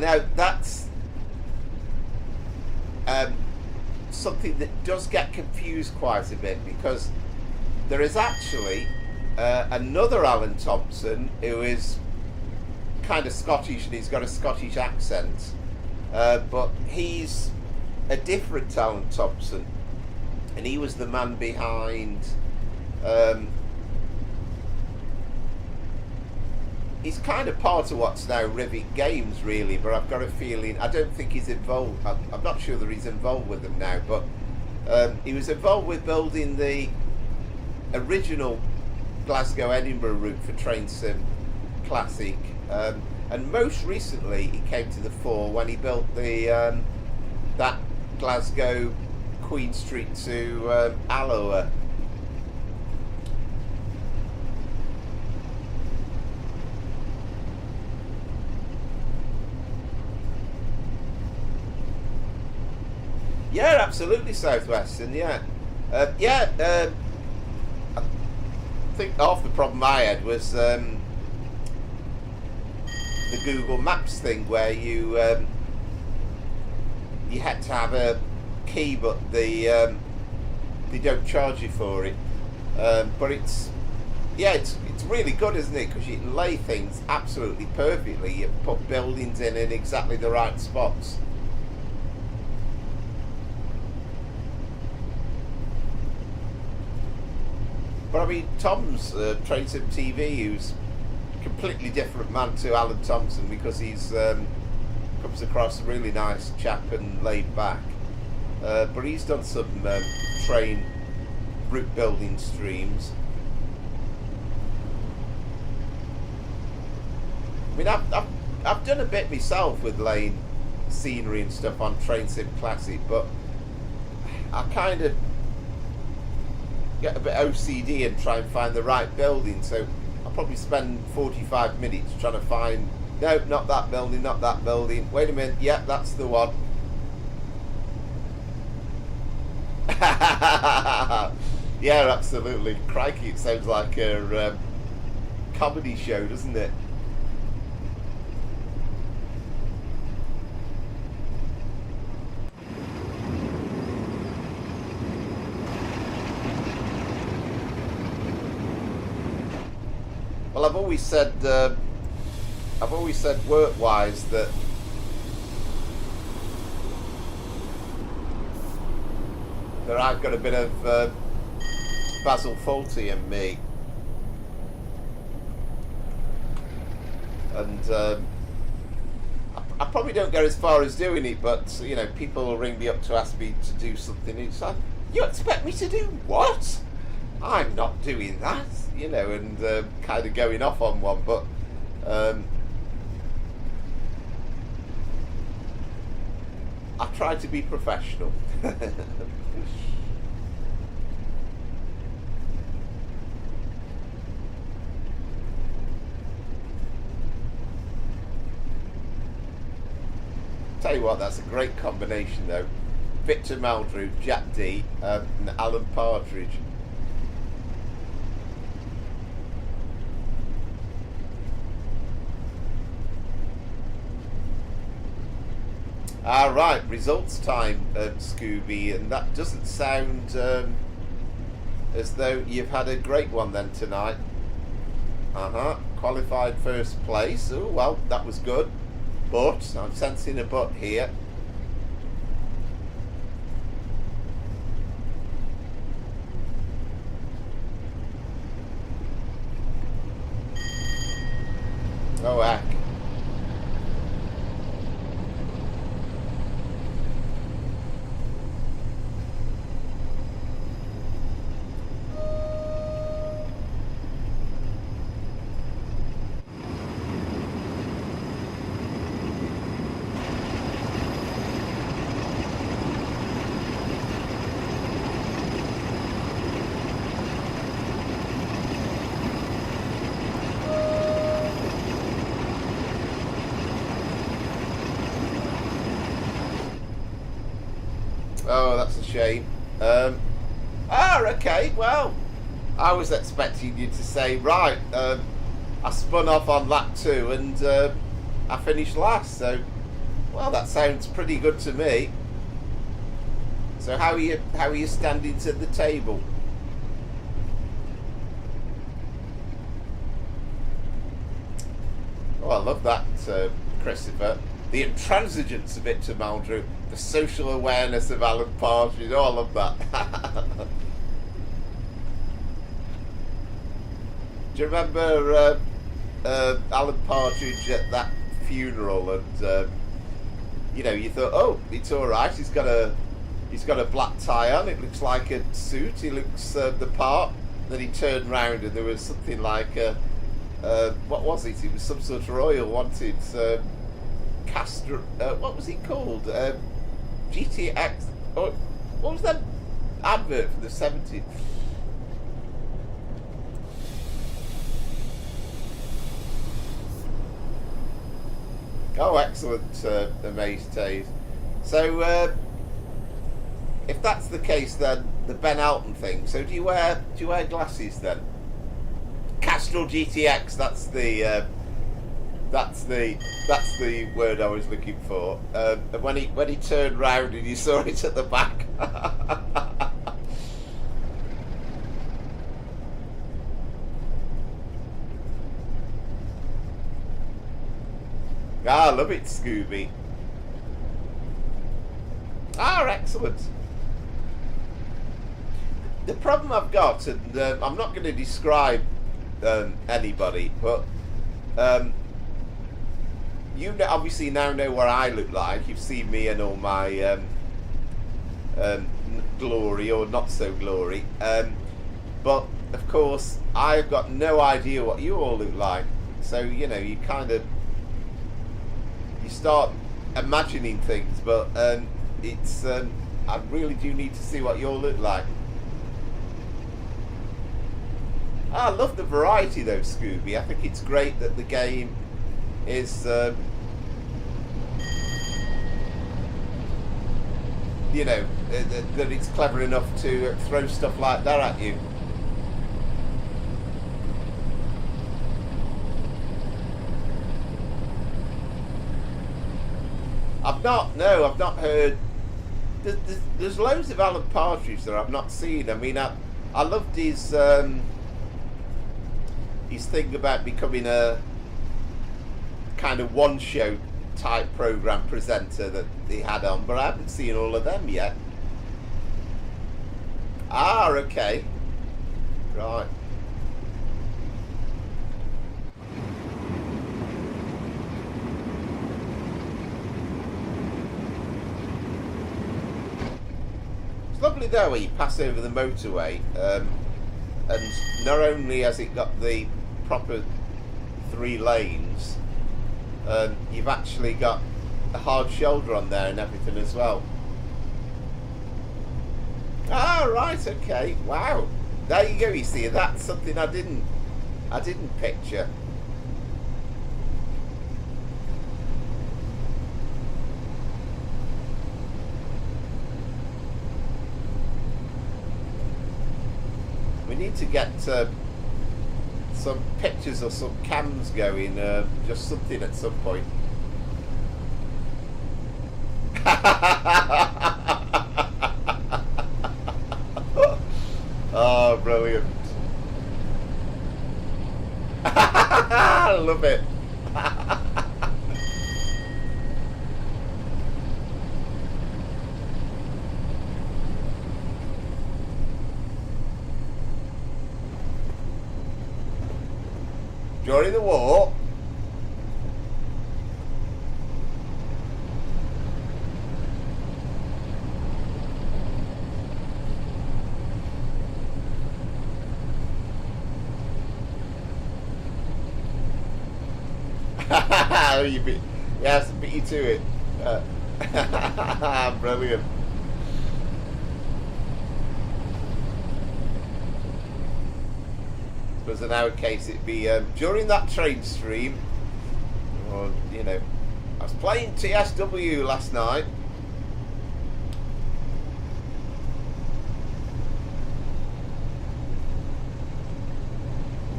A: Now that's something that does get confused quite a bit, because there is actually another Alan Thompson who is kind of Scottish and he's got a Scottish accent, but he's a different Alan Thompson, and he was the man behind he's kind of part of what's now Rivet Games, really, but I've got a feeling, I don't think he's involved, I'm not sure that he's involved with them now, but he was involved with building the original Glasgow-Edinburgh route for Train Sim Classic, and most recently he came to the fore when he built the that Glasgow Queen Street to Alloa. Yeah, absolutely, Southwestern. Yeah, I think half the problem I had was the Google Maps thing, where you had to have a key, but they don't charge you for it. But it's really good, isn't it? Because you can lay things absolutely perfectly. You put buildings in exactly the right spots. But I mean, Tom's Train Sim TV, who's a completely different man to Alan Thompson, because he's comes across a really nice chap and laid back. But he's done some train route building streams. I mean, I've done a bit myself with laying scenery and stuff on Train Sim Classic, but I kind of get a bit OCD and try and find the right building, so I'll probably spend 45 minutes trying to find, no, not that building, not that building, wait a minute, yeah, that's the one. Yeah, absolutely. Crikey, it sounds like a comedy show, doesn't it? Well, I've always said work-wise that I've got a bit of Basil Fawlty in me, and I probably don't go as far as doing it, but you know, people will ring me up to ask me to do something. It's like, you expect me to do what? I'm not doing that, you know, and kind of going off on one, but I try to be professional. Tell you what, that's a great combination though. Victor Meldrew, Jack D, and Alan Partridge. Ah, right, results time, Scooby, and that doesn't sound as though you've had a great one then tonight. Qualified first place. Oh, well, that was good. But I'm sensing a but here. Oh, heck. Oh, that's a shame. Okay, well, I was expecting you to say, right, I spun off on lap 2 and I finished last, so, well, that sounds pretty good to me. So how are you standing to the table? Oh, I love that, Christopher. The intransigence of it to Maldrew, the social awareness of Alan Partridge. Oh, I love that. Do you remember Alan Partridge at that funeral? And you know, you thought, oh, it's all right. He's got a black tie on. It looks like a suit. He looks the part. Then he turned round and there was something like what was it? It was some sort of royal wanted. Castor, what was he called? GTX. Oh, what was that advert from the 70s? Oh, excellent, Amaze Taze. So, if that's the case, then the Ben Alton thing. So, do you wear glasses then? Castrol GTX. That's the word I was looking for. And when he turned round and you saw it at the back. I love it, Scooby. Excellent. The problem I've got, and I'm not going to describe anybody, but you obviously now know what I look like. You've seen me in all my glory or not so glory. But of course, I've got no idea what you all look like. So you know, you start imagining things, but it's I really do need to see what you all look like. I love the variety though, Scooby. I think it's great that the game is you know, that it's clever enough to throw stuff like that at you. I've not heard. There's loads of Alan Partridge that I've not seen. I mean, I loved his thing about becoming a kind of one show type program presenter that he had on, but I haven't seen all of them yet. Okay, right. Lovely though when you pass over the motorway, and not only has it got the proper 3 lanes, you've actually got a hard shoulder on there and everything as well. Right, okay, wow, there you go. You see, that's something I didn't picture. We need to get some pictures or some cams going, just something at some point. Oh, brilliant. I love it. During the war, yes, beat you to it. Brilliant. Suppose in our case it'd be during that train stream, or you know, I was playing TSW last night.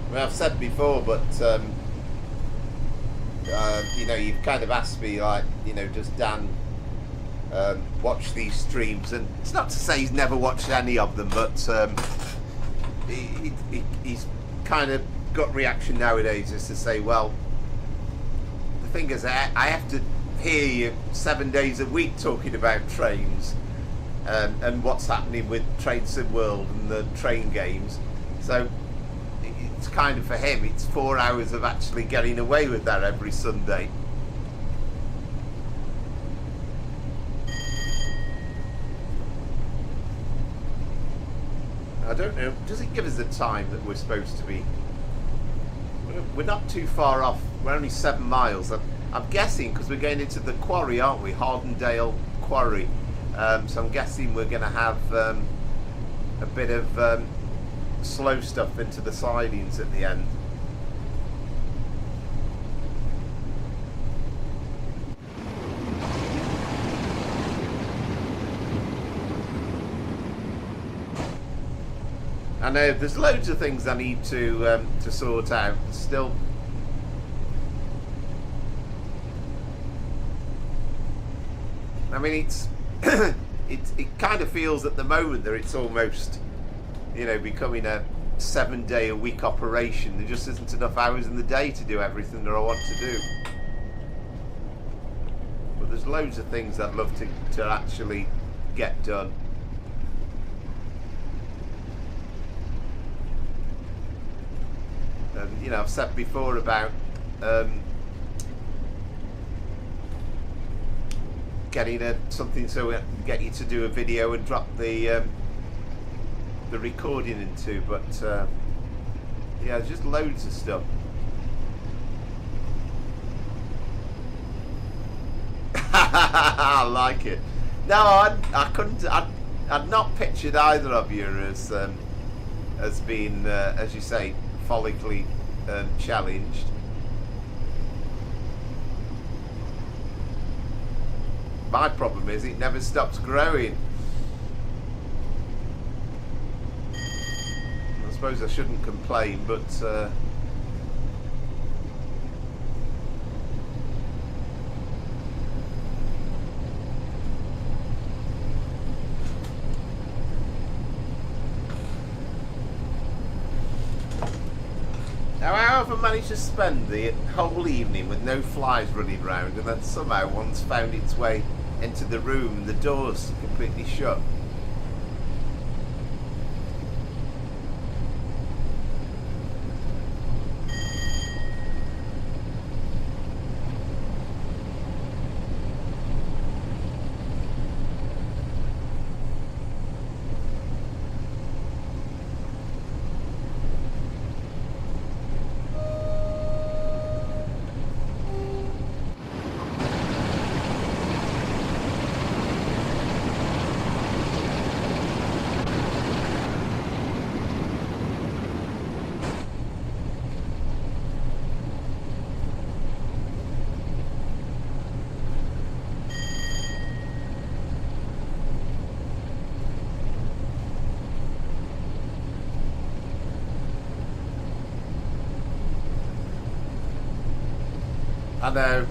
A: I mean, I've said before, but you know, you've kind of asked me, like, you know, does Dan watch these streams? And it's not to say he's never watched any of them, but he's kind of got reaction nowadays is to say, well, the thing is, I have to hear you 7 days a week talking about trains and what's happening with Train Sim World and the train games. So it's kind of, for him, it's 4 hours of actually getting away with that every Sunday. I don't know, does it give us the time that we're supposed to be? We're not too far off, we're only 7 miles. I'm guessing, because we're going into the quarry, aren't we? Hardendale Quarry. So I'm guessing we're going to have a bit of slow stuff into the sidings at the end. I know there's loads of things I need to sort out still. I mean, it's it kind of feels at the moment that it's almost, you know, becoming a 7-day-a-week operation. There just isn't enough hours in the day to do everything that I want to do. But there's loads of things I'd love to actually get done. You know, I've said before about getting something so we can get you to do a video and drop the recording into, but yeah, just loads of stuff. I like it. No, I couldn't. I'd not pictured either of you as being, as you say, follically challenged. My problem is it never stops growing. I suppose I shouldn't complain, but now how have I managed to spend the whole evening with no flies running around, and then somehow one's found its way into the room and the door's completely shut? I know.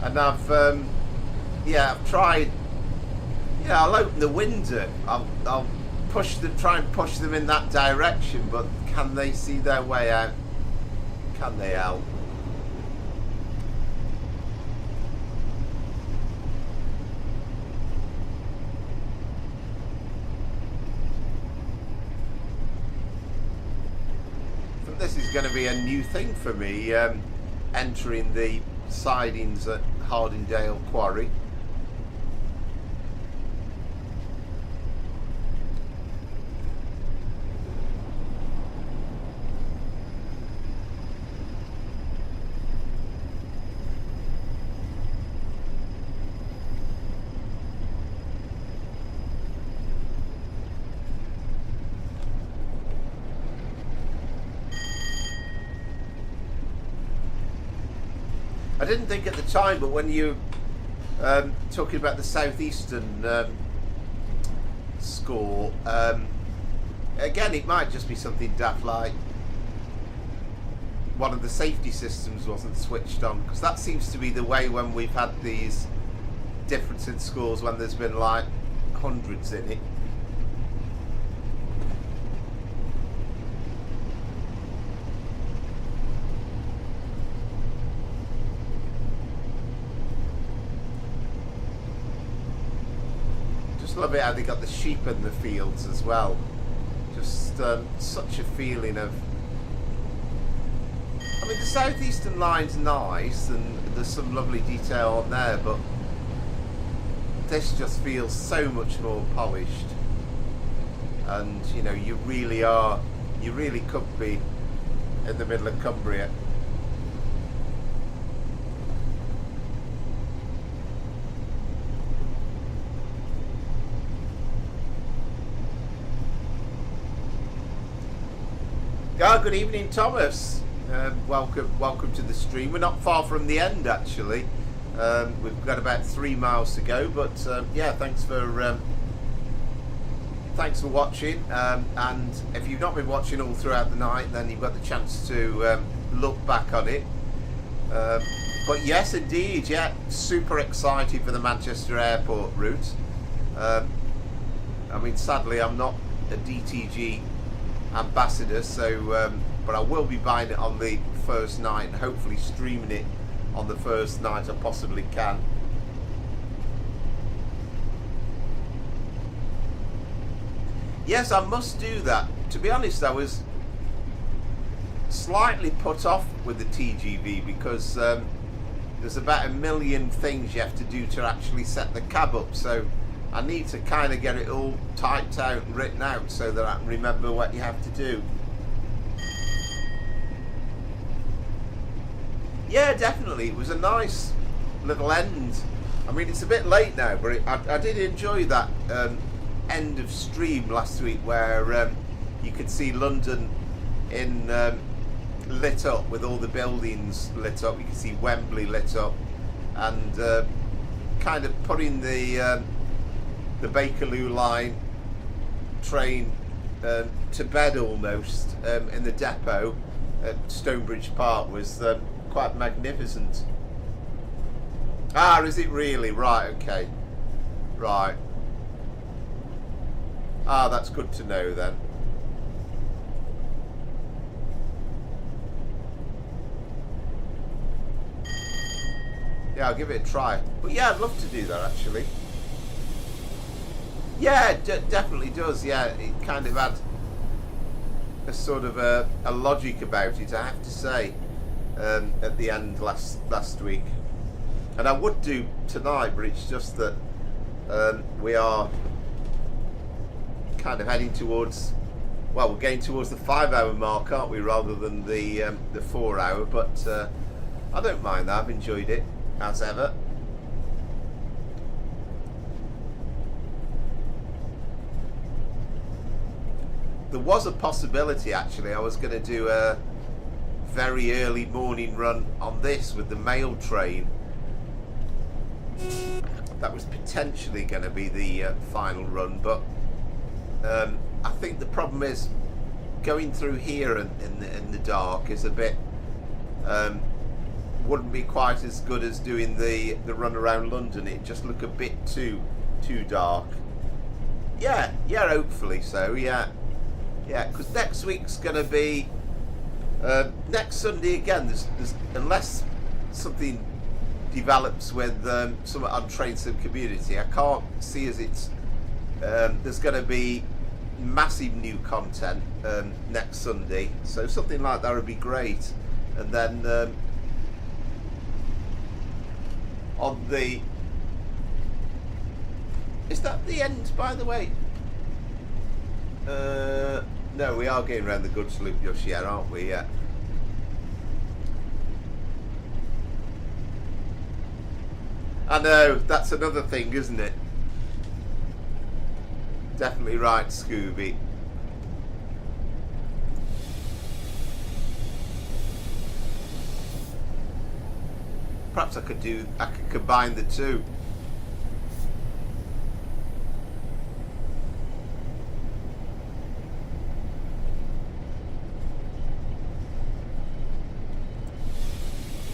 A: And I've tried. Yeah, I'll open the window. I'll try and push them in that direction, but can they see their way out? Can they help? I think this is going to be a new thing for me, entering the sidings at Hardingdale Quarry. I didn't think at the time, but when you talking about the Southeastern score, again, it might just be something daft like one of the safety systems wasn't switched on, because that seems to be the way when we've had these difference in scores when there's been like hundreds in it. Love it how they got the sheep in the fields as well. Just such a feeling of. I mean, the Southeastern line's nice and there's some lovely detail on there, but this just feels so much more polished. And you know, you really could be in the middle of Cumbria. Good evening, Thomas. Welcome to the stream. We're not far from the end, actually. We've got about 3 miles to go, but yeah, thanks for watching. And if you've not been watching all throughout the night, then you've got the chance to look back on it. But yes, indeed, yeah, super excited for the Manchester Airport route. I mean, sadly, I'm not a DTG ambassador, so but I will be buying it on the first night and hopefully streaming it on the first night I possibly can. Yes, I must do that. To be honest, I was slightly put off with the TGV because there's about 1 million things you have to do to actually set the cab up, so I need to kind of get it all typed out and written out so that I can remember what you have to do. Yeah, definitely. It was a nice little end. I mean, it's a bit late now, but I did enjoy that end of stream last week where you could see London in lit up with all the buildings lit up. You could see Wembley lit up, and kind of putting the Bakerloo line train to bed almost in the depot at Stonebridge Park was quite magnificent. Ah, is it really? Right, okay. Right. Ah, that's good to know then. Yeah, I'll give it a try. But yeah, I'd love to do that actually. Yeah, it definitely does. Yeah, it kind of had a sort of a logic about it, I have to say, at the end last week. And I would do tonight, but it's just that we are kind of heading towards, well, we're getting towards the 5-hour mark, aren't we, rather than the 4-hour. But I don't mind that. I've enjoyed it as ever. There was a possibility actually I was going to do a very early morning run on this with the mail train. That was potentially going to be the final run, but I think the problem is going through here in the dark is a bit wouldn't be quite as good as doing the run around London. It'd just look a bit too dark. Yeah, hopefully so. Yeah, because next week's gonna be next Sunday again. There's unless something develops with something on Train Sim Community, I can't see as it's there's going to be massive new content next Sunday, so something like that would be great. And then on the, is that the end, by the way? No, we are getting around the goods loop just yet, aren't we? Yeah. I know, that's another thing, isn't it? Definitely right, Scooby. Perhaps I could combine the two.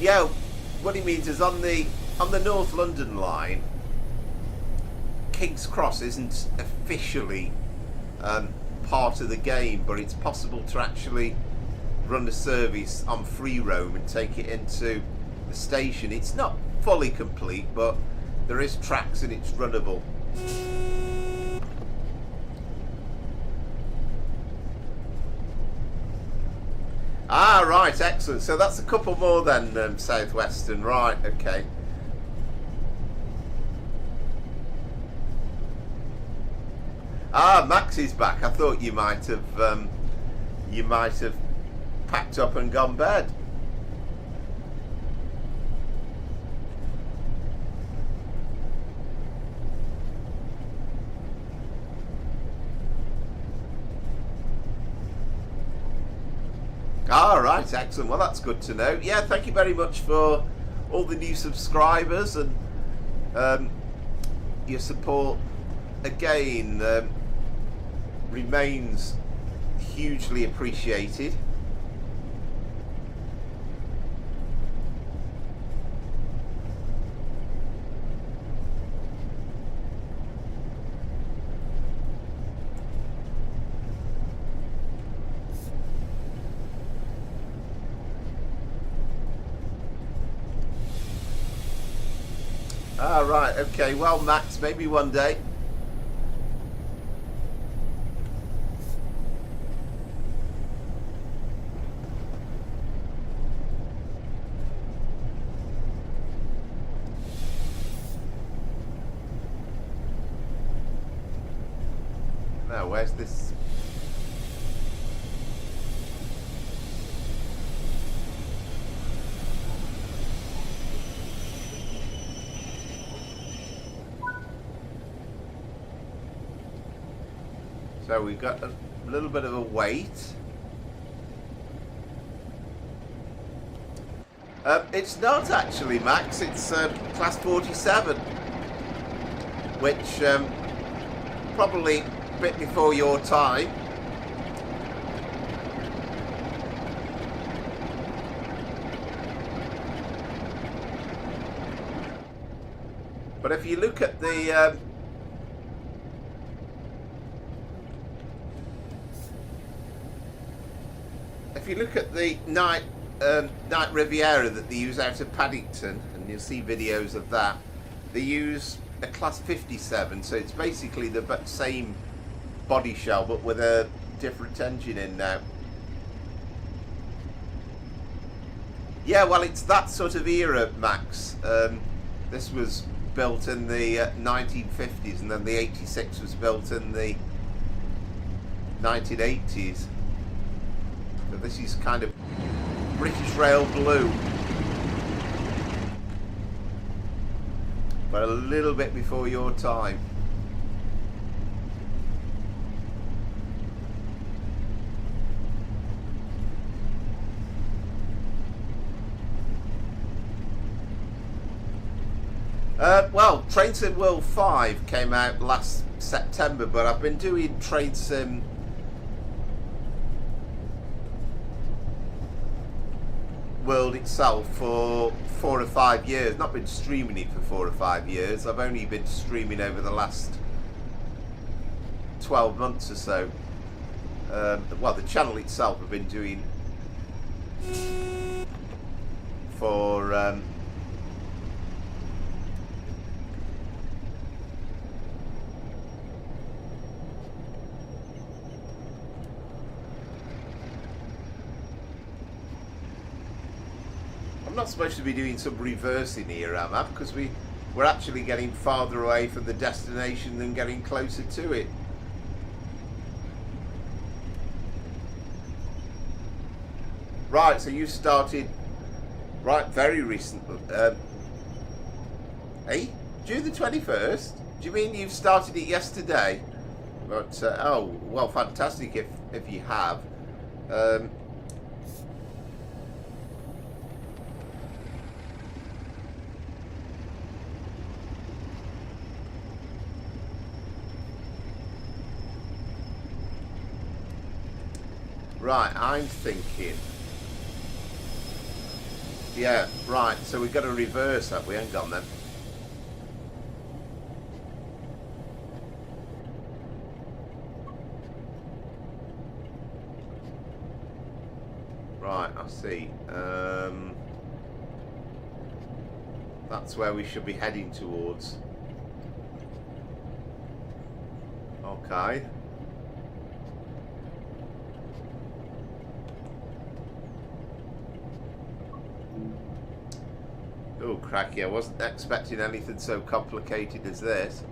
A: Yeah, what he means is on the North London line, King's Cross isn't officially part of the game, but it's possible to actually run a service on free roam and take it into the station. It's not fully complete, but there is tracks and it's runnable. Ah, right, excellent. So that's a couple more then, Southwestern. Right, okay. Ah, Max is back. I thought you might have packed up and gone bed. All right, excellent. Well, that's good to know. Yeah, thank you very much for all the new subscribers and your support. Again, remains hugely appreciated. Ah, right, okay, well, Max, maybe one day. Now, where's this? So we've got a little bit of a wait. It's not actually, Max. It's class 47, which probably a bit before your time. But if you look at the night Riviera that they use out of Paddington, and you'll see videos of that, they use a class 57, so it's basically the same body shell but with a different engine in now. Yeah, well, it's that sort of era, Max. This was built in the 1950s, and then the 86 was built in the 1980s. So this is kind of British Rail blue, but a little bit before your time. Well, Train Sim World 5 came out last September, but I've been doing Train Sim world itself for 4 or 5 years. Not been streaming it for 4 or 5 years. I've only been streaming over the last 12 months or so. Well, the channel itself I've been doing for I'm not supposed to be doing some reversing here, am I? Because we're actually getting farther away from the destination than getting closer to it. Right, so you started very recently. Hey, June the 21st? Do you mean you've started it yesterday? But oh, well, fantastic if you have. Right, I'm thinking. Yeah, right, so we've got to reverse that. We ain't gone then. Right, I see. That's where we should be heading towards. Okay. Oh, cracky, I wasn't expecting anything so complicated as this.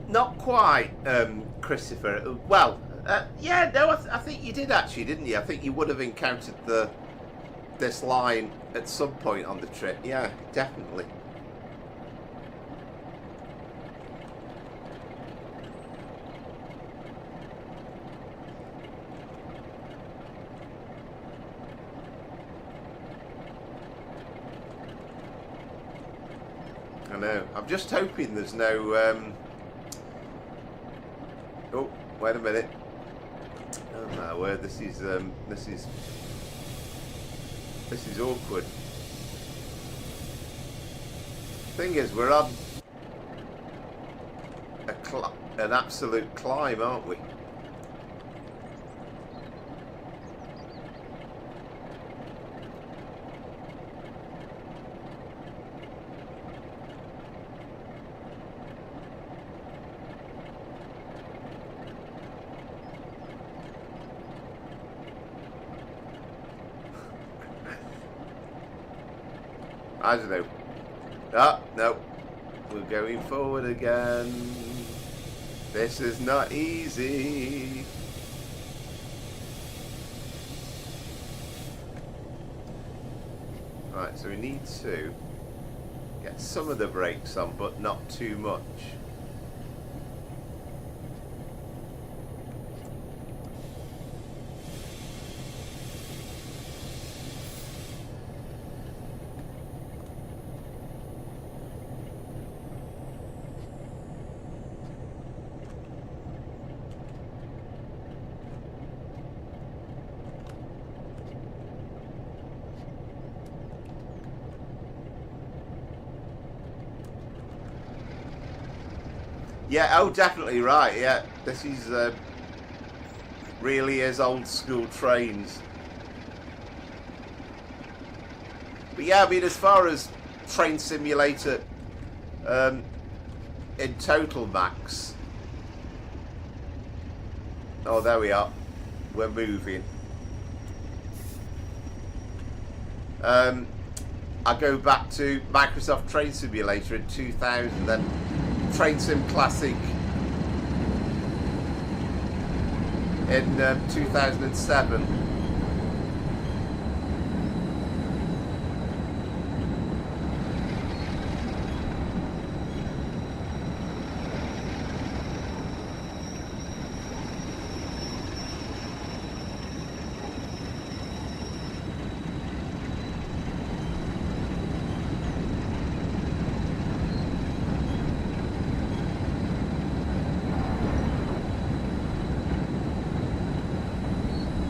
A: Not quite, Christopher. Well, yeah, no, I think you did actually, didn't you? I think you would have encountered this line at some point on the trip. Yeah, definitely. I know. I'm just hoping there's no. Oh, wait a minute. Oh my word! This is awkward. Thing is, we're on an absolute climb, aren't we? I don't know. Ah, no. We're going forward again. This is not easy. Right, so we need to get some of the brakes on, but not too much. Yeah, oh, definitely right. Yeah, this is really is old school trains. But yeah, I mean, as far as Train Simulator in total, Max. Oh, there we are. We're moving. I go back to Microsoft Train Simulator in 2000, then Train Sim Classic in 2007.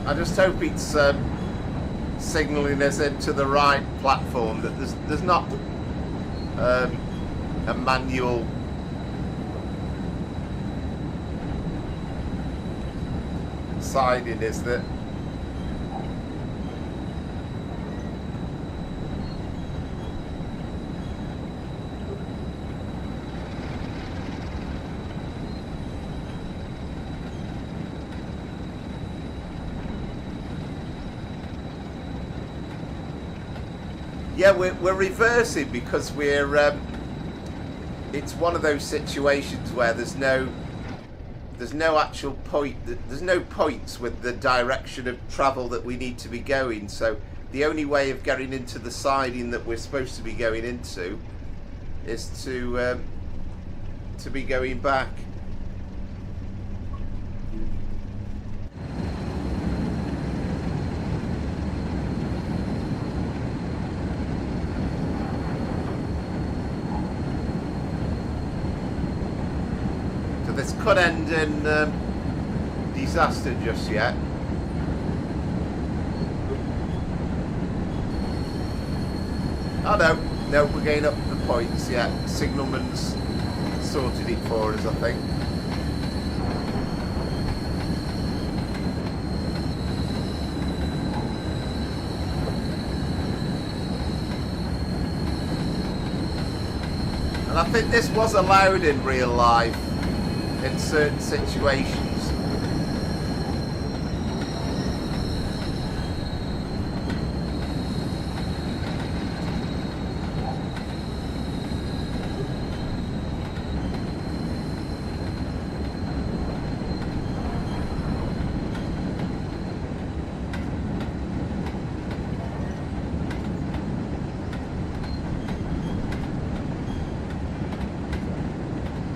A: I just hope it's signalling us into the right platform, that there's not a manual siding, is there? Yeah, we're reversing because we're it's one of those situations where there's no actual point, there's no points with the direction of travel that we need to be going, so the only way of getting into the siding that we're supposed to be going into is to be going back. This could end in disaster just yet. Oh no, we're getting up the points yet. Signalman's sorted it for us, I think. And I think this was allowed in real life in certain situations.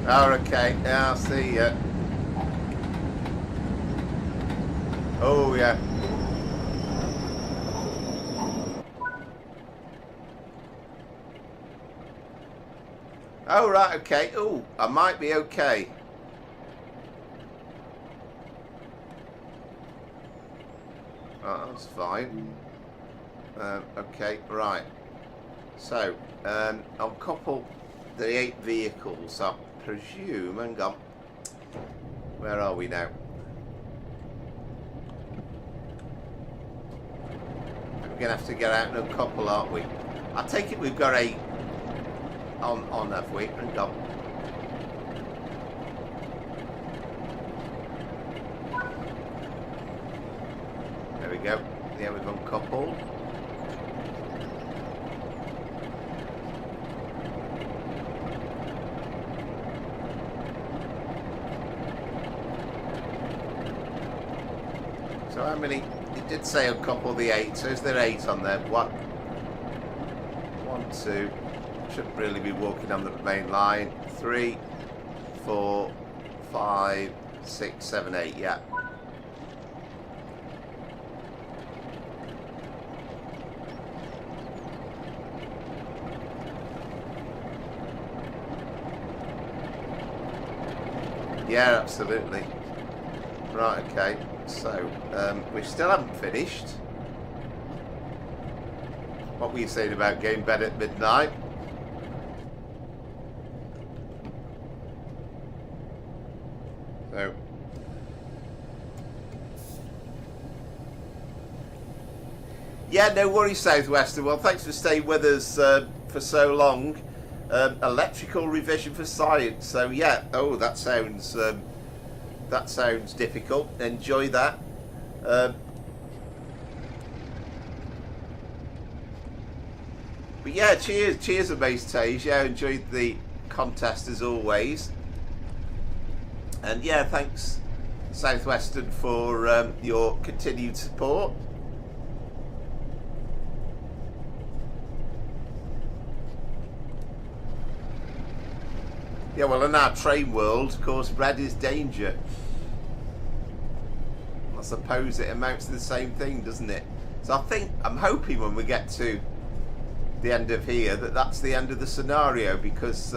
A: Oh, okay, yeah, I'll see ya. Oh, yeah. Oh, right, okay. Oh, I might be okay. Oh, that's fine. Okay, right. So, I'll couple the 8 vehicles up. Presume, hang on, where are we now? We're gonna have to get out in a couple, aren't we? I take it we've got 8 on have we? Hang on. There we go. Yeah, we've uncoupled. So how many? It did say uncouple the 8, so is there 8 on there? 1, 2. Shouldn't really be walking on the main line. 3, 4, 5, 6, 7, 8. Yeah. Yeah, absolutely. Right, okay. So, we still haven't finished. What were you saying about going to bed at midnight? So, yeah, no worries, Southwestern. Well, thanks for staying with us for so long. Electrical revision for science. So, yeah. Oh, that sounds difficult. Enjoy that. But yeah, cheers Amaze Yeah, enjoyed the contest as always. And yeah, thanks Southwestern for your continued support. Yeah, well, in our train world, of course, red is danger. I suppose it amounts to the same thing, doesn't it? So I'm hoping when we get to the end of here that's the end of the scenario, because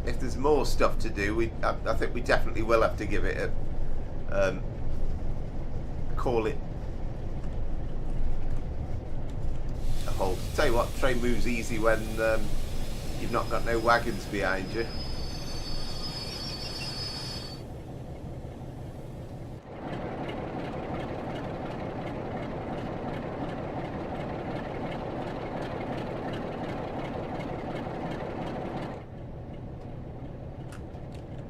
A: if there's more stuff to do, I think we definitely will have to give it call it a halt. Tell you what, train moves easy when you've not got no wagons behind you.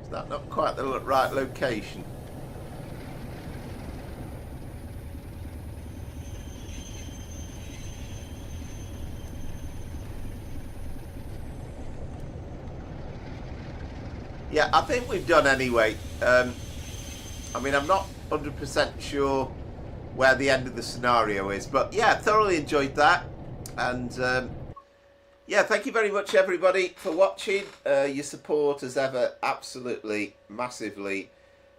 A: Is that not quite the right location? Yeah, I think we've done anyway. I mean, I'm not 100% sure where the end of the scenario is, but yeah, thoroughly enjoyed that. And yeah, thank you very much, everybody, for watching. Your support, as ever, absolutely massively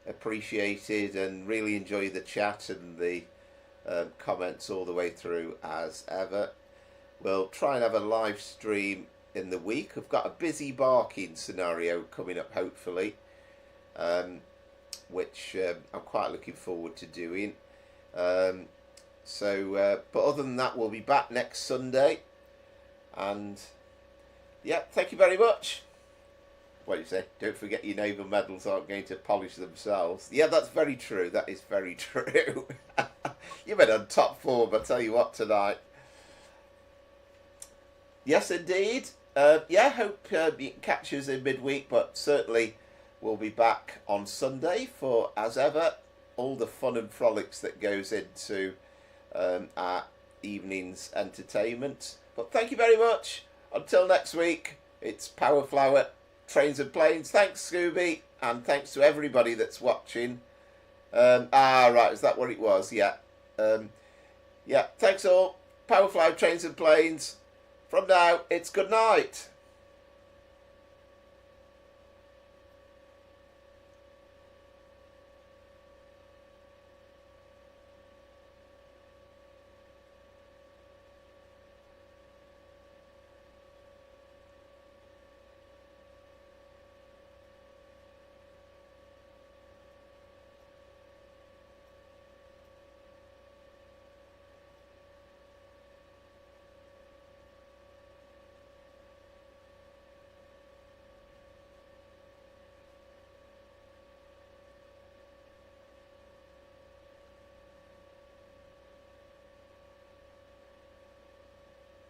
A: appreciated, and really enjoy the chat and the comments all the way through, as ever. We'll try and have a live stream in the week. I've got a busy barking scenario coming up, hopefully, which I'm quite looking forward to doing. But other than that, we'll be back next Sunday. And yeah, thank you very much. What do you say? Don't forget your naval medals aren't going to polish themselves. Yeah, that's very true. That is very true. You've been on top form, I tell you what, tonight. Yes, indeed. Yeah, hope you can catch us in midweek, but certainly we'll be back on Sunday for, as ever, all the fun and frolics that goes into our evening's entertainment. But thank you very much. Until next week, it's Power Flower, Trains and Planes. Thanks, Scooby, and thanks to everybody that's watching. Right, is that what it was? Yeah. Yeah, thanks all. Power Flower, Trains and Planes. From now, it's good night.